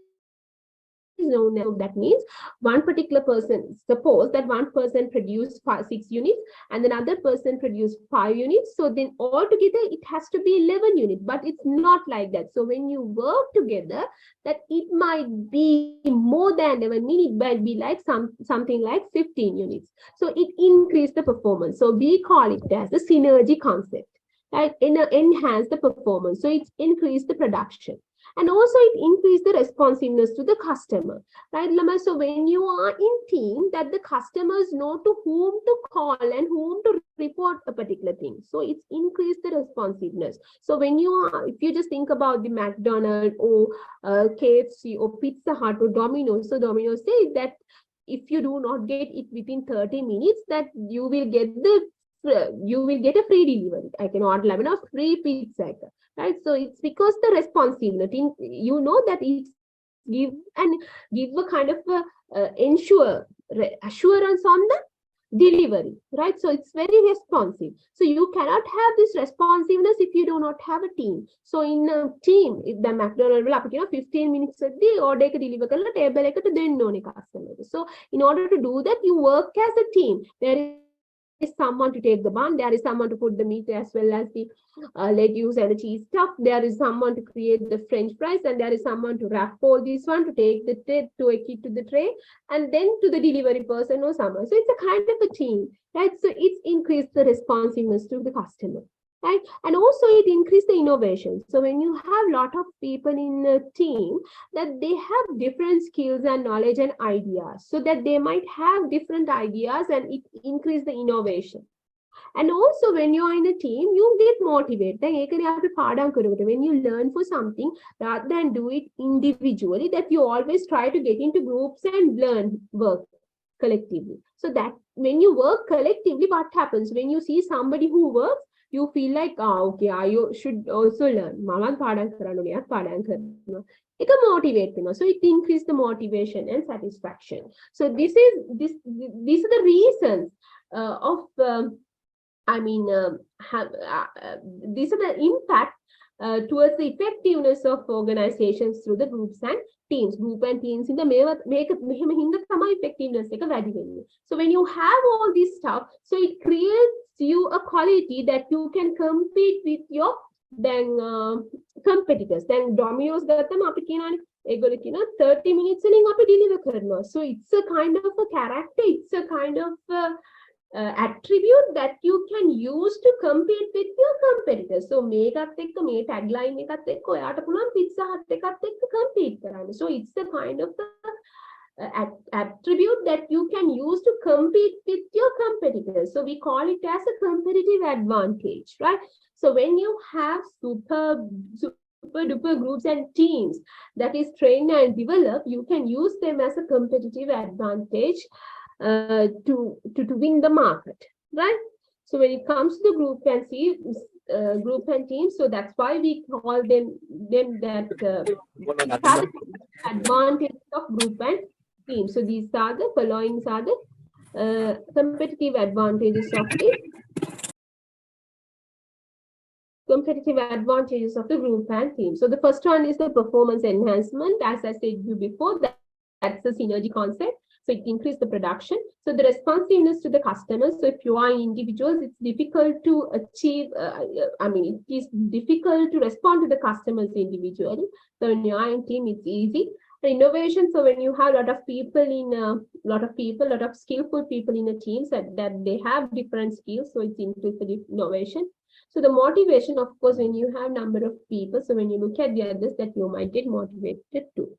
known as, that means one particular person, suppose that one person produced 6 units and another person produced 5 units, so then altogether it has to be 11 units, but it's not like that. So when you work together, that it might be more than 11 units, it might be like something like 15 units. So it increases the performance. So we call it as the synergy concept, right? Enhance the performance. So it's increased the production. And also it increases the responsiveness to the customer, right, Lama? So when you are in team, that the customers know to whom to call and whom to report a particular thing. So it's increased the responsiveness. So when you are, if you just think about the McDonald's or KFC or Pizza Hut or Domino's, so Domino's says that if you do not get it within 30 minutes, that you will get a free delivery. I can order a free pizza. Right, so it's because the responsiveness, you know, that it's give a kind of assurance on the delivery, right? So it's very responsive. So you cannot have this responsiveness if you do not have a team. So in a team, if the McDonald's will 15 minutes a day or they deliver table customer. So in order to do that, you work as a team. There is someone to take the bun, there is someone to put the meat as well as the lettuce and the cheese stuff, there is someone to create the french fries, and there is someone to wrap all this one, to take the tray, to take it to the tray, and then to the delivery person or someone. So it's a kind of a team, right? So it's increased the responsiveness to the customer. right? And also it increases the innovation. So when you have a lot of people in a team, that they have different skills and knowledge and ideas, so that they might have different ideas and it increase the innovation. And also when you are in a team, you get motivated. When you learn for something, rather than do it individually, that you always try to get into groups and learn work collectively. So that when you work collectively, what happens? When you see somebody who works, you feel like, okay, I should also learn. It can motivate, so it increases the motivation and satisfaction. So these are the reasons of these are the impact towards the effectiveness of organizations through the groups and teams. Group and teams in the make effectiveness. So when you have all this stuff, so it creates you a quality that you can compete with your competitors. Then Domino's got them up 30 minutes deliver. So it's a kind of a character, it's a kind of attribute that you can use to compete with your competitors. So මේ tagline එකත් එක්ක ඔයාට පුළුවන් Pizza Hut එකත් එක්ක compete කරන්න. So it's the kind of attribute that you can use to compete with your competitors. So we call it as a competitive advantage, right? So when you have super duper groups and teams that is trained and developed, you can use them as a competitive advantage to win the market, right? So when it comes to the group and teams, so that's why we call them that advantage of group and team. So these are the following are the competitive advantages of the group and team. So the first one is the performance enhancement. As I said you before, that's the synergy concept. So it increases the production. So the responsiveness to the customers. So if you are individuals, it's difficult to achieve, it is difficult to respond to the customers individually. So when you are in team, it's easy. The innovation, so when you have a lot of skillful people in a team, so that they have different skills, so it's increased the innovation. So the motivation, of course, when you have number of people, so when you look at the others, that you might get motivated too.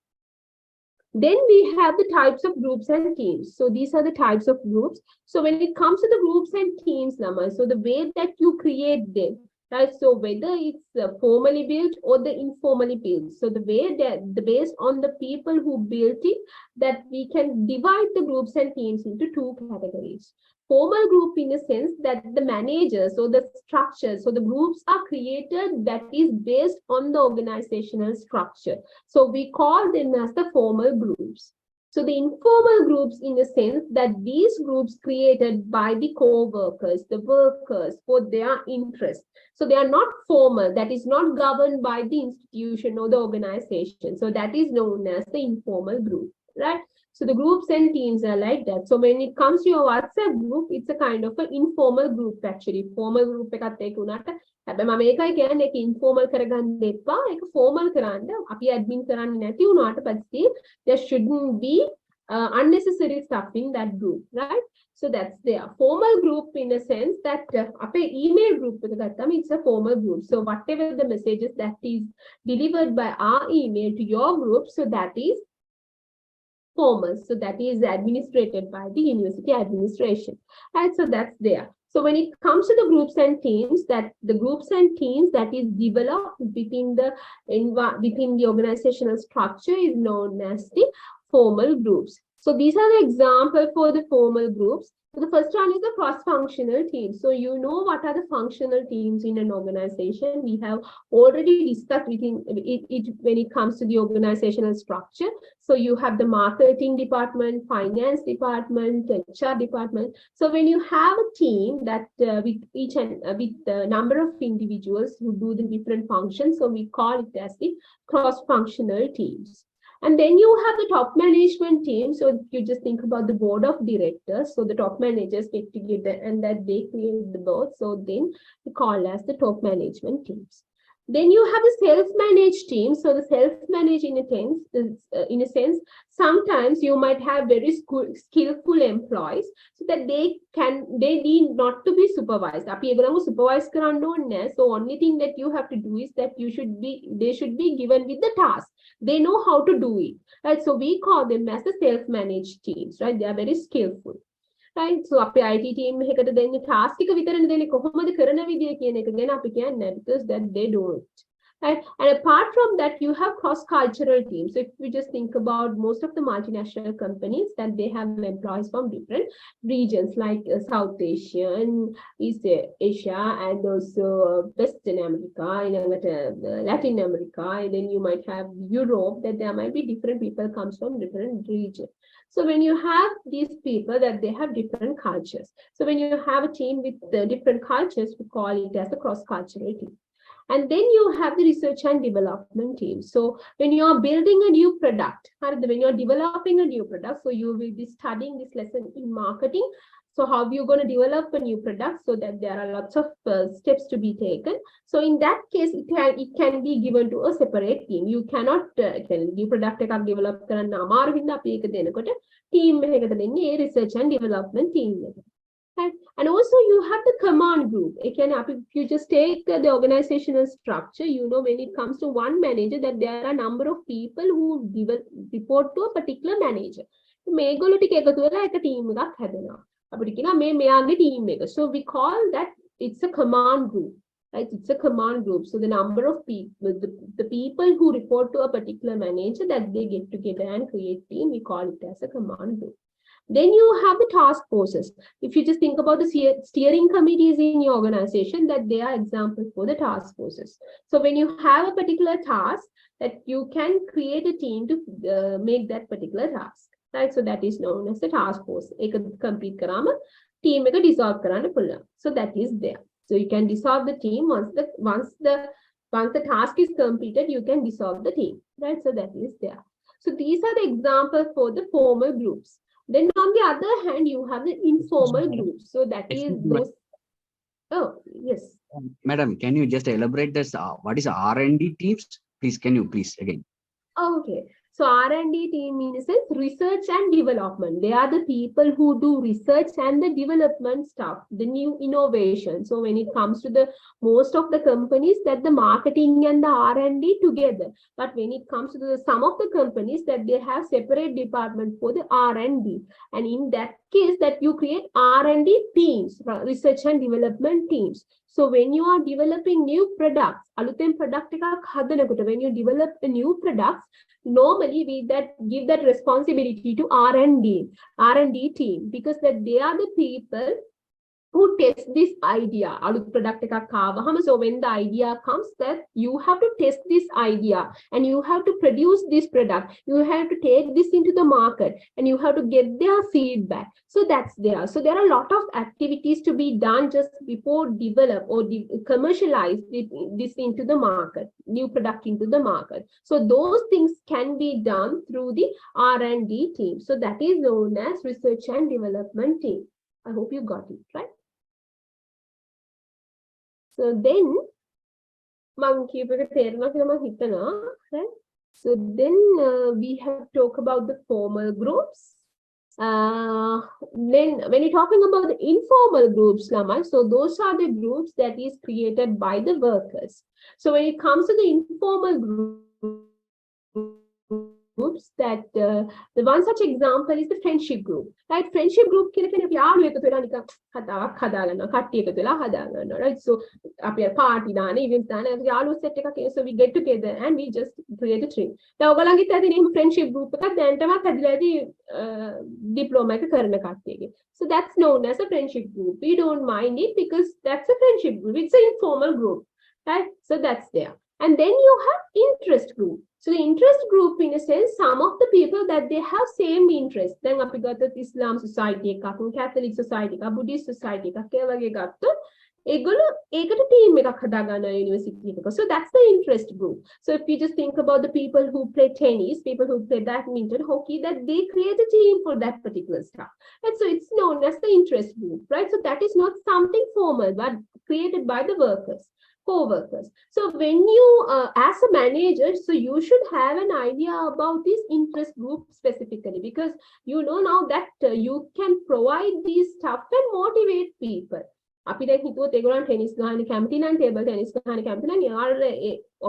Then we have the types of groups and teams. So these are the types of groups. So when it comes to the groups and teams, so the way that you create them, right? So whether it's formally built or the informally built. So the way that based on the people who built it, that we can divide the groups and teams into two categories. Formal group in a sense that the managers or the structures, so the groups are created that is based on the organizational structure. So we call them as the formal groups. So the informal groups in a sense that these groups created by the co-workers, the workers for their interest. So they are not formal, that is not governed by the institution or the organization. So that is known as the informal group, right? So the groups and teams are like that. So when it comes to your WhatsApp group, it's a kind of an informal group actually. Formal group එකත් ඒක උනාට හැබැයි මම ඒකයි කියන්නේ ඒක informal කරගන්න එපා. ඒක formal කරන්න අපි admin කරන්නේ නැති වුණාට පස්සේ there shouldn't be unnecessary stuff in that group, right? So that's there. Formal group in a sense that අපේ email group එක ගත්තම it's a formal group. So whatever the messages that is delivered by our email to your group, so that is formal. So that is administrated by the university administration. And so that's there. So when it comes to the groups and teams, that the groups and teams that is developed within the organizational structure is known as the formal groups. So these are the examples for the formal groups. So the first one is the cross-functional teams. So you know what are the functional teams in an organization. We have already discussed within it when it comes to the organizational structure. So you have the marketing department, finance department, HR department. So when you have a team that with the number of individuals who do the different functions, so we call it as the cross-functional teams. And then you have the top management team. So if you just think about the board of directors, so the top managers get together and that they create the board. So then we call as the top management teams. Then you have the self-managed team. So the self-managed in a sense, sometimes you might have very skillful employees so that they need not to be supervised. අපි ඒගොල්ලන්ව supervise කරන්න ඕනේ නැහැ. So only thing that you have to do is that they should be given with the task. They know how to do it. Right? So we call them as the self-managed teams, right? They are very skillful. Right? So අපේ IT team එකකට දෙන්නේ task එක විතරනේ දෙන්නේ කොහොමද කරන විදිය කියන එක ගැන අපි කියන්නේ because that they don't. Right? And apart from that, you have cross-cultural teams. So if we just think about most of the multinational companies, that they have employees from different regions like South Asia and East Asia, and also Western America, Latin America, and then you might have Europe, that there might be different people comes from different regions. So when you have these people that they have different cultures. So when you have a team with different cultures, we call it as a cross-cultural team. And then you have the research and development team. So when you are building a new product, when you're developing a new product, so you will be studying this lesson in marketing. So how you're going to develop a new product, so that there are lots of steps to be taken. So in that case, it can be given to a separate team. You cannot new product එකක් develop කරන්න අමාරු හින්දා අපි ඒක දෙනකොට team එකකට දෙන්නේ ඒ research and development team එක. Right? And also you have the command group. Again, if you just take the organizational structure, you know, when it comes to one manager, that there are a number of people who report to a particular manager. මේගොල්ලෝ ටික එකතු වෙලා එක team එකක් හැදෙනවා. අපිට කියනවා මේ මෙයාගේ team එක. So we call that it's a command group. Right? It's a command group. So the number of people, the people who report to a particular manager, that they get together and create team, we call it as a command group. Then you have the task forces. If you just think about the steering committees in your organization, that they are examples for the task forces. So when you have a particular task, that you can create a team to make that particular task. Right? So that is known as the task force. Ek complete karama, team එක dissolve කරන්න පුළුවන්. So that is there. So you can dissolve the team once the task is completed, you can dissolve the team. Right? So that is there. So these are the examples for the formal groups. Then on the other hand, you have the informal groups. So that is those. Oh, yes. Madam, can you just elaborate this? What is R&D teams? Please, can you please again? Okay. So R&D team means research and development. They are the people who do research and the development stuff, the new innovation. So when it comes to the most of the companies, that the marketing and the R&D together. But when it comes to some of the companies, that they have separate department for the R&D. And in that case, that you create R&D teams, research and development teams. So when you are developing new products, when you develop a new products, normally we give that responsibility to R&D team, because that they are the people who test this idea. So when the idea comes, that you have to test this idea and you have to produce this product. You have to take this into the market and you have to get their feedback. So that's there. So there are a lot of activities to be done just before develop or commercialize this into the market, new product into the market. So those things can be done through the R&D team. So that is known as research and development team. I hope you got it, right? So then, right? So then we have talked about the formal groups. Then when you're talking about the informal groups, so those are the groups that is created by the workers. So when it comes to the informal groups, that the one such example is the friendship group. Right? Friendship group right? So up here party events, so we get together and we just create a trip. The friendship group diploma. So that's known as a friendship group. We don't mind it because that's a friendship group. It's an informal group. Right? So that's there. And then you have interest group. So the interest group, in a sense, some of the people that they have same interest. Then we got the Islam society, Catholic society, Buddhist society, university. So that's the interest group. So if you just think about the people who play tennis, people who play badminton, hockey, that they create a team for that particular stuff. And so it's known as the interest group, right? So that is not something formal, but created by the workers. co-workers. So when you, as a manager, so you should have an idea about this interest group specifically, because you know now that you can provide these stuff and motivate people. අපි දැන් හිතුවොත් ඒගොල්ලන් tennis ගහන්න කැමති නම් table tennis ගහන්න කැමති නම් යාර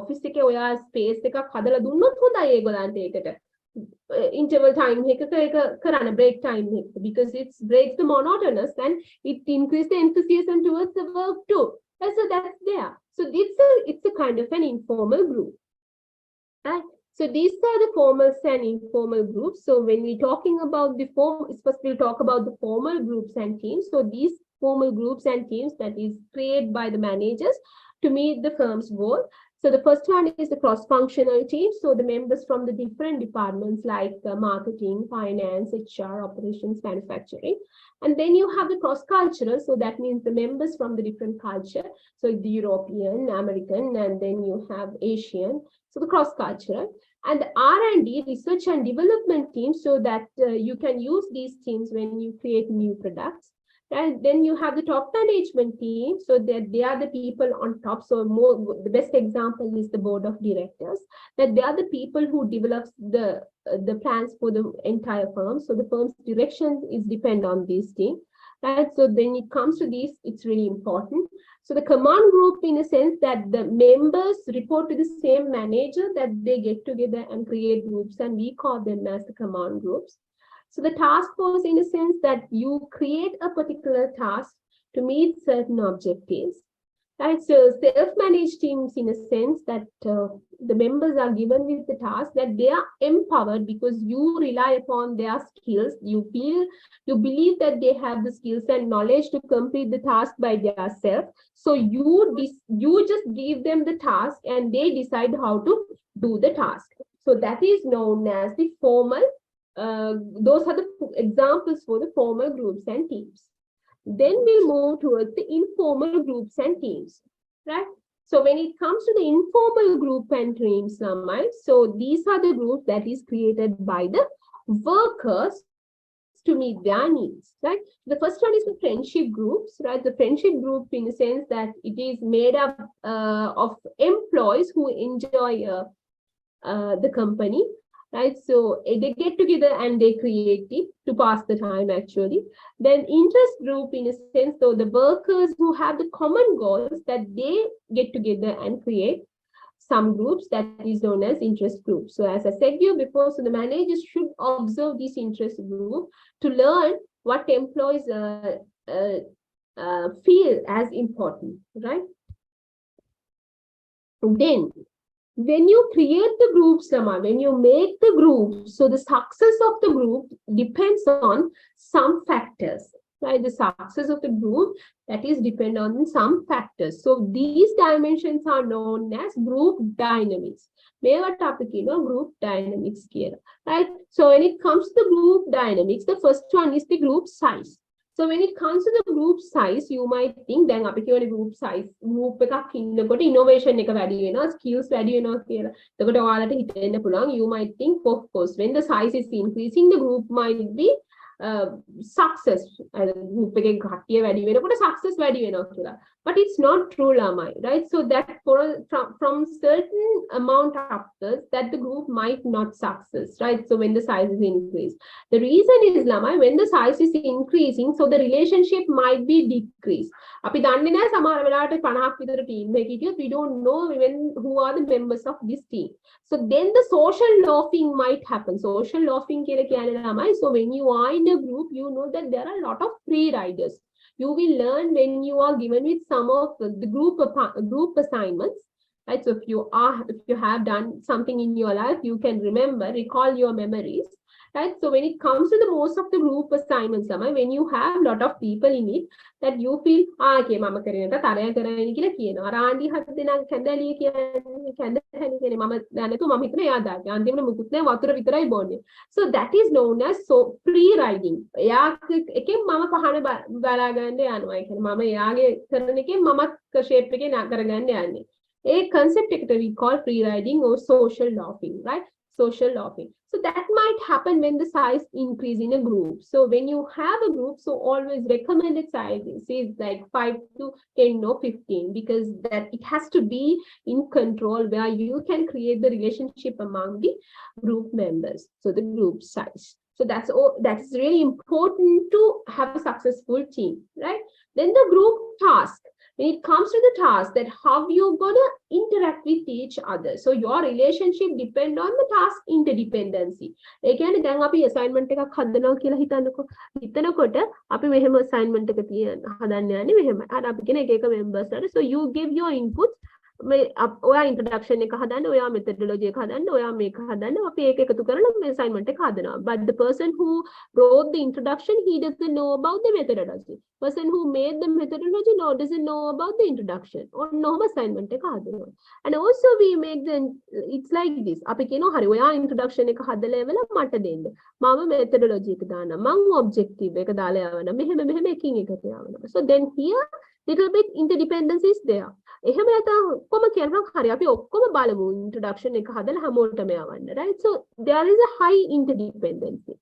ඔෆිස් එකේ ඔයා ස්පේස් එකක් හදලා දුන්නොත් හොඳයි ඒගොල්ලන්ට ඒකට interval time එක කරන්න break time එක, because it breaks the monotonous and it increases the enthusiasm towards the work too. And so that's there. So it's a kind of an informal group. Right? So these are the formal and informal groups. So when we're talking about the first we'll talk about the formal groups and teams. So these formal groups and teams that is created by the managers to meet the firm's goal. So the first one is the cross-functional team. So the members from the different departments like marketing, finance, HR, operations, manufacturing. And then you have the cross-cultural. So that means the members from the different culture. So the European, American, and then you have Asian. So the cross-cultural. And the R&D, research and development team, so that you can use these teams when you create new products. And then you have the top management team, so that they are the people on top. So the best example is the board of directors, that they are the people who develops the plans for the entire firm. So the firm's direction is depend on this team, right? So then it comes to this, it's really important. So the command group, in a sense that the members report to the same manager, that they get together and create groups, and we call them as the command groups. So the task force, in a sense that you create a particular task to meet certain objectives, right? So self-managed teams, in a sense that the members are given with the task, that they are empowered because you rely upon their skills. You believe that they have the skills and knowledge to complete the task by themselves. So you just give them the task and they decide how to do the task. So that is known as the formal. Those are the examples for the formal groups and teams. Then we'll move towards the informal groups and teams, right? So when it comes to the informal group and teams, so these are the groups that is created by the workers to meet their needs, right? The first one is the friendship groups, right? The friendship group, in a sense that it is made up of employees who enjoy the company. Right, so they get together and they create it to pass the time actually. Then interest group, in a sense, so the workers who have the common goals, that they get together and create some groups, that is known as interest groups. So as I said you before, so the managers should observe this interest group to learn what employees feel as important, right? Then when you create the groups, when you make the group, so the success of the group depends on some factors, right? The success of the group, that is depend on some factors. So these dimensions are known as group dynamics. Group dynamics here, right? So when it comes to the group dynamics, the first one is the group size. So when it comes to the group size, you might think then group size group innovation skills you might think, of course, when the size is increasing, the group might be success success but it's not true, right? So that from certain amount after that, the group might not success, right? So when the size is increased, the reason is when the size is increasing, so the relationship might be decreased. We don't know even who are the members of this team. So then the social loafing might happen. Social loafing, so when you are in a group, you know that there are a lot of free riders. You will learn when you are given with some of the group assignments, right? So if you have done something in your life, you can recall your memories, right? So when it comes to the most of the group assignments, when you have a lot of people in it, that you feel okay, mama karena taraya karena kila kiena arandi hadena kandali kiena mama dana tu mama hitna yada antimna mukutne watura vitarai bonne. So that is known as so free riding. Yak eke mama pahana bala ganne yanawa ekena mama yage karana eke mama shape එක na karaganne yanne. A concept eකට we call free riding or social loafing, right? Social loafing. So that might happen when the size increase in a group. So when you have a group, so always recommended size is like 5 to 10 or 15, because that it has to be in control where you can create the relationship among the group members. So the group size. So that's all, that's really important to have a successful team, right? Then the group task. When it comes to the task, that how you're gonna interact with each other. So your relationship depend on the task interdependency. ඒ කියන්නේ දැන් අපි assignment එකක් හදනවා කියලා හිතනකො හිතනකොට අපි මෙහෙම assignment එක හදන්න යන්නේ මෙහෙම. අර අපි කියන එක එක members වලට, so you give your input. ඔයා introduction එක හදන්න, ඔයා methodology එක හදන්න, ඔයා මේක හදන්න, අපි ඒක එකතු කරලා මේ assignment එක හදනවා. But the person who wrote the introduction, he doesn't know about the methodology. Person who made the methodology doesn't know about the introduction. or no assignment එක හදනවා. And also we make the, it's like this. අපි කියනවා හරි ඔයා introduction එක හදලා එවලා මට දෙන්න. මම methodology එක දානවා. මම objective එක දාලා යවනවා. මෙහෙම මෙහෙම එකින් එකට යවනවා. So then here little bit interdependence is there. එහෙම නැත්නම් ඔක්කොම කියනවා හරි අපි ඔක්කොම බලමු introduction එක හදලා හැමෝටම යවන්න, right? So there is a high interdependency.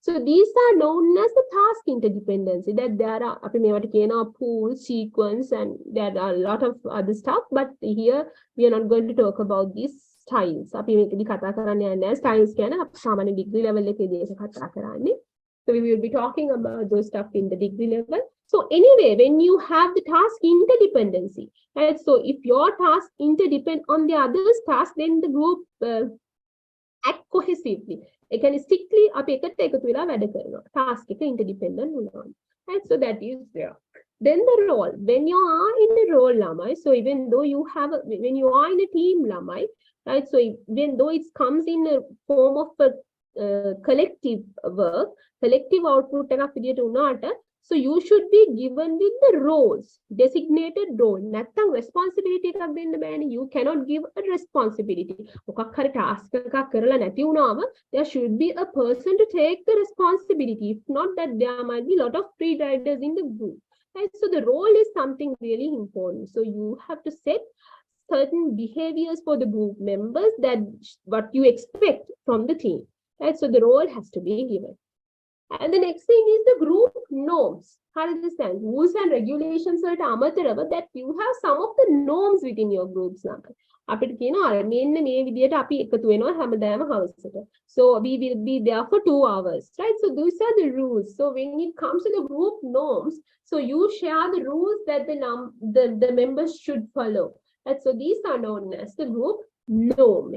So these are known as the task interdependency, that there are අපි මේවට කියනවා pool, sequence, and there are a lot of other stuff, but here we are not going to talk about these styles. අපි මේකදී කතා කරන්නේ නැහැ. styles කියන්නේ අපි සාමාන්‍ය degree level එකේදී ඒක කතා කරන්නේ. So we will be talking about those stuff in the degree level. So anyway, when you have the task interdependency, right? So if your task interdepend on the other's task, then the group act cohesively. It can strictly අපි එකට එකතු වෙලා වැඩ කරනවා. task එක interdependent වුණා. Right? So that is there. Then the role. When you are in the role, lamai, so even though you have when you are in a team, lamai, right? So even though it comes in a form of a collective work, collective output එකක් විදියට වුණාට, so you should be given with the roles, designated role. නැත්තම් responsibility එකක් දෙන්න බෑනේ. You cannot give a responsibility. මොකක් හරි task එකක් කරලා නැති වුණාම there should be a person to take the responsibility. If not, that there might be a lot of free riders in the group. Right? So the role is something really important. So you have to set certain behaviors for the group members, that what you expect from the team. Right? So the role has to be given. And the next thing is the group norms. How does this stand? Rules and regulations are that you have some of the norms within your groups. අපිට කියනවා අර මෙන්න මේ විදියට අපි එකතු වෙනවා හැමදාම house එකට. So we will be there for 2 hours, right? So these are the rules. So when it comes to the group norms, so you share the rules that the members should follow. And so these are known as the group norm.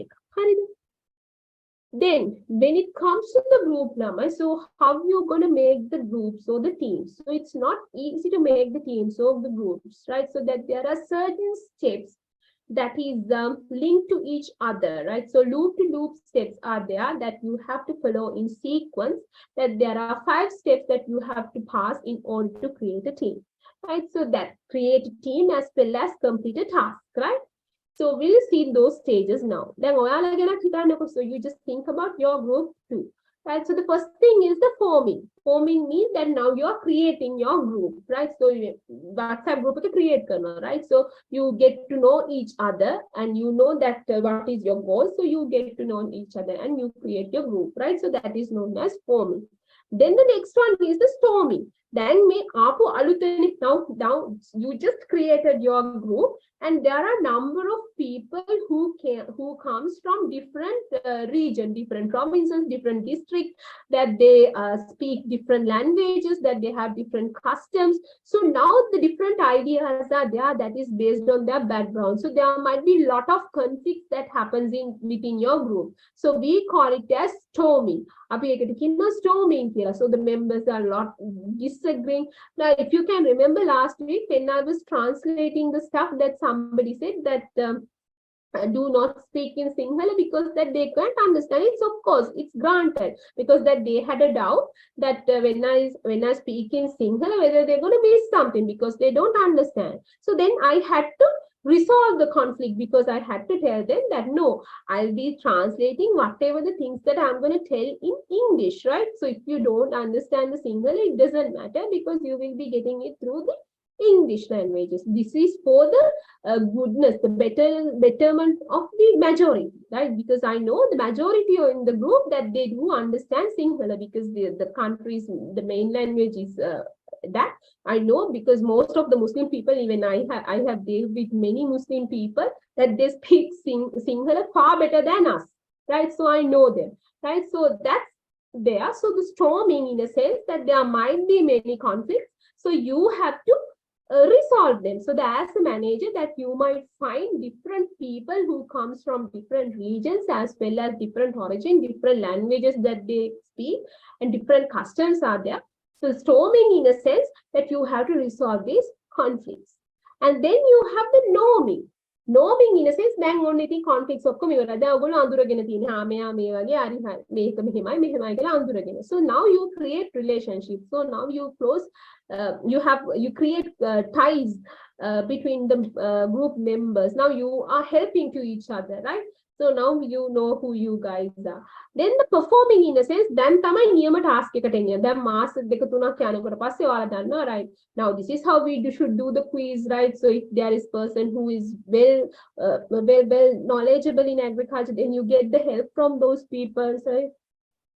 Then when it comes to the group number, so how you're going to make the groups or the teams? So it's not easy to make the teams or the groups, right? So that there are certain steps that is linked to each other, right? So loop to loop steps are there that you have to follow in sequence, that there are 5 steps that you have to pass in order to create a team, right? So that create a team as well as complete a task, right? So we'll see those stages now. Then so you just think about your group too. Right? So the first thing is the forming. Forming means that now you're creating your group, right? So WhatsApp group to create, right? So you get to know each other and you know that what is your goal. So you get to know each other and you create your group, right? So that is known as forming. Then the next one is the storming. Then now you just created your group, and there are a number of people who comes from different region, different provinces, different districts, that they speak different languages, that they have different customs. So now the different ideas are there that is based on their background. So there might be a lot of conflicts that happens within your group. So we call it as storming. Storming here. So the members are a lot disagreeing. Now, if you can remember last week when I was translating the stuff, that somebody said that do not speak in Sinhala because that they can't understand it. So of course it's granted, because that they had a doubt that when I speak in Sinhala whether they're going to miss something because they don't understand. So then I had to resolve the conflict, because I had to tell them that no, I'll be translating whatever the things that I'm going to tell in English, right? So if you don't understand the Sinhala, it doesn't matter, because you will be getting it through the English languages. This is for the goodness, the betterment of the majority, right? Because I know the majority in the group that they do understand Sinhala because the country's the main language is that. I know because most of the Muslim people, even I have dealt with many Muslim people that they speak Sinhala far better than us, right? So I know them, right? So that's there. So the storming in a sense that there might be many conflicts. So you have to resolve them. So that as a manager that you might find different people who comes from different regions as well as different origin, different languages that they speak and different customs are there. So storming in a sense that you have to resolve these conflicts. And then you have the norming. Norming in a sense දැන් ඔන්න ඉතින් conflicts ඔක්කොම ඉවරයි. දැන් ඔයගොල්ලෝ අඳුරගෙන තියෙන හා මෙයා මේ වගේ හරි මේක මෙහෙමයි මෙහෙමයි කියලා අඳුරගෙන. So now you create relationships. So now you close you create ties between the group members. Now you are helping to each other, right? So now you know who you guys are. Then the performing in a sense, then තමයි නියම task එකට එන්නේ. දැන් මාස දෙක තුනක් යනකොට පස්සේ ඔයාලා දන්නවා, right? Now this is how we should do the quiz, right? So if there is person who is well knowledgeable in agriculture, then you get the help from those people, right?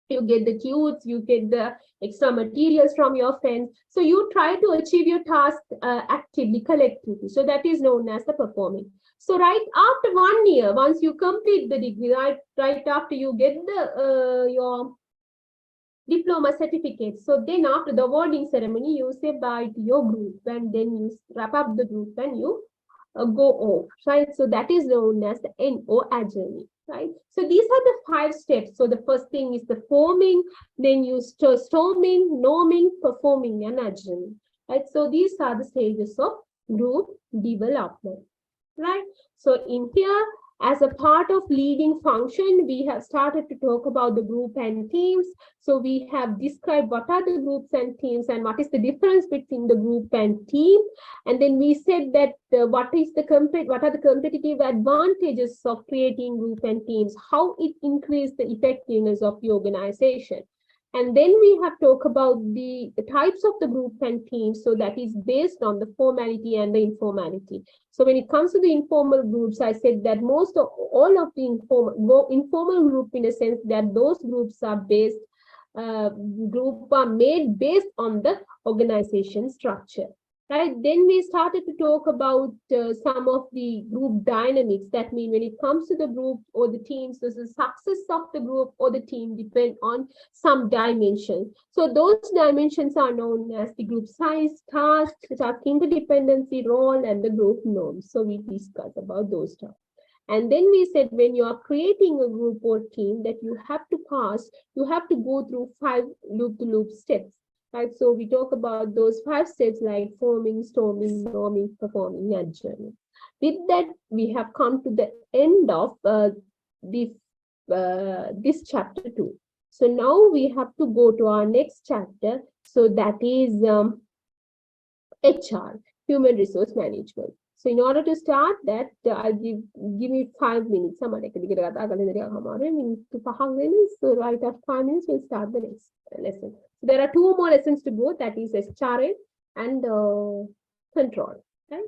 You get the cues, you get the extra materials from your friends. So you try to achieve your task actively, collectively. So that is known as the performing. So right after 1 year, once you complete the degree, right after you get the your diploma certificate. So then after the awarding ceremony, you say bye to your group and then you wrap up the group and you go off, right? So that is known as the NO journey, right? So these are the 5 steps. So the first thing is the forming, then you storming, norming, performing, and adjourning, right? So these are the stages of group development, right? So in here, as a part of leading function, we have started to talk about the group and teams. So we have described what are the groups and teams and what is the difference between the group and team. And then we said that what are the competitive advantages of creating group and teams, how it increases the effectiveness of the organization. And then we have talked about the types of the group and teams. So that is based on the formality and the informality. So when it comes to the informal groups, I said that all of the informal group in a sense that those groups are made based on the organization structure. Right, then we started to talk about some of the group dynamics. That means when it comes to the group or the teams, the success of the group or the team depend on some dimensions. So those dimensions are known as the group size, task, interdependency, role, and the group norms. So we discussed about those stuff. And then we said when you are creating a group or team that you have to go through 5 loop-to-loop steps. Right, so we talk about those 5 steps like forming, storming, norming, performing, and adjourning. With that, we have come to the end of this chapter 2. So now we have to go to our next chapter. So that is HR, Human Resource Management. So in order to start that, I'll give me 5 minutes. So right after 5 minutes, we'll start the next lesson. So there are 2 more lessons to go. That is HRM and control. Right?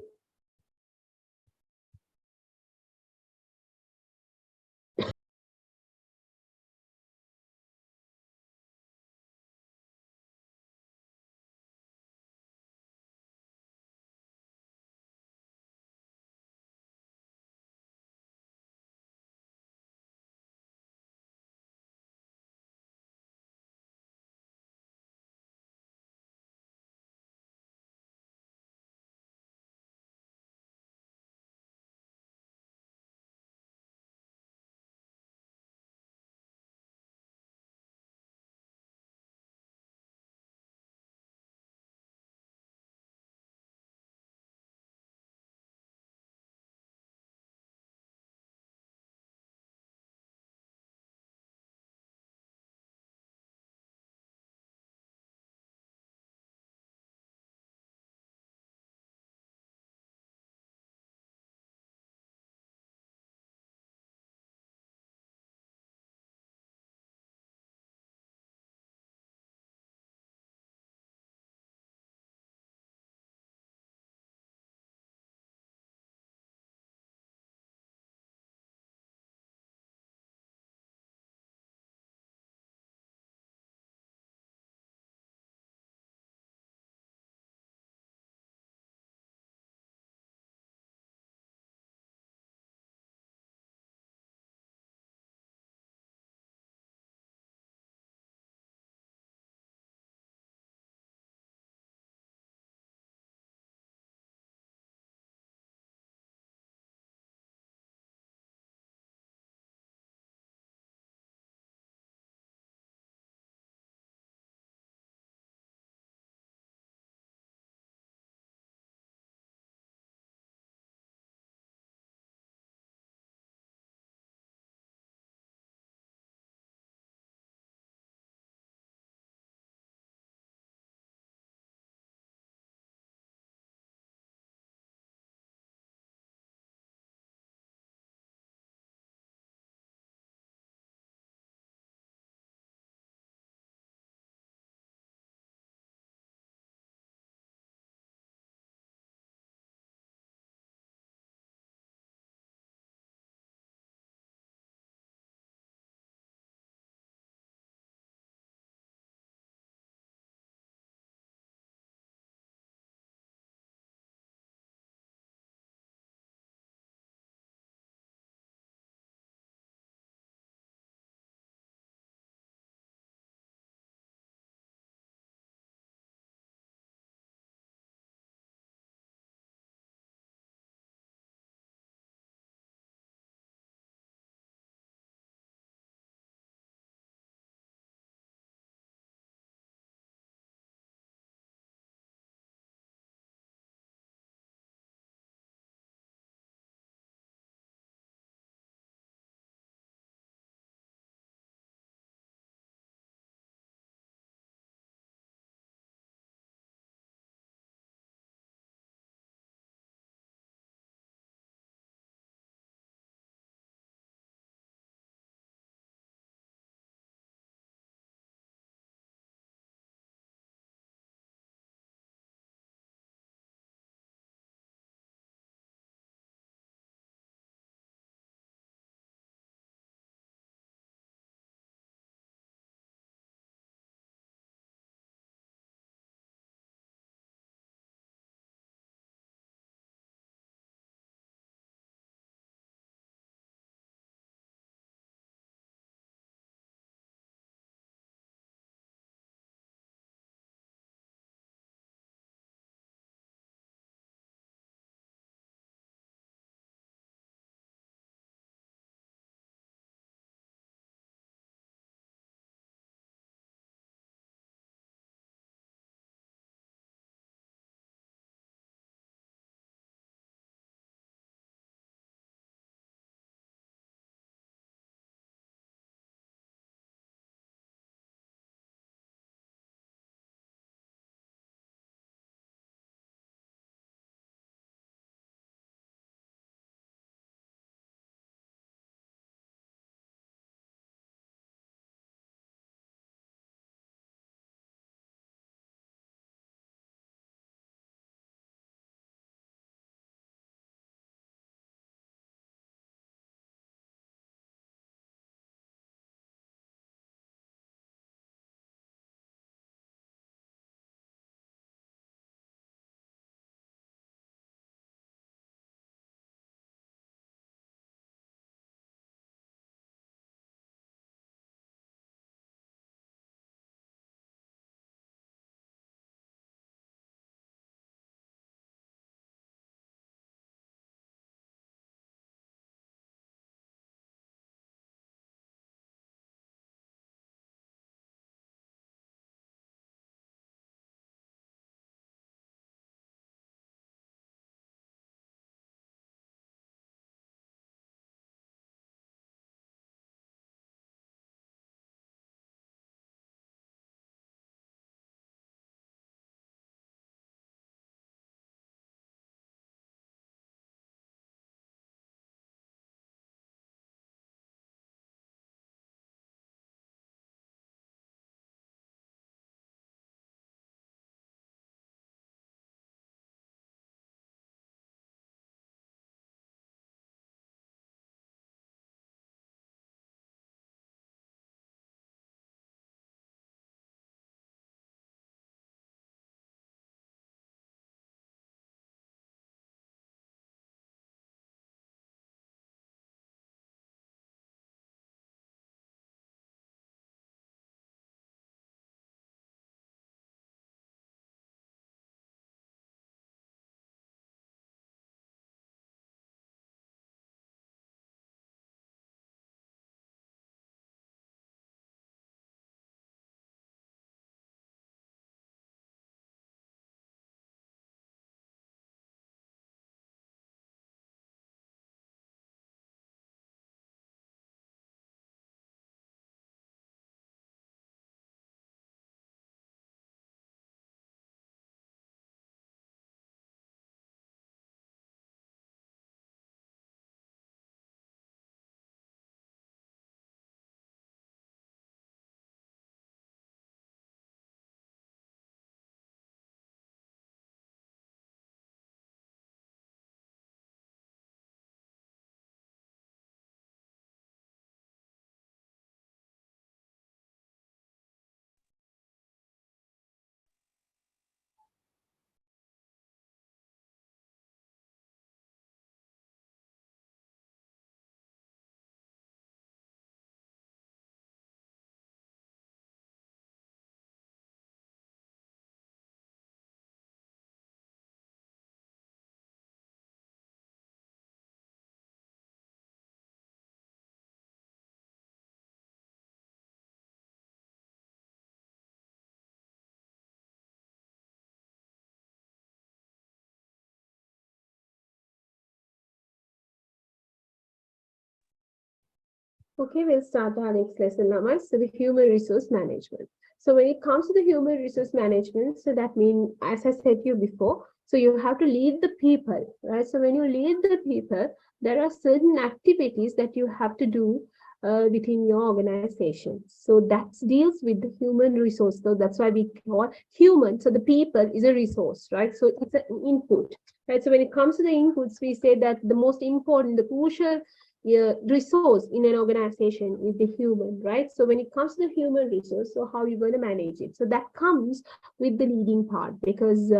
Okay, we'll start our next lesson now. So the human resource management. So when it comes to the human resource management, so that means, as I said to you before, so you have to lead the people, right? So when you lead the people, there are certain activities that you have to do within your organization. So that deals with the human resource. So that's why we call human. So the people is a resource, right? So it's an input, right? So when it comes to the inputs, we say that the most important, the crucial resource in an organization is the human, right? So when it comes to the human resource, so how are you going to manage it? So that comes with the leading part, because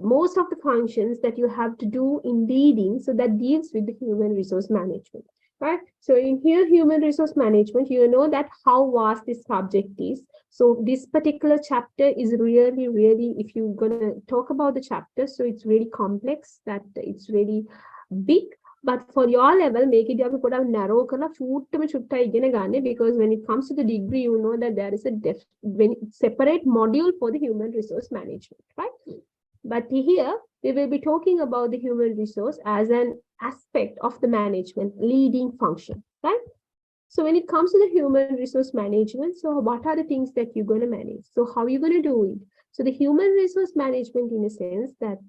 most of the functions that you have to do in leading, so that deals with the human resource management, right? So in here, human resource management, you know that how vast this subject is. So this particular chapter is really, really, if you're going to talk about the chapter, so it's really complex, that it's really big. But for your level, make it up put a narrow because when it comes to the degree, you know that there is a separate module for the human resource management, right? But here we will be talking about the human resource as an aspect of the management leading function, right? So when it comes to the human resource management, so what are the things that you're going to manage? So how are you going to do it? So the human resource management, in a sense that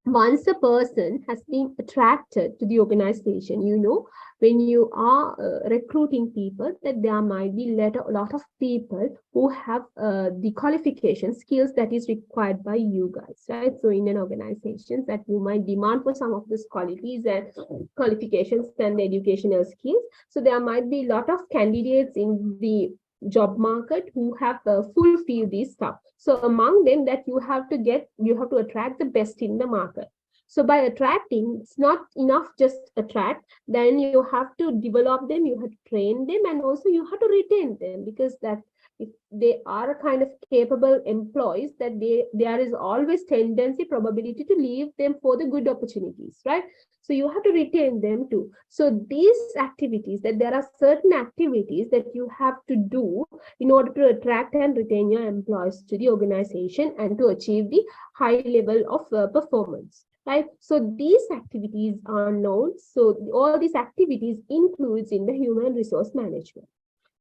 once a person has been attracted to the organization, you know, when you are recruiting people, that there might be a lot of people who have the qualification skills that is required by you guys, right? So in an organization that you might demand for some of these qualities and qualifications and educational skills. So there might be a lot of candidates in the job market who have fulfilled this stuff. So among them that you have to attract the best in the market. So by attracting, it's not enough just attract, then you have to develop them, you have to train them, and also you have to retain them, because that if they are a kind of capable employees, that there is always tendency, probability to leave them for the good opportunities, right? So you have to retain them too. So these activities, that there are certain activities that you have to do in order to attract and retain your employees to the organization and to achieve the high level of performance, right? So these activities are known. So all these activities includes in the human resource management.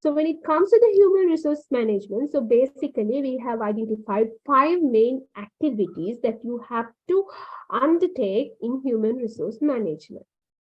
So when it comes to the human resource management, so basically we have identified 5 main activities that you have to undertake in human resource management.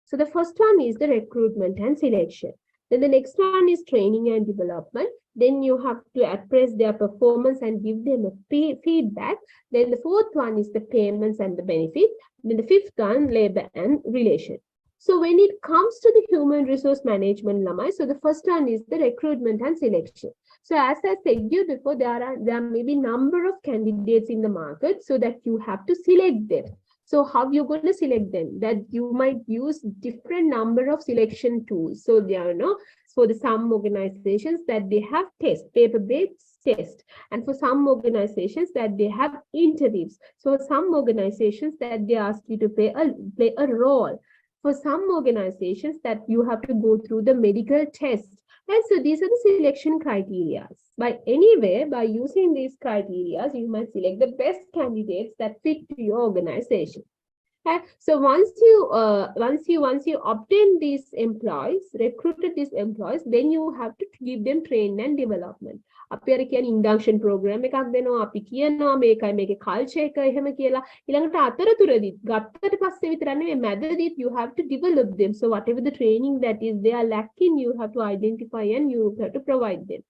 So the first one is the recruitment and selection. Then the next one is training and development. Then you have to appraise their performance and give them a feedback. Then the fourth one is the payments and the benefit. Then the fifth one, labor and relation. So when it comes to the human resource management, Lamai, so the first one is the recruitment and selection. So as I said you before, there may be number of candidates in the market, so that you have to select them. So how you're going to select them? That you might use different number of selection tools. So there are for some organizations that they have paper-based test, and for some organizations that they have interviews. So some organizations that they ask you to play a role. For some organizations that you have to go through the medical test. And so these are the selection criteria. By using these criteria, you might select the best candidates that fit to your organization. So once you obtain these employees, recruited these employees, then you have to give them training and development. අපි අර කියන්නේ induction program එකක් දෙනවා, අපි කියනවා මේකයි මේකේ culture එක එහෙම කියලා. ඊළඟට අතරතුරදී ගත්තට පස්සේ විතරක් නෙවෙයි මැදදීත් you have to develop them. So whatever the training that is they are lacking, you have to identify and you have to provide them.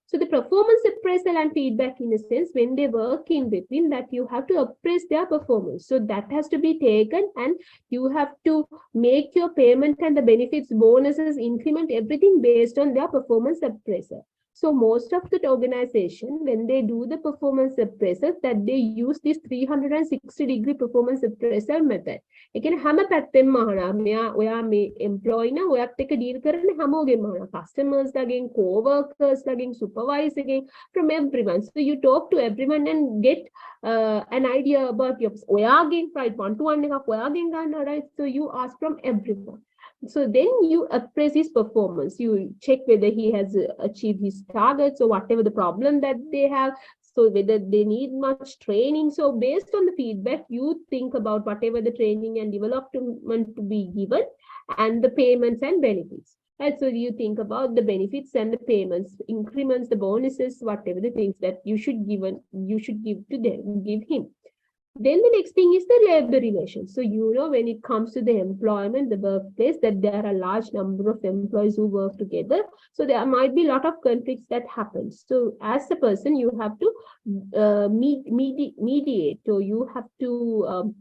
So the performance appraisal and feedback, in a sense, when they work in between, that you have to appraise their performance. So that has to be taken, and you have to make your payment and the benefits, bonuses, increment, everything based on their performance appraisal. So most of the organization, when they do the performance appraisal, that they use this 360-degree performance appraisal method. ඒ කියන්නේ හැම පැත්තෙන්ම අහනවා. ඔයා මේ employee නා ඔයත් එක්ක deal කරන හැමෝගෙම අහනවා. Customers ලගෙන්, co-workers ලගෙන්, supervisor ලගෙන්, from everyone. So you talk to everyone and get an idea about your ඔයාගෙන්, right? one-to-one එකක් ඔයාගෙන් ගන්නවා, right? So you ask from everyone. So then you appraise his performance. You check whether he has achieved his targets or whatever the problem that they have. So whether they need much training. So based on the feedback, you think about whatever the training and development to be given and the payments and benefits. And so you think about the benefits and the payments, increments, the bonuses, whatever the things that you should give to them, give him. Then the next thing is the labor relations. So, when it comes to the employment, the workplace, that there are a large number of employees who work together. So there might be a lot of conflicts that happen. So as a person, you have to mediate, or you have to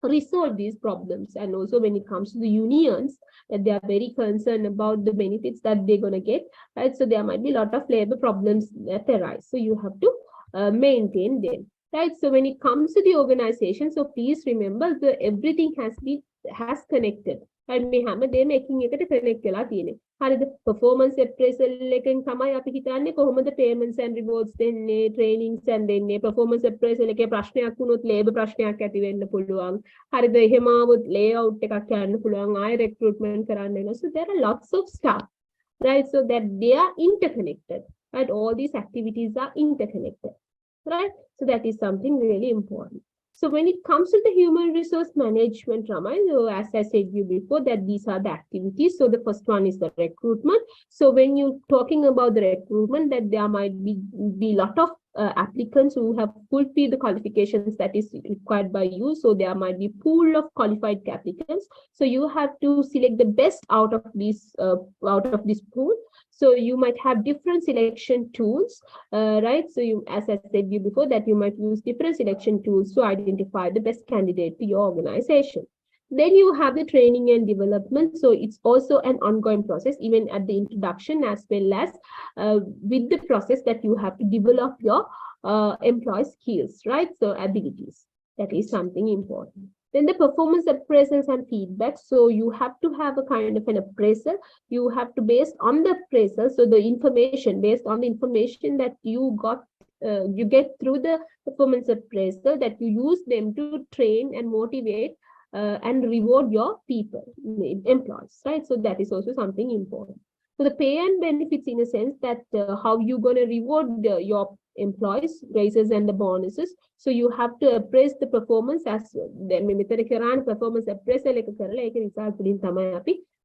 resolve these problems. And also when it comes to the unions, that they are very concerned about the benefits that they're going to get, right? So there might be a lot of labor problems that arise. So you have to maintain them. Right. So when it comes to the organization, so please remember that everything has connected. And we have they making it connect කළා තියෙන්නේ. හරිද? Performance appraisal එකෙන් තමයි අපි හිතන්නේ කොහොමද payments and rewards දෙන්නේ, trainings and දෙන්නේ. Performance appraisal එකේ ප්‍රශ්නයක් වුණොත් labor ප්‍රශ්නයක් ඇති වෙන්න පුළුවන්. හරිද? එහෙම ආවොත් layout එකක් යන්න පුළුවන්. ආයෙ recruitment කරන්න වෙනවා. So there are lots of stuff, right? So that they are interconnected. Right? All these activities are interconnected. Right? So that is something really important. So when it comes to the human resource management, Rama, as I said you before, that these are the activities. So the first one is the recruitment. So when you're talking about the recruitment, that there might be a lot of applicants who have fulfilled the qualifications that is required by you. So there might be pool of qualified applicants. So you have to select the best out of this pool. So you might have different selection tools, right? So you, as I said you before, that you might use different selection tools to identify the best candidate to your organization. Then you have the training and development. So it's also an ongoing process, even at the introduction, as well as with the process that you have to develop your employee skills, right? So abilities, that is something important. Then the performance appraisals and feedback. So you have to have a kind of an appraisal. You have to, based on the appraisal, so the information, based on the information that you got, you get through the performance appraisal, that you use them to train and motivate and reward your people, employees, right? So that is also something important. So the pay and benefits, in a sense, that how you're going to reward your employees, raises and the bonuses. So you have to appraise the performance as then performance appraisal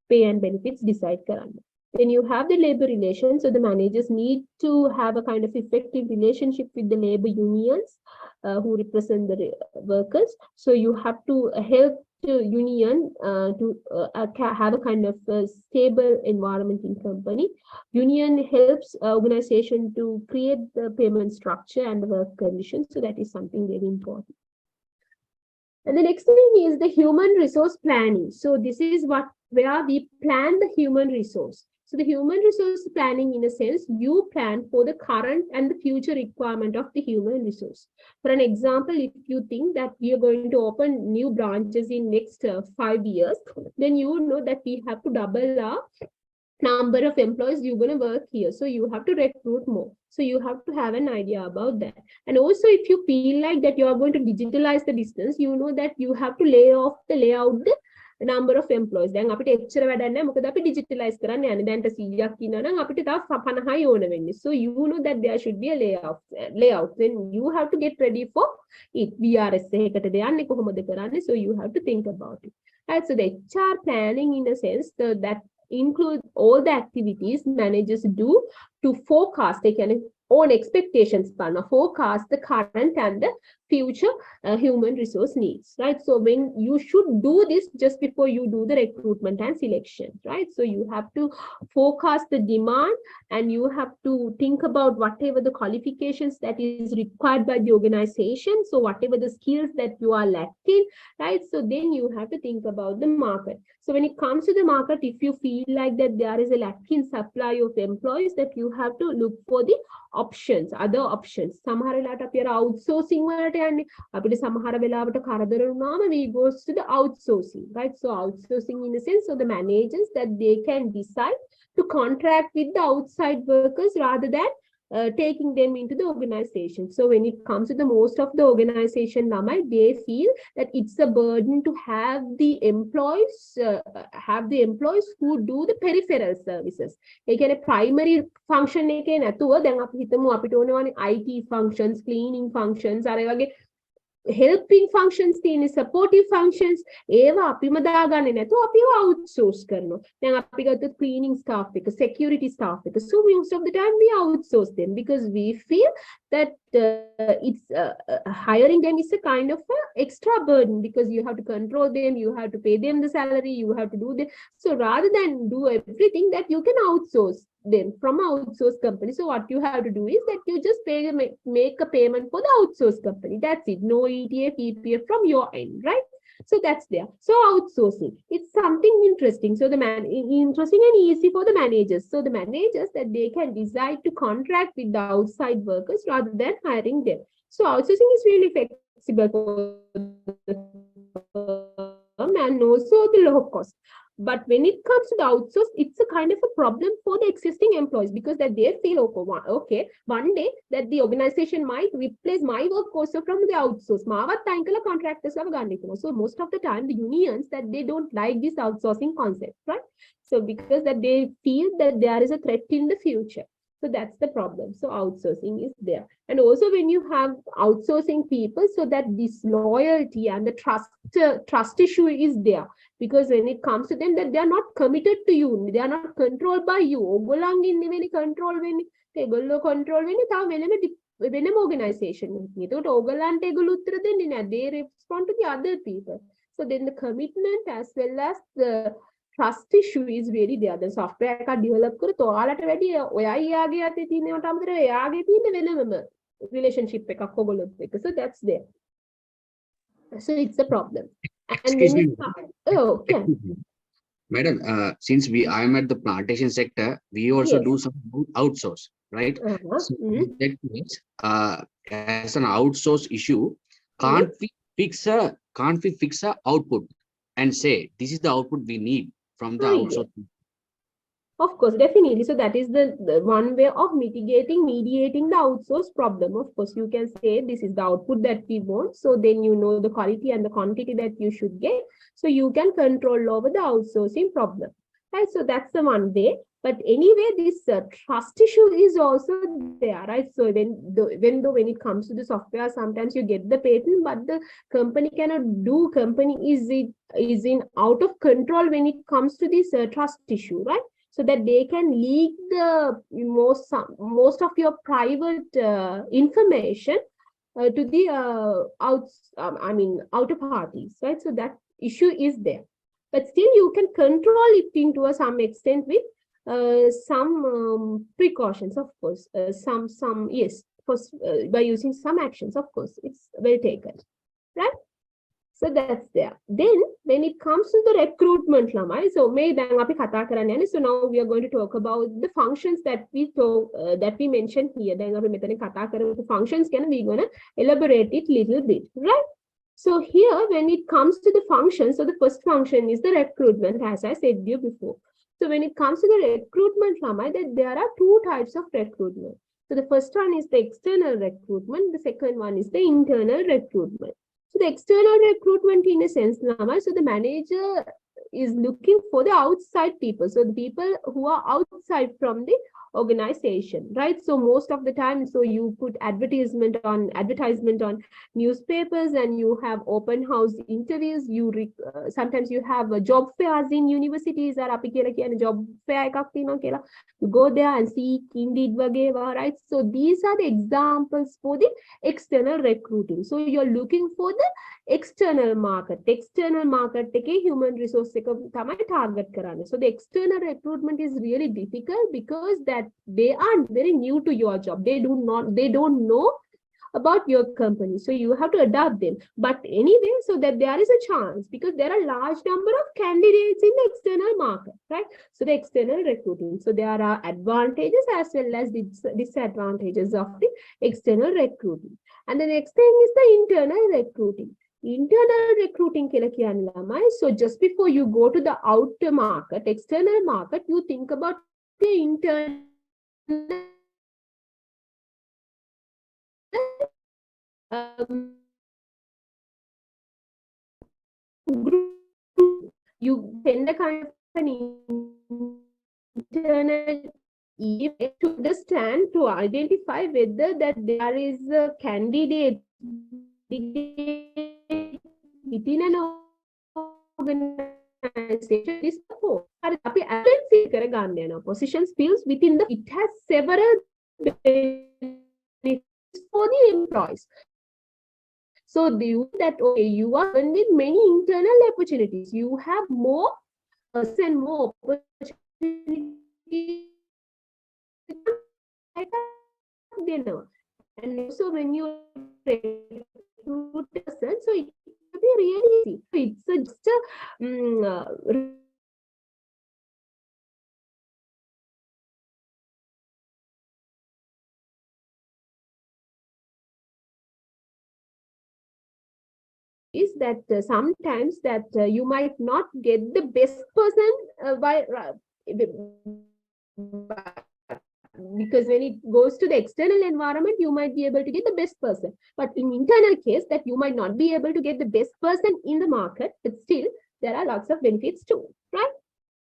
pay and benefits decide karana. Then you have the labor relations. So the managers need to have a kind of effective relationship with the labor unions who represent the workers. So you have to help the union to have a kind of stable environment in company. Union helps organization to create the payment structure and the work conditions. So that is something very important. And the next thing is the human resource planning. So this is where we plan the human resource. So the human resource planning, in a sense, you plan for the current and the future requirement of the human resource. For an example, if you think that we are going to open new branches in next 5 years, then you know that we have to double our number of employees you're going to work here. So you have to recruit more. So you have to have an idea about that. And also, if you feel like that you are going to digitalize the business, you know that you have to lay out the number of employees. Then අපිට එච්චර වැඩක් නැහැ. මොකද අපි digitalize කරන්න යන්නේ. දැන් 100ක් ඉන්නවා නම් අපිට තව 50යි ඕන වෙන්නේ. So you know that there should be a layout. Then you have to get ready for it. VRS එකකටද යන්නේ කොහොමද කරන්නේ? So you have to think about it. Right? So the HR planning, in a sense, that include all the activities managers do to forecast. They can own expectations, forecast the current and the future human resource needs, right? So when you should do this just before you do the recruitment and selection, right? So you have to forecast the demand and you have to think about whatever the qualifications that is required by the organization. So whatever the skills that you are lacking, right? So then you have to think about the market. So when it comes to the market, if you feel like that there is a lacking supply of employees, that you have to look for the options, other options. සමහර වෙලාවට අපි අර outsourcing වලට යන්නේ. අපිට සමහර වෙලාවට කරදර වුණාම we goes to the outsourcing, right? So outsourcing, in a sense, so the managers, that they can decide to contract with the outside workers rather than taking them into the organization. So when it comes to the most of the organization, they feel that it's a burden to have the employees who do the peripheral services. Again, a primary function එකේ නැතුව දැන් අපි හිතමු අපිට ඕනේ IT functions, cleaning functions, අර වගේ helping functions තියෙන supportive functions ඒවා අපිම දාගන්නේ නැතුව අපිව outsource කරනවා. දැන් අපි ගත්තොත් cleaning staff එක, security staff එක. So most of the time we outsource them because we feel that it's hiring them is a kind of a extra burden because you have to control them, you have to pay them the salary, you have to do them. So rather than do everything that you can outsource them from outsource company. So what you have to do is that you just make a payment for the outsource company. That's it. No ETF, EPF from your end, right? So that's there. So outsourcing, it's something interesting. So interesting and easy for the managers. So the managers that they can decide to contract with the outside workers rather than hiring them. So outsourcing is really flexible for the firm and also the low cost. But when it comes to the outsource, it's a kind of a problem for the existing employees because that they feel okay, one day that the organization might replace my work also from the outsource. Contractors. So most of the time, the unions that they don't like this outsourcing concept, right? So because that they feel that there is a threat in the future. So that's the problem. So outsourcing is there. And also when you have outsourcing people, so that this loyalty and the trust issue is there. Because when it comes to them, that they are not committed to you, they are not controlled by you. Control control වෙනම organization. They respond to the other people. So then the commitment as well as the trust issue is really there. The software එක develop කරොත් ඔයාලට වැඩි ඔයා යාගේ අතේ තියෙනවට අමතරව එයාගේ තියෙන වෙනම relationship එකක් ඔයගොල්ලොත් එක්ක. So that's there. So it's a problem. And Excuse me. okay. Madam, since I am at the plantation sector, we also Yes. do some outsource, right? So that means, as an outsource issue, can't we fix a output and say this is the output we need from the outsource? Of course, definitely. So that is the one way of mediating the outsource problem. Of course, you can say this is the output that we want. So then you know the quality and the quantity that you should get. So you can control over the outsourcing problem. Right? So that's the one way. But anyway, this trust issue is also there, right? So when it comes to the software, sometimes you get the patent, but the company cannot do. Company is in out of control when it comes to this trust issue, right? So that they can leak the most of your private information to the outer parties, right? So that issue is there, but still you can control it into some extent with some precautions, of course. Yes, by using some actions, of course, it's well taken, right? So that's there. Then when it comes to the recruitment, lamai, so so now we are going to talk about the functions that we mentioned here. Then the functions we're going to elaborate it little bit, right? So here when it comes to the functions, so the first function is the recruitment, as I said you before. So when it comes to the recruitment, lamai, that there are two types of recruitment. So the first one is the external recruitment, the second one is the internal recruitment. So the external recruitment in a sense, so the manager is looking for the outside people. So the people who are outside from the organization, right? So most of the time, so you put advertisement on newspapers, and you have open house interviews. Sometimes you have job fairs in universities, or job fair you go there and see Indeed wageva, right? So these are the examples for the external recruiting. So you're looking for the external market human resource target karane. So the external recruitment is really difficult because that they are very new to your job. They don't know about your company, so you have to adapt them. But anyway, so that there is a chance because there are large number of candidates in the external market, right? So the external recruiting, so there are advantages as well as disadvantages of the external recruiting. And the next thing is the internal recruiting. Internal recruiting so just before you go to the outer market, external market, you think about the internal group. You send a kind of an internal event to understand, to identify whether that there is a candidate within an organization is support. Positions feels within the it has several benefits for the employees. So you that okay, you are with many internal opportunities. You have more and more opportunities. And also when you recruit a person, so it will be really easy. It's just a is that sometimes that you might not get the best person because when it goes to the external environment, you might be able to get the best person. But in internal case, that you might not be able to get the best person in the market, but still there are lots of benefits too, right?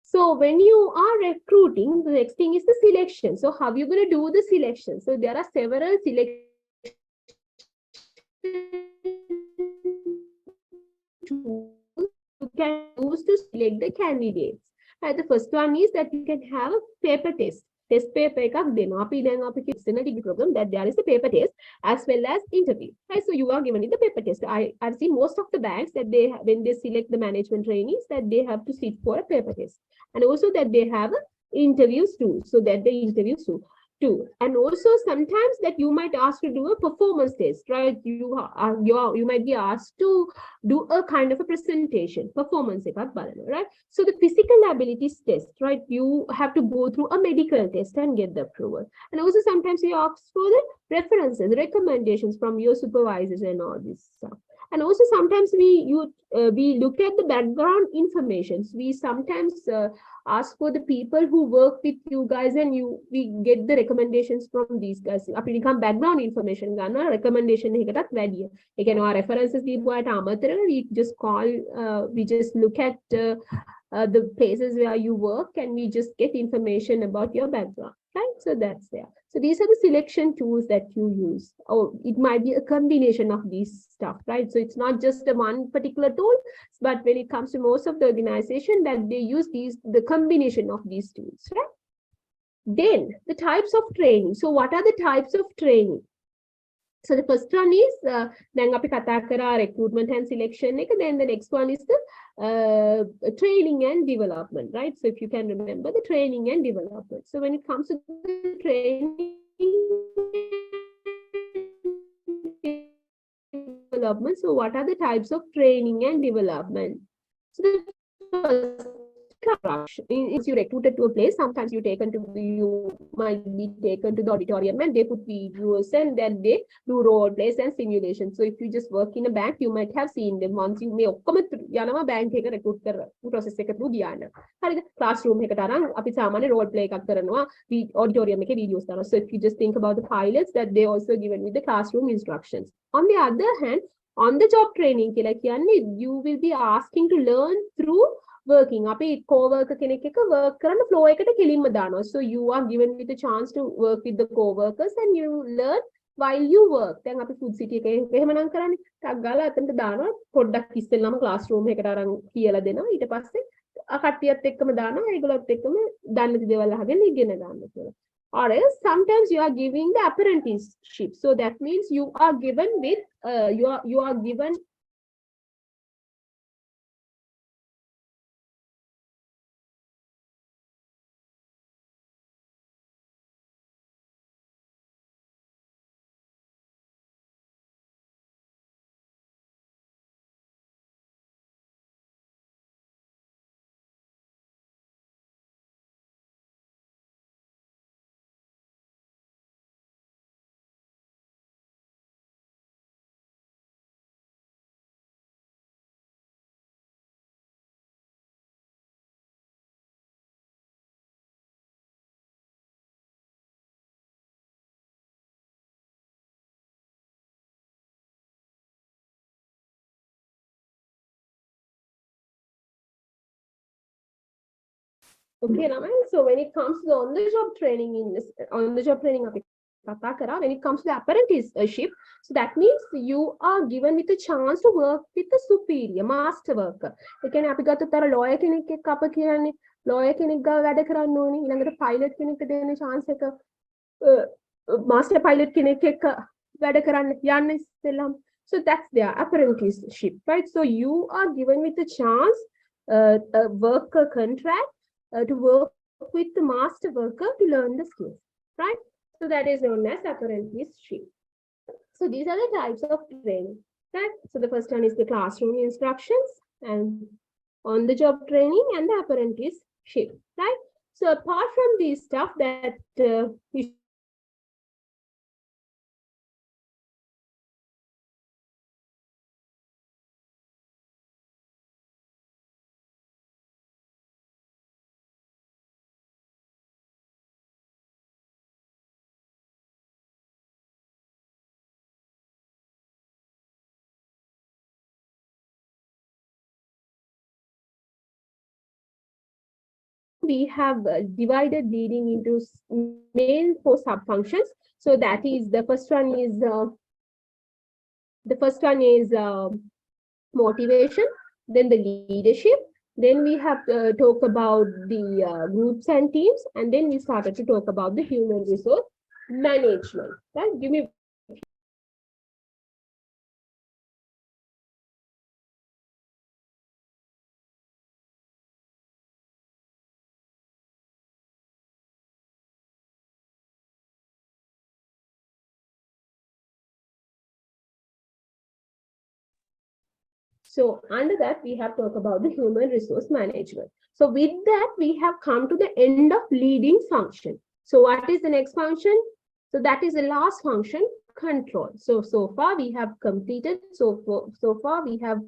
So when you are recruiting, the next thing is the selection. So how are you going to do the selection? So there are several selection tools you can use to select the candidates. The first one is that you can have a paper test. Test paper එකක් දෙනවා. අපි දැන් අපි කියන degree program that there is a paper test as well as interview. Right? So you are given the paper test. I've seen most of the banks that they when they select the management trainees that they have to sit for a paper test, and also that they have interviews too. So that the interviews too. And also sometimes that you might ask to do a performance test, right? You might be asked to do a kind of a presentation, performance, right? So the physical abilities test, right? You have to go through a medical test and get the approval. And also sometimes you ask for the references, recommendations from your supervisors and all this stuff. And also sometimes we look at the background information. We sometimes ask for the people who work with you guys, and we get the recommendations from these guys. අපි නිකන් background information ගන්න recommendation එකකටත් වැඩිය. ඒ කියන්නේ ඔයා references දීපුවාට අමතරව we just look at the places where you work, and we just get information about your background, right? So that's there. So these are the selection tools that you use. Or it might be a combination of these stuff, right? So it's not just the one particular tool, but when it comes to most of the organization, that they use the combination of these tools, right? Then the types of training. So what are the types of training? So the first one is then අපි කතා කරා recruitment and selection එක. Then the next one is the training and development, right? So if you can remember the training and development. So when it comes to the training development, so what are the types of training and development? So the first is you recruited to a place. Sometimes you might be taken to the auditorium and they put videos, and then they do role plays and simulations. So if you just work in a bank, you might have seen them once you may යනවා bank එක recruit කරන process එක through ගියාන. හරිද? classroom එකට අරන් අපි සාමාන්‍ය role play එකක් කරනවා auditorium එකේ videos දානවා. So if you just think about the pilots, that they also given with the classroom instructions. On the other hand, on the job training කියලා කියන්නේ you will be asking to learn through working. අපි co-worker කෙනෙක් එක්ක work කරන flow එකට කෙලින්ම දානවා. So you are given with the chance to work with the co-workers and you learn while you work. දැන් අපි food city එකේ එහෙමනම් කරන්නේ ටක් ගාලා අතනට දානවා පොඩ්ඩක් ඉස්සෙල්ලාම classroom එකකට අරන් කියලා දෙනවා. ඊට පස්සේ කට්ටියත් එක්කම දානවා. ඒගොල්ලොත් එක්කම දන්න දේවල් අහගෙන ඉගෙන ගන්න කියලා. Or else sometimes you are giving the apprenticeship. So that means you are given with you are given Okay, Raman. So when it comes to the on-the-job training when it comes to the apprenticeship, so that means you are given with a chance to work with a superior master worker. ඒ කියන්නේ අපි ගත්තොත් අර lawyer කෙනෙක් එක්ක අප කියන්නේ lawyer කෙනෙක් ගාව වැඩ කරන්න ඕනේ, ඊළඟට pilot කෙනෙක්ට දෙන chance එක master pilot කෙනෙක් එක්ක වැඩ කරන්න යන්න ඉස්සෙල්ලම. So that's their apprenticeship, right? So you are given with a chance, a worker contract to work with the master worker to learn the skills, right? So that is known as apprenticeship. So these are the types of training, right? So the first one is the classroom instructions and on-the-job training and the apprenticeship, right? So apart from these stuff that we have divided leading into main 4 sub-functions. So that is, the first one is motivation, then the leadership, then we have talk about the groups and teams, and then we started to talk about the human resource management, right? Give me So under that, we have talked about the human resource management. So with that, we have come to the end of leading function. So what is the next function? So that is the last function, control. So far we have completed. So far we have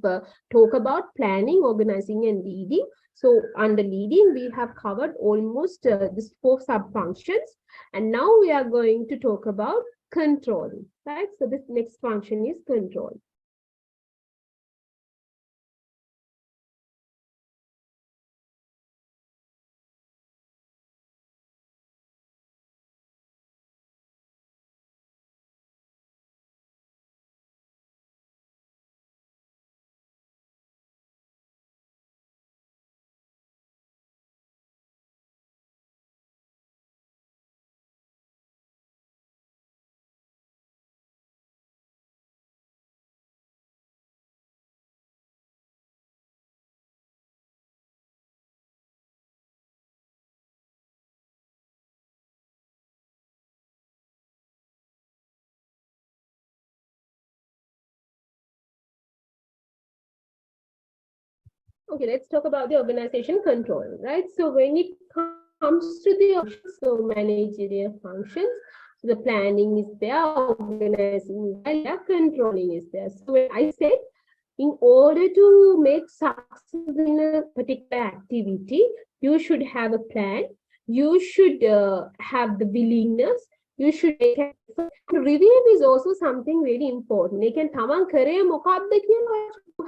talked about planning, organizing, and leading. So under leading, we have covered almost these 4 sub-functions. And now we are going to talk about controlling, right? So this next function is control. Okay, let's talk about the organization control, right? So when it comes to the managerial functions, so the planning is there, organizing is there, controlling is there. So when I said, in order to make success in a particular activity, you should have a plan, you should have the willingness, you should make an effort. Review is also something very important. You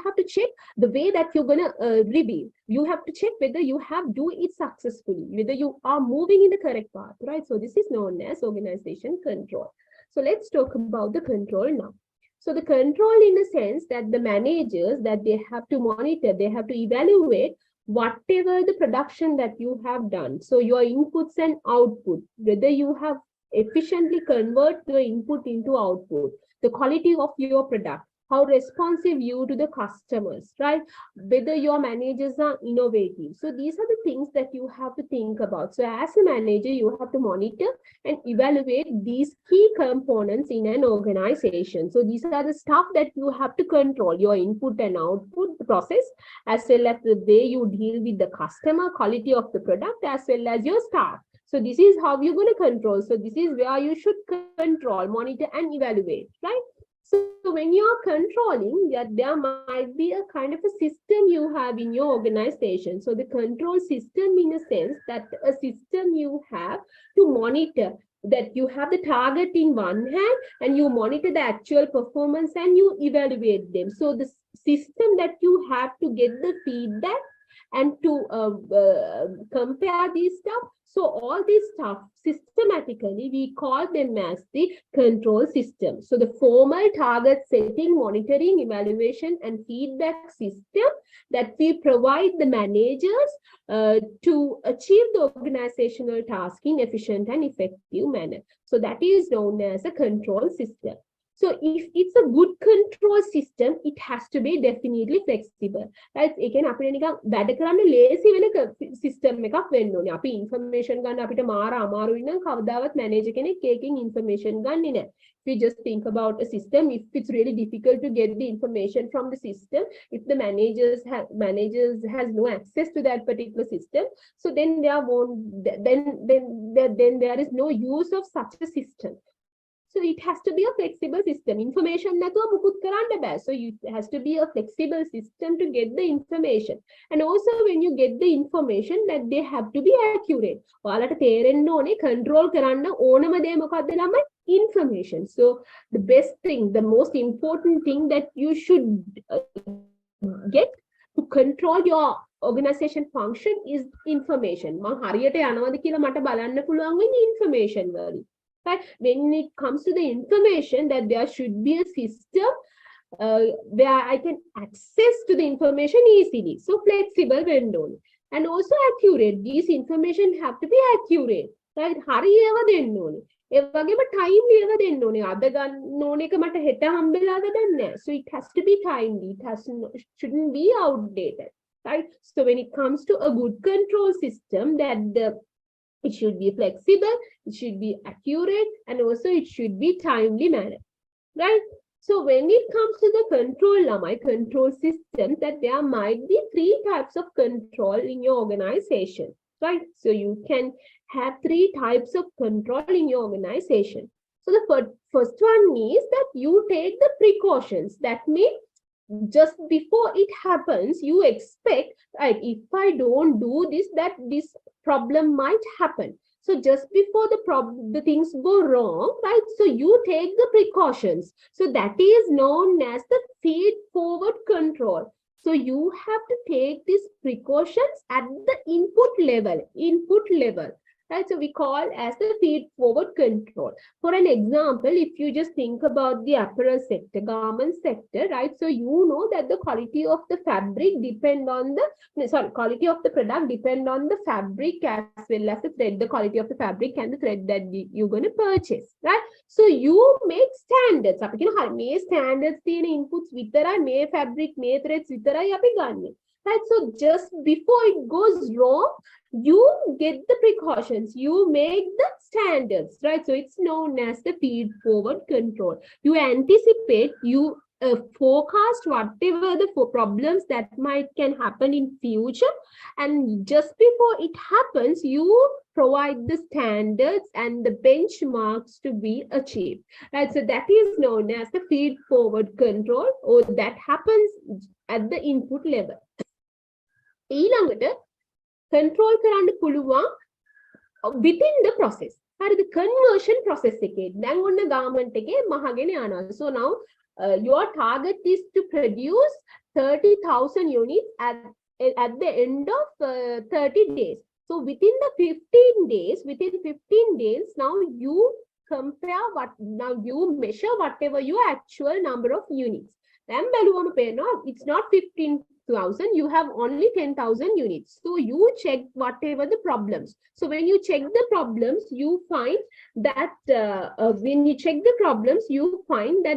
have to check the way that you're going to review. You have to check whether you have do it successfully, whether you are moving in the correct path, right? So this is known as organization control. So let's talk about the control now. So the control in a sense that the managers, that they have to monitor, they have to evaluate whatever the production that you have done. So your inputs and output, whether you have efficiently convert your input into output, the quality of your product, how responsive you to the customers, right? Whether your managers are innovative. So these are the things that you have to think about. So as a manager, you have to monitor and evaluate these key components in an organization. So these are the stuff that you have to control, your input and output process, as well as the way you deal with the customer, quality of the product, as well as your staff. So this is how you're going to control. So this is where you should control, monitor, and evaluate, right? So when you are controlling, there might be a kind of a system you have in your organization. So the control system, in a sense, that a system you have to monitor, that you have the target in one hand and you monitor the actual performance and you evaluate them. So the system that you have to get the feedback and to compare these stuff. So all this stuff systematically we call them as the control system. So the formal target setting, monitoring, evaluation, and feedback system that we provide the managers to achieve the organizational task in efficient and effective manner. So that is known as a control system. So if it's a good control system, it has to be definitely flexible. Right? Again, අපිට නිකන් වැඩ කරන්න ලේසි වෙන system එකක් වෙන්න ඕනේ. අපි information ගන්න අපිට මාර අමාරුයි නම් කවදාවත් manager කෙනෙක් ඒකෙන් information ගන්නෙ නැහැ. If we just think about a system, if it's really difficult to get the information from the system, if the managers has no access to that particular system, so then there is no use of such a system. So it has to be a flexible system. Information නැතුව මුකුත් කරන්න බෑ. So it has to be a flexible system to get the information. And also when you get the information, that they have to be accurate. ඔයාලට තේරෙන්න ඕනේ control කරන්න ඕනම දේ මොකක්ද ළමයි? Information. So the best thing, the most important thing that you should get to control your organization function is information. මම හරියට යනවද කියලා මට බලන්න පුළුවන් වෙන්නේ information වලින්. Right? When it comes to the information, that there should be a system where I can access to the information easily. So flexible window. And also accurate. These information have to be accurate. Right? හරියව දෙන්න ඕනේ. ඒ වගේම timely ඒවා දෙන්න ඕනේ. අද ගන්න ඕන එක මට හෙට හම්බෙලාද දන්නේ. So it has to be timely. It shouldn't be outdated. Right? So when it comes to a good control system, that it should be flexible, it should be accurate, and also it should be timely manner, right? So when it comes to the control system, that there might be 3 types of control in your organization, right? So you can have 3 types of control in your organization. So the first one is that you take the precautions. That means just before it happens, you expect, right, if I don't do this, that this problem might happen. So just before the things go wrong, right? So you take the precautions. So that is known as the feed-forward control. So you have to take these precautions at the input level. Right, so we call as the feed-forward control. For an example, if you just think about the apparel sector, garment sector, right? So you know that the quality of the fabric quality of the product depend on the fabric as well as the thread, the quality of the fabric and the thread that you're going to purchase, right? So you make standards. අපි කියන හරි මේ standards තියෙන inputs විතරයි, මේ fabric, මේ threads විතරයි අපි ගන්නෙ. Right, so just before it goes wrong, you get the precautions, you make the standards, right? So it's known as the feed-forward control. You anticipate, you forecast whatever the problems that can happen in future, and just before it happens, you provide the standards and the benchmarks to be achieved. Right, so that is known as the feed-forward control, or that happens at the input level. ඊළඟට control කරන්න පුළුවන් within the process. හරිද? conversion process එකේ. දැන් ඔන්න garment එකේ මහගෙන යනවා. So now your target is to produce 30,000 units at the end of 30 days. So within 15 days, now you measure whatever your actual number of units. Then it's not 15,000, you have only 10,000 units. So you check whatever the problems. So when you check the problems, you find that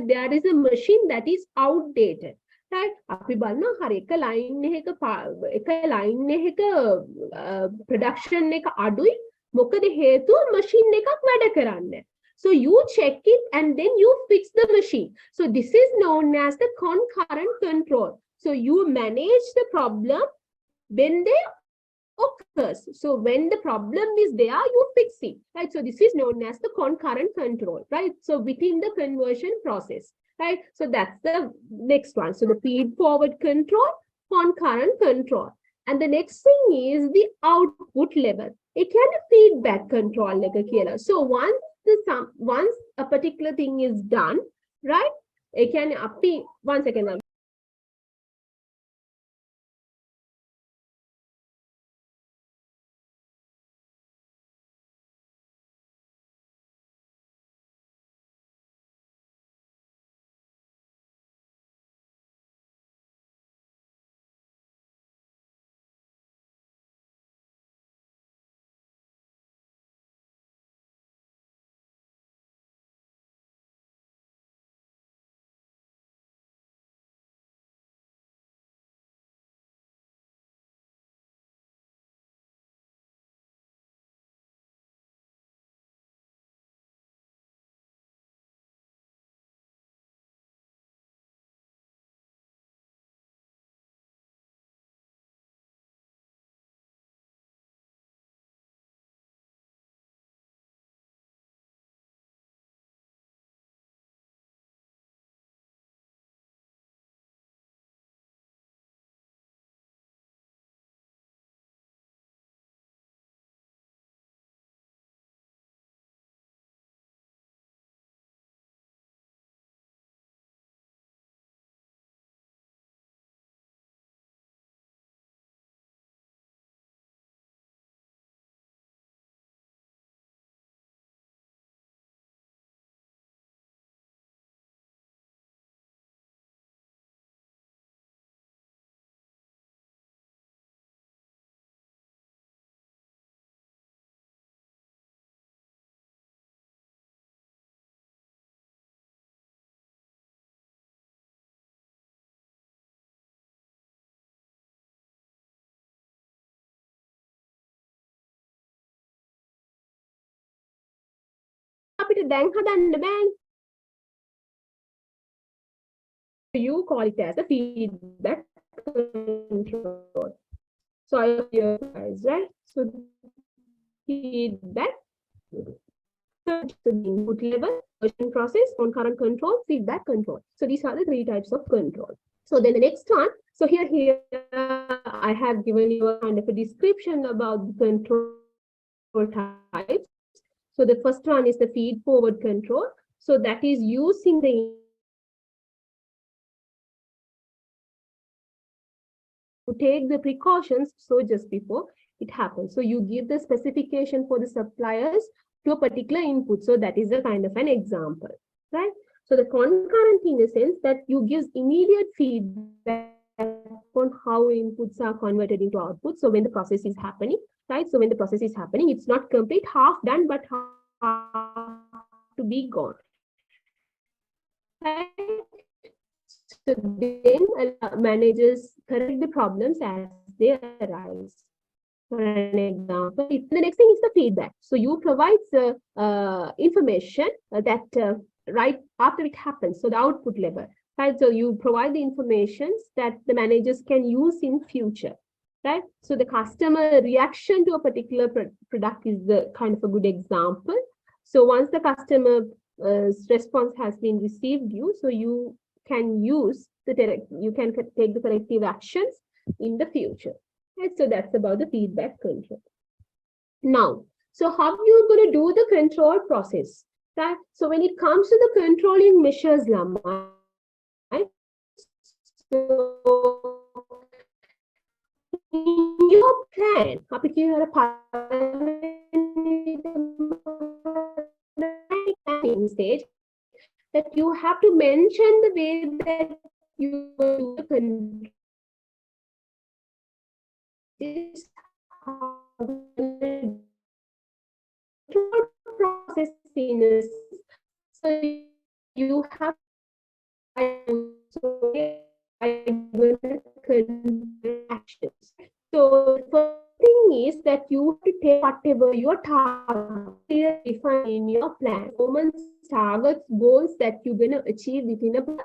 there is a machine that is outdated. Right? අපි බලනවා හරි එක line එකක production එක අඩුයි. මොකද හේතුව machine එකක් වැඩ කරන්නේ. So you check it and then you fix the machine. So this is known as the concurrent control. So you manage the problem when they occurs. So when the problem is there, you fix it. Right? So this is known as the concurrent control. Right? So within the conversion process. Right? So that's the next one. So the feed-forward control, concurrent control. And the next thing is the output level. It can be feedback control like a killer. So once a particular thing is done, right? It can one second. දැන් හදන්න බෑනේ. You call it as a feedback control. So I hope you guys, right? So feedback, so the input level, version process, concurrent control, feedback control. So these are the 3 types of control. So then the next one, so here I have given you a kind of a description about the control types. So the first one is the feed forward control. So that is using the to take the precautions so just before it happens. So you give the specification for the suppliers to a particular input. So that is a kind of an example, right? So the concurrent in the sense that you give immediate feedback on how inputs are converted into output. So when the process is happening, right? So when the process is happening, it's not complete, half done, but half to be gone. Right? So then managers correct the problems as they arise. For an example, the next thing is the feedback. So you provide the information that right after it happens, so the output level, right? So you provide the information that the managers can use in future, right? So the customer reaction to a particular product is the kind of a good example. So once the customer response has been received, so you can use you can take the corrective actions in the future. Right? So that's about the feedback control. Now, so how you going to do the control process? Right? So when it comes to the controlling measures, right? So in your plan, planning stage, that you have to mention the way that you do the control. This process in so you have actions. So the first thing is that you have to take whatever your target define in your plan, performance targets, goals that you're going to achieve within a plan.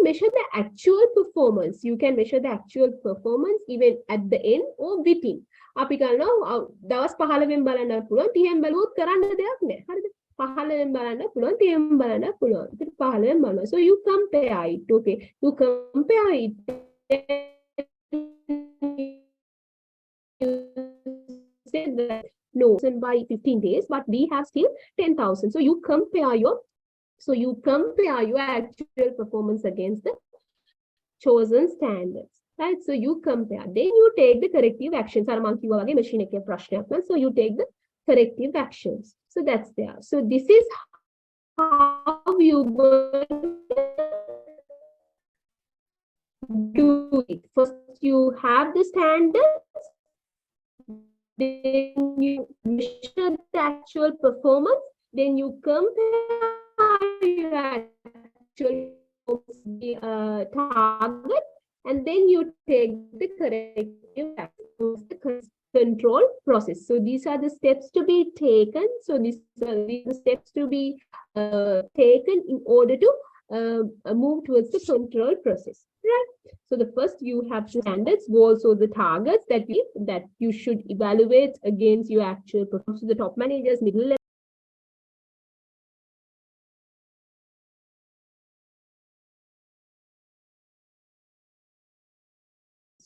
Measure the actual performance. You can measure the actual performance even at the end or within. අපි කරනවා දවස් 15න් බලන්න පුළුවන් 30න් බලුවොත් කරන්න දෙයක් නැහැ. හරිද? 15න් බලන්න පුළුවන් 30න් බලන්න පුළුවන්. ඉතින් 15න් බලනවා. So you compare it. Okay. You compare it. You said that no, by 15 days, but we have still 10,000. So you compare your actual performance against the chosen standards, right? So you compare, then you take the corrective actions. So you take the corrective actions. So that's there. So this is how you do it. First, you have the standards, then you measure the actual performance, then you compare your actual target, and then you take the corrective actions, the control process. So these are the steps to be taken. So these are the steps to be taken in order to move towards the control process, right? So the first, you have the standards, goals, or the targets that you should evaluate against your actual performance. So the top managers, middle level,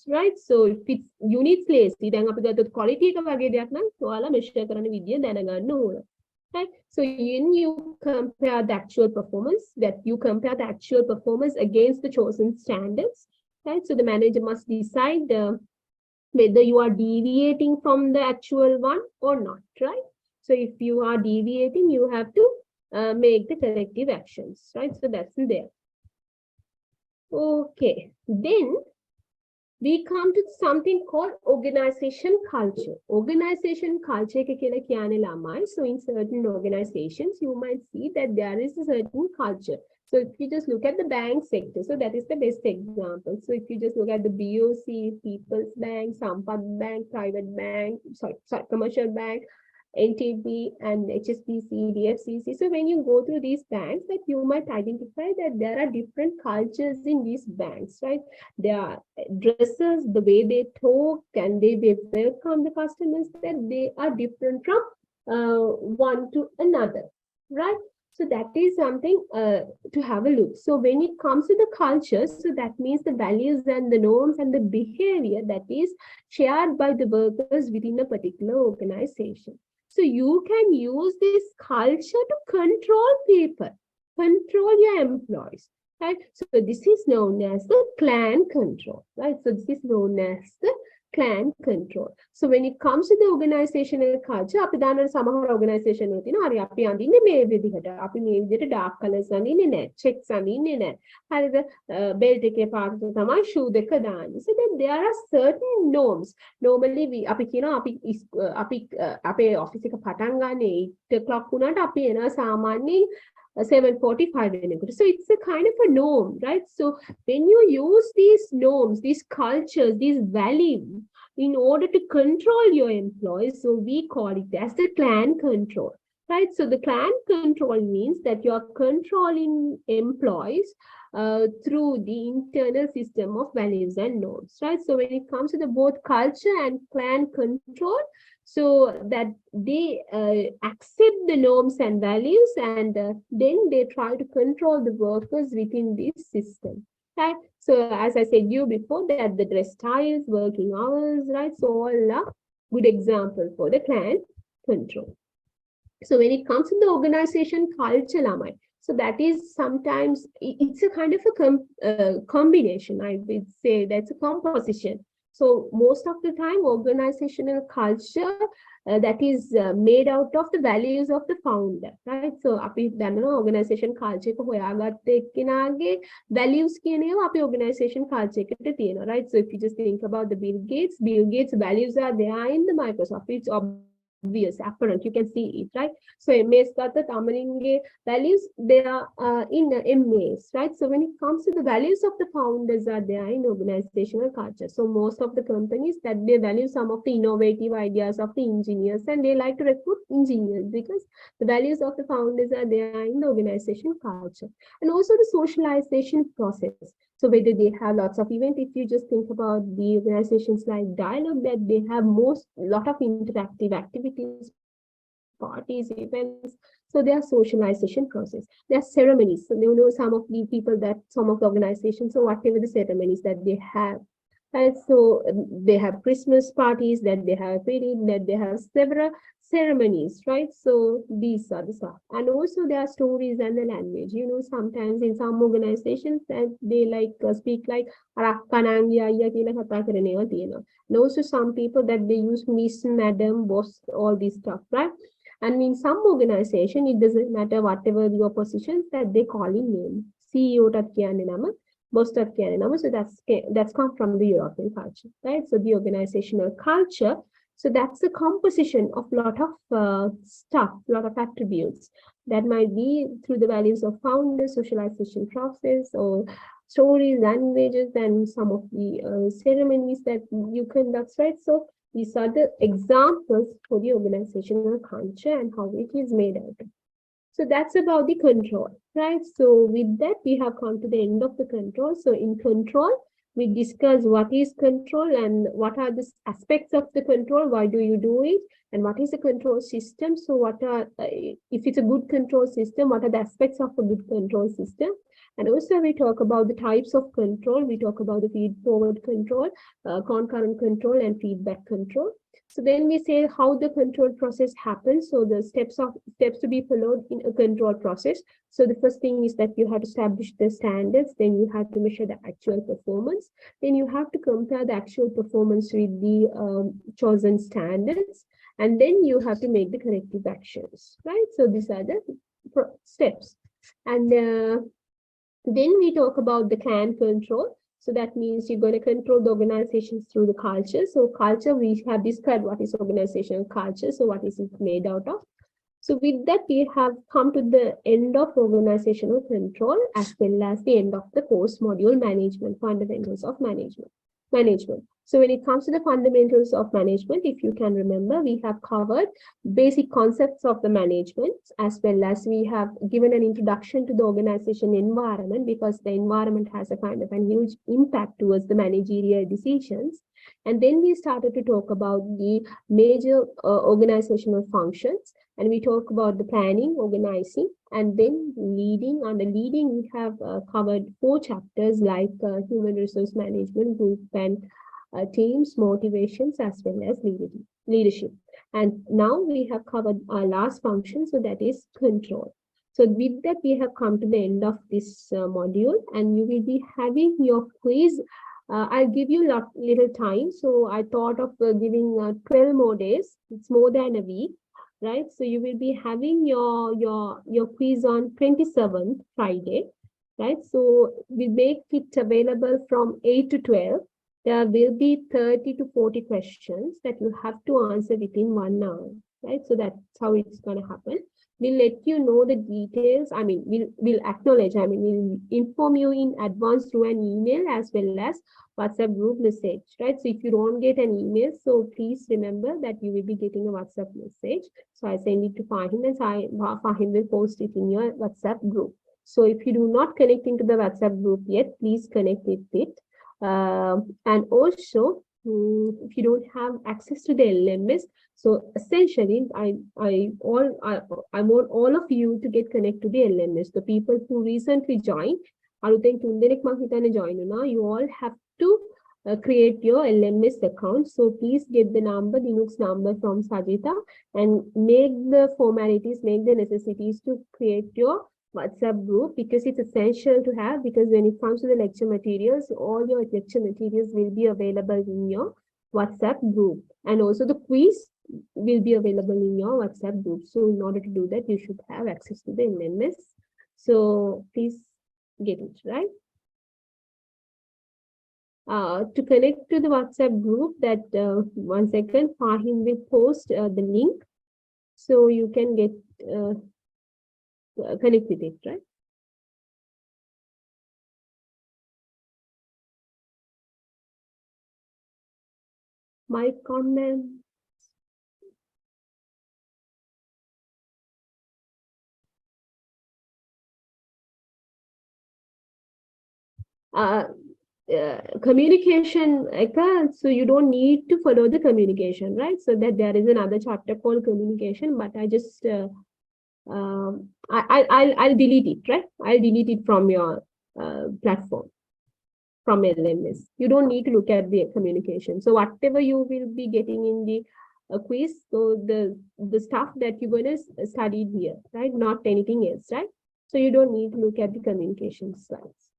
right? So if it's units list, දැන් අපි ගත්තොත් quality එක වගේ දෙයක් නම් ඔයාලා measure කරන විදිය දැනගන්න ඕන. Right? So when you compare the actual performance, against the chosen standards, right? So the manager must decide whether you are deviating from the actual one or not, right? So if you are deviating, you have to make the corrective actions, right? So that's there. Okay, then we come to something called organization culture. Organization culture ke kiyala kiyane lamai. So in certain organizations, you might see that there is a certain culture. So if you just look at the bank sector, so that is the best example. So if you just look at the BOC, People's Bank, Sampath Bank, Private Bank, sorry, Commercial Bank, NTB and HSBC, DFCC. So when you go through these banks, that you might identify that there are different cultures in these banks, right? Their dresses, the way they talk, and they welcome the customers, that they are different from one to another, right? So that is something to have a look. So when it comes to the culture, so that means the values and the norms and the behavior that is shared by the workers within a particular organization. So you can use this culture to control people, control your employees, right? So this is known as the clan control, right? So this is known as the clan control. So when it comes to the organizational culture, අපි දාන සමහර organization වල තියෙනවා හරි අපි අඳින්නේ මේ විදිහට. අපි මේ විදිහට dark colors අඳින්නේ නැහැ. checks අඳින්නේ නැහැ. හරිද? belt එකේ පාට තමයි shoe දෙක දාන්නේ. So then there are certain norms. Normally අපි කියනවා අපි අපේ office එක පටන් ගන්න 8 o'clock වුණාට අපි එනවා සාමාන්‍යයෙන් 7:45 වෙනකොට. So it's a kind of a norm, right? So when you use these norms, these cultures, these values in order to control your employees, so we call it as the clan control, right? So the clan control means that you're controlling employees through the internal system of values and norms, right? So when it comes to the both culture and clan control, so that they accept the norms and values, and then they try to control the workers within this system, right? So as I said you before, that the dress styles, working hours, right? So all are good example for the clan control. So when it comes to the organization culture, Lamai, so that is sometimes, it's a kind of a combination. I would say that's a composition. So most of the time, organizational culture that is made out of the values of the founder, right? So අපි දන්නවා organization culture එක හොයාගත්ත එක්කෙනාගේ values කියන ඒවා අපි organization culture එකට තියෙනවා, right? So if you just think about the Bill Gates values are there in the Microsoft. It's obvious, apparent, you can see it, right? So MAs ගත්තත් අමරින්ගේ values, they are in MAs, right? So when it comes to the values of the founders are there in organizational culture. So most of the companies that they value some of the innovative ideas of the engineers, and they like to recruit engineers because the values of the founders are there in the organizational culture. And also the socialization process. So whether they have lots of events, if you just think about the organizations like Dialogue, that they have lot of interactive activities, parties, events. So their socialization process. There are ceremonies. So you know some of the people that some of the organizations, so whatever the ceremonies that they have. And so they have Christmas parties, that they have wedding, that they have several ceremonies, right? So these are the stuff. And also there are stories and the language. You know, sometimes in some organizations that they like speak like and also some people that they use Miss, Madam, Boss, all these stuff, right? And in some organization, it doesn't matter whatever your positions that they call in name. CEO boss, so that's come from the European culture, right? So the organizational culture, so that's a composition of a lot of stuff, a lot of attributes that might be through the values of founders, socialization process, or stories, languages, and some of the ceremonies that you conduct, right? So these are the examples for the organizational culture and how it is made out of. So that's about the control, right? So with that, we have come to the end of the control. So in control, we discuss what is control and what are the aspects of the control, why do you do it, and what is the control system. So what are, if it's a good control system, what are the aspects of a good control system? And also we talk about the types of control. We talk about the feed-forward control, concurrent control, and feedback control. So then we say how the control process happens. So the steps to be followed in a control process. So the first thing is that you have to establish the standards. Then you have to measure the actual performance. Then you have to compare the actual performance with the chosen standards. And then you have to make the corrective actions, right? So these are the steps. And then we talk about the clan control. So that means you're going to control the organizations through the culture. So culture, we have described what is organizational culture. So what is it made out of? So with that, we have come to the end of organizational control as well as the end of the course module management, fundamentals of management. So when it comes to the fundamentals of management, if you can remember, we have covered basic concepts of the management, as well as we have given an introduction to the organization environment, because the environment has a kind of a huge impact towards the managerial decisions. And then we started to talk about the major organizational functions. And we talk about the planning, organizing, and then leading. Under leading, we have covered 4 chapters like human resource management, group and teams, motivations, as well as leadership. And now we have covered our last function, so that is control. So with that, we have come to the end of this module, and you will be having your quiz. I'll give you little time. So I thought of giving 12 more days. It's more than a week. Right, so you will be having your quiz on 27th Friday, right? So we make it available from 8 to 12. There will be 30 to 40 questions that you have to answer within 1 hour, right? So that's how it's going to happen. We'll let you know the details. I mean, we'll acknowledge, I mean, we'll inform you in advance through an email as well as WhatsApp group message, right? So if you don't get an email, so please remember that you will be getting a WhatsApp message. So I send it to Fahim, and Fahim will post it in your WhatsApp group. So if you do not connect into the WhatsApp group yet, please connect with it. And also, if you don't have access to the LMS, so essentially, I want all of you to get connected to the LMS. The people who recently joined, you all have to create your LMS account. So please get the number, Linux number from Sajita, and make the formalities, make the necessities to create your WhatsApp group, because it's essential to have, because when it comes to the lecture materials, all your lecture materials will be available in your WhatsApp group, and also the quiz will be available in your WhatsApp group. So in order to do that, you should have access to the LMS. So please get it, right? To connect to the WhatsApp group, that 1 second, Fahim will post the link, so you can get connect with it, right? Mic on, ma'am. Communication, so you don't need to follow the communication, right? So that there is another chapter called communication, but I just I'll delete it, right? I'll delete it from your platform, from LMS. You don't need to look at the communication. So whatever you will be getting in the quiz, so the stuff that you're going to study here, right? Not anything else, right? So you don't need to look at the communication slides.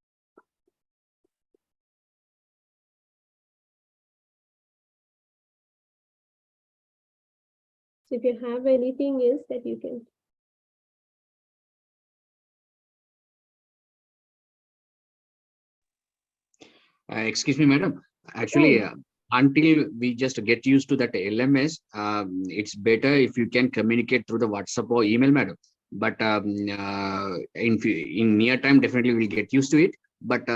So if you have anything else that you can. Excuse me, madam. Actually, until we just get used to that LMS, it's better if you can communicate through the WhatsApp or email, madam. But in near time, definitely we'll get used to it. But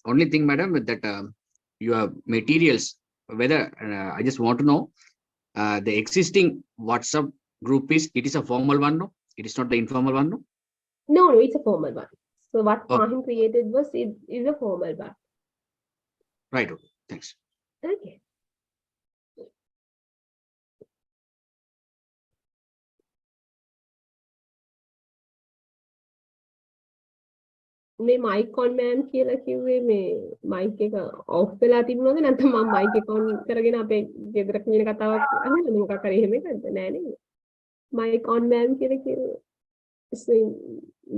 only thing, madam, that your materials, whether I just want to know, the existing WhatsApp group it is a formal one, no? It is not the informal one, no? No, it's a formal one. So what Fahim created is a formal one. Right. Okay. Thanks. Okay. මේ mic on ma'am කියලා කිව්වේ මේ mic එක off වෙලා තිබුණාද නැත්නම් මම mic එක on කරගෙන අපේ ගෙදර කියන කතාවක් අහන්නද මොකක් හරි එහෙම එකක්ද නෑ නේද mic on ma'am කියලා කිව්වේ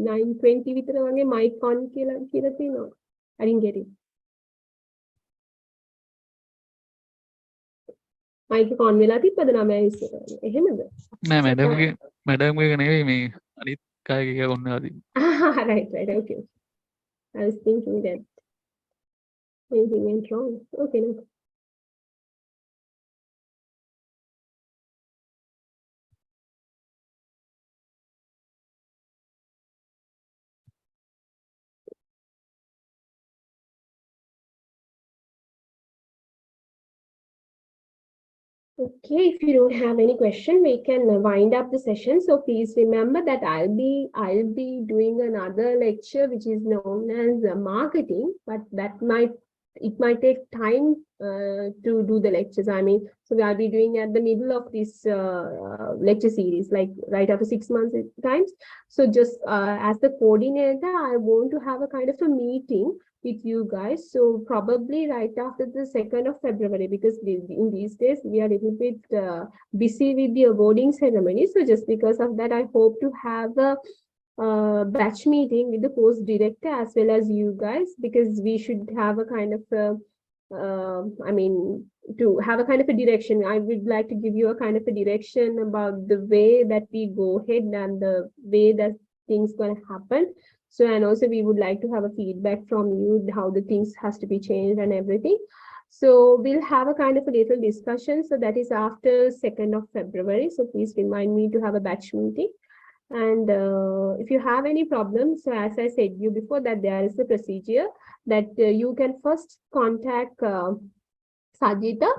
9:20 විතර වගේ mic on කියලා තියෙනවා I didn't get it mic එක on වෙලා තිබ්බද 9 ඉස්සර එහෙමද නෑ මැඩම් එක නෙවෙයි මේ අනිත් කායක ඔන්න ආදී right okay I was thinking that Anything went wrong? Okay, no. Okay, if you don't have any question, we can wind up the session. So please remember that I'll be doing another lecture which is known as marketing, but it might take time to do the lectures. I mean, so I'll be doing at the middle of this lecture series, like right after 6 months times. So just as the coordinator, I want to have a kind of a meeting with you guys. So probably right after the 2nd of February, because in these days we are a little bit busy with the awarding ceremony. So just because of that, I hope to have a batch meeting with the course director as well as you guys, because we should have a kind of I mean, to have a kind of a direction. I would like to give you a kind of a direction about the way that we go ahead and the way that things going to happen. So, and also we would like to have a feedback from you, how the things has to be changed and everything. So we'll have a kind of a little discussion. So that is after 2nd of February. So please remind me to have a batch meeting. And if you have any problems, so as I said you before, that there is a procedure that you can first contact Sajita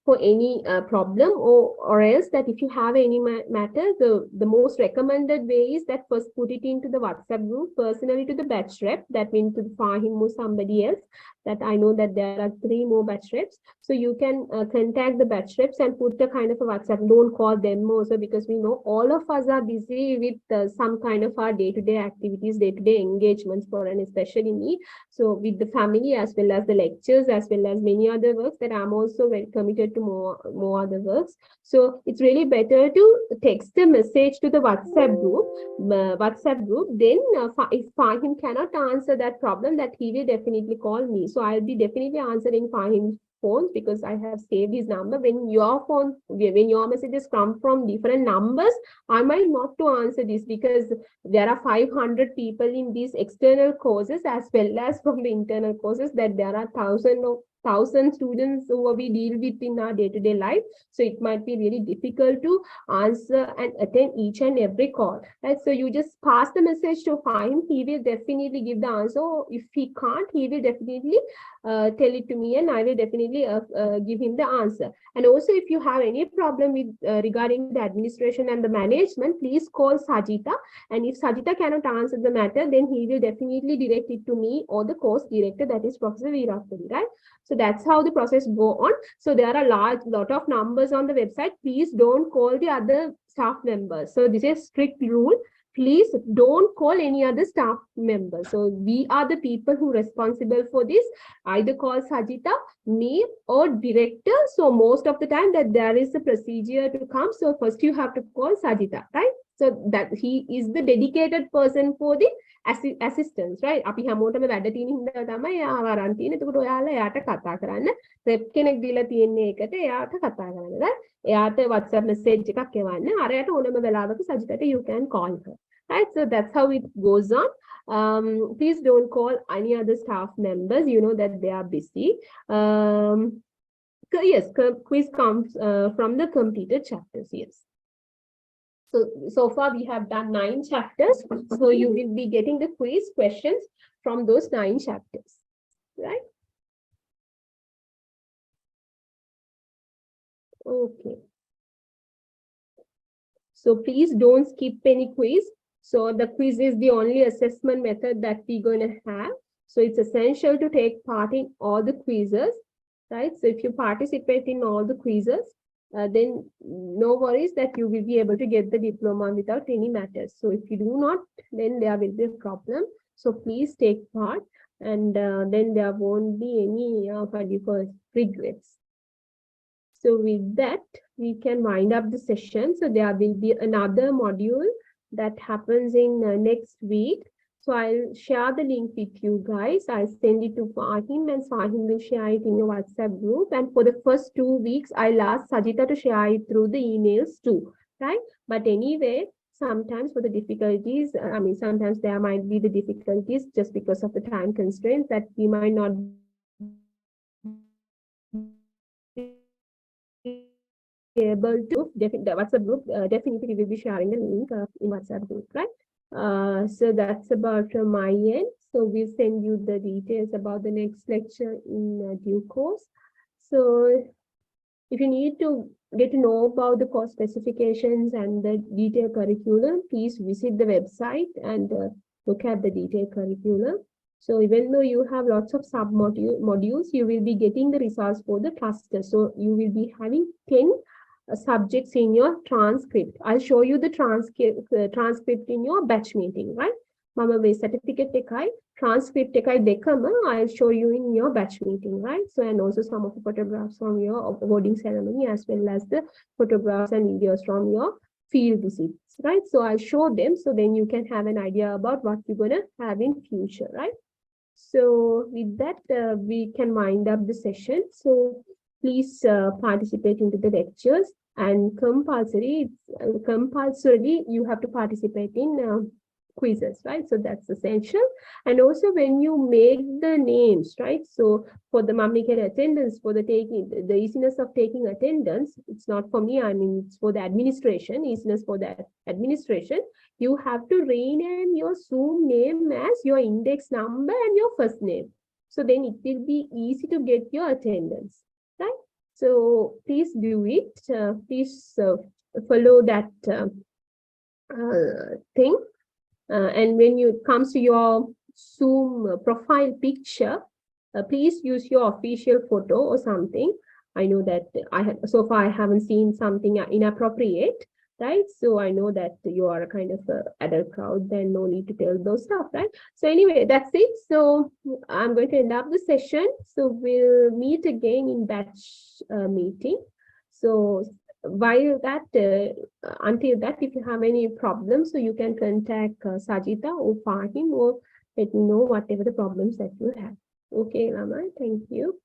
for any problem, or else that if you have any matter, the most recommended way is that first put it into the WhatsApp group personally to the batch rep, that means to Fahim or somebody else, that I know that there are 3 more batch reps. So you can contact the batch reps and put a kind of a WhatsApp. Don't call them also, because we know all of us are busy with some kind of our day-to-day activities, day-to-day engagements, for and especially me. So with the family as well as the lectures as well as many other works, that I'm also very committed to more other works. So it's really better to text a message to the WhatsApp group. Then if Fahim cannot answer that problem, that he will definitely call me. So I'll be definitely answering Fahim's phones, because I have saved his number. When your messages come from different numbers, I might not to answer this, because there are 500 people in these external courses as well as from the internal courses, that there are thousand students who we deal with in our day-to-day life. So it might be really difficult to answer and attend each and every call, right? So you just pass the message to Fahim. He will definitely give the answer. If he can't, he will definitely tell it to me, and I will definitely give him the answer. And also, if you have any problem with regarding the administration and the management, please call Sajita. And if Sajita cannot answer the matter, then he will definitely direct it to me or the course director, that is Professor Veerapudi, right? So that's how the process go on. So there are lot of numbers on the website. Please don't call the other staff members. So this is strict rule. Please don't call any other staff members. So we are the people who are responsible for this. Either call Sajita, me, or director. So most of the time that there is a procedure to come. So first you have to call Sajita, right? So that he is the dedicated person for the assistance, right? අපි හැමෝටම වැඩ තියෙන හින්දා තමයි එයාව අරන් තියෙන්නේ. එතකොට ඔයාලා එයාට කතා කරන්න. රෙප් කෙනෙක් දීලා තියෙන්නේ ඒකට එයාට කතා කරන්න. right? එයාට WhatsApp message එකක් එවන්න. අරයට ඕනම වෙලාවක සජිතට you can call her. Right? So that's how it goes on. Please don't call any other staff members. You know that they are busy. Yes, quiz comes from the completed chapters. Yes. So far we have done 9 chapters. So you will be getting the quiz questions from those 9 chapters, right? Okay. So please don't skip any quiz. So the quiz is the only assessment method that we're going to have. So it's essential to take part in all the quizzes, right? So if you participate in all the quizzes, then no worries that you will be able to get the diploma without any matters. So if you do not, then there will be a problem. So please take part, and then there won't be any regrets. So with that, we can wind up the session. So there will be another module that happens in next week. So I'll share the link with you guys. I'll send it to Fahim, and Fahim will share it in your WhatsApp group. And for the first 2 weeks, I'll ask Sajita to share it through the emails too, right? But anyway, sometimes for the difficulties, sometimes there might be the difficulties just because of the time constraints, that we might not able to, the WhatsApp group, definitely we will be sharing the link in WhatsApp group, right? So that's about my end. So we'll send you the details about the next lecture in due course. So if you need to get to know about the course specifications and the detailed curriculum, please visit the website and look at the detailed curriculum. So even though you have lots of modules, you will be getting the results for the cluster. So you will be having 10 subjects in your transcript. I'll show you the transcript in your batch meeting, right? Mama way certificate ekai, transcript ekai dekama, I'll show you in your batch meeting, right? So, and also some of the photographs from your awarding ceremony, as well as the photographs and videos from your field visits, right? So I'll show them, so then you can have an idea about what you're gonna have in future, right? So with that, we can wind up the session. So please participate into the lectures, and compulsorily you have to participate in quizzes, right? So that's essential. And also when you make the names, right? So for the Mamniket attendance, for the easiness of taking attendance, it's not for me, I mean, it's for the administration, easiness for the administration. You have to rename your Zoom name as your index number and your first name. So then it will be easy to get your attendance, right? So please do it. Please follow that thing. And when it comes to your Zoom profile picture, please use your official photo or something. I know that so far I haven't seen something inappropriate, right? So I know that you are a kind of adult crowd, then no need to tell those stuff, right? So anyway, that's it. So I'm going to end up the session. So we'll meet again in batch meeting. So while that, until that, if you have any problems, so you can contact Sajita or Fahim, or let me know whatever the problems that you have. Okay, Rama, thank you.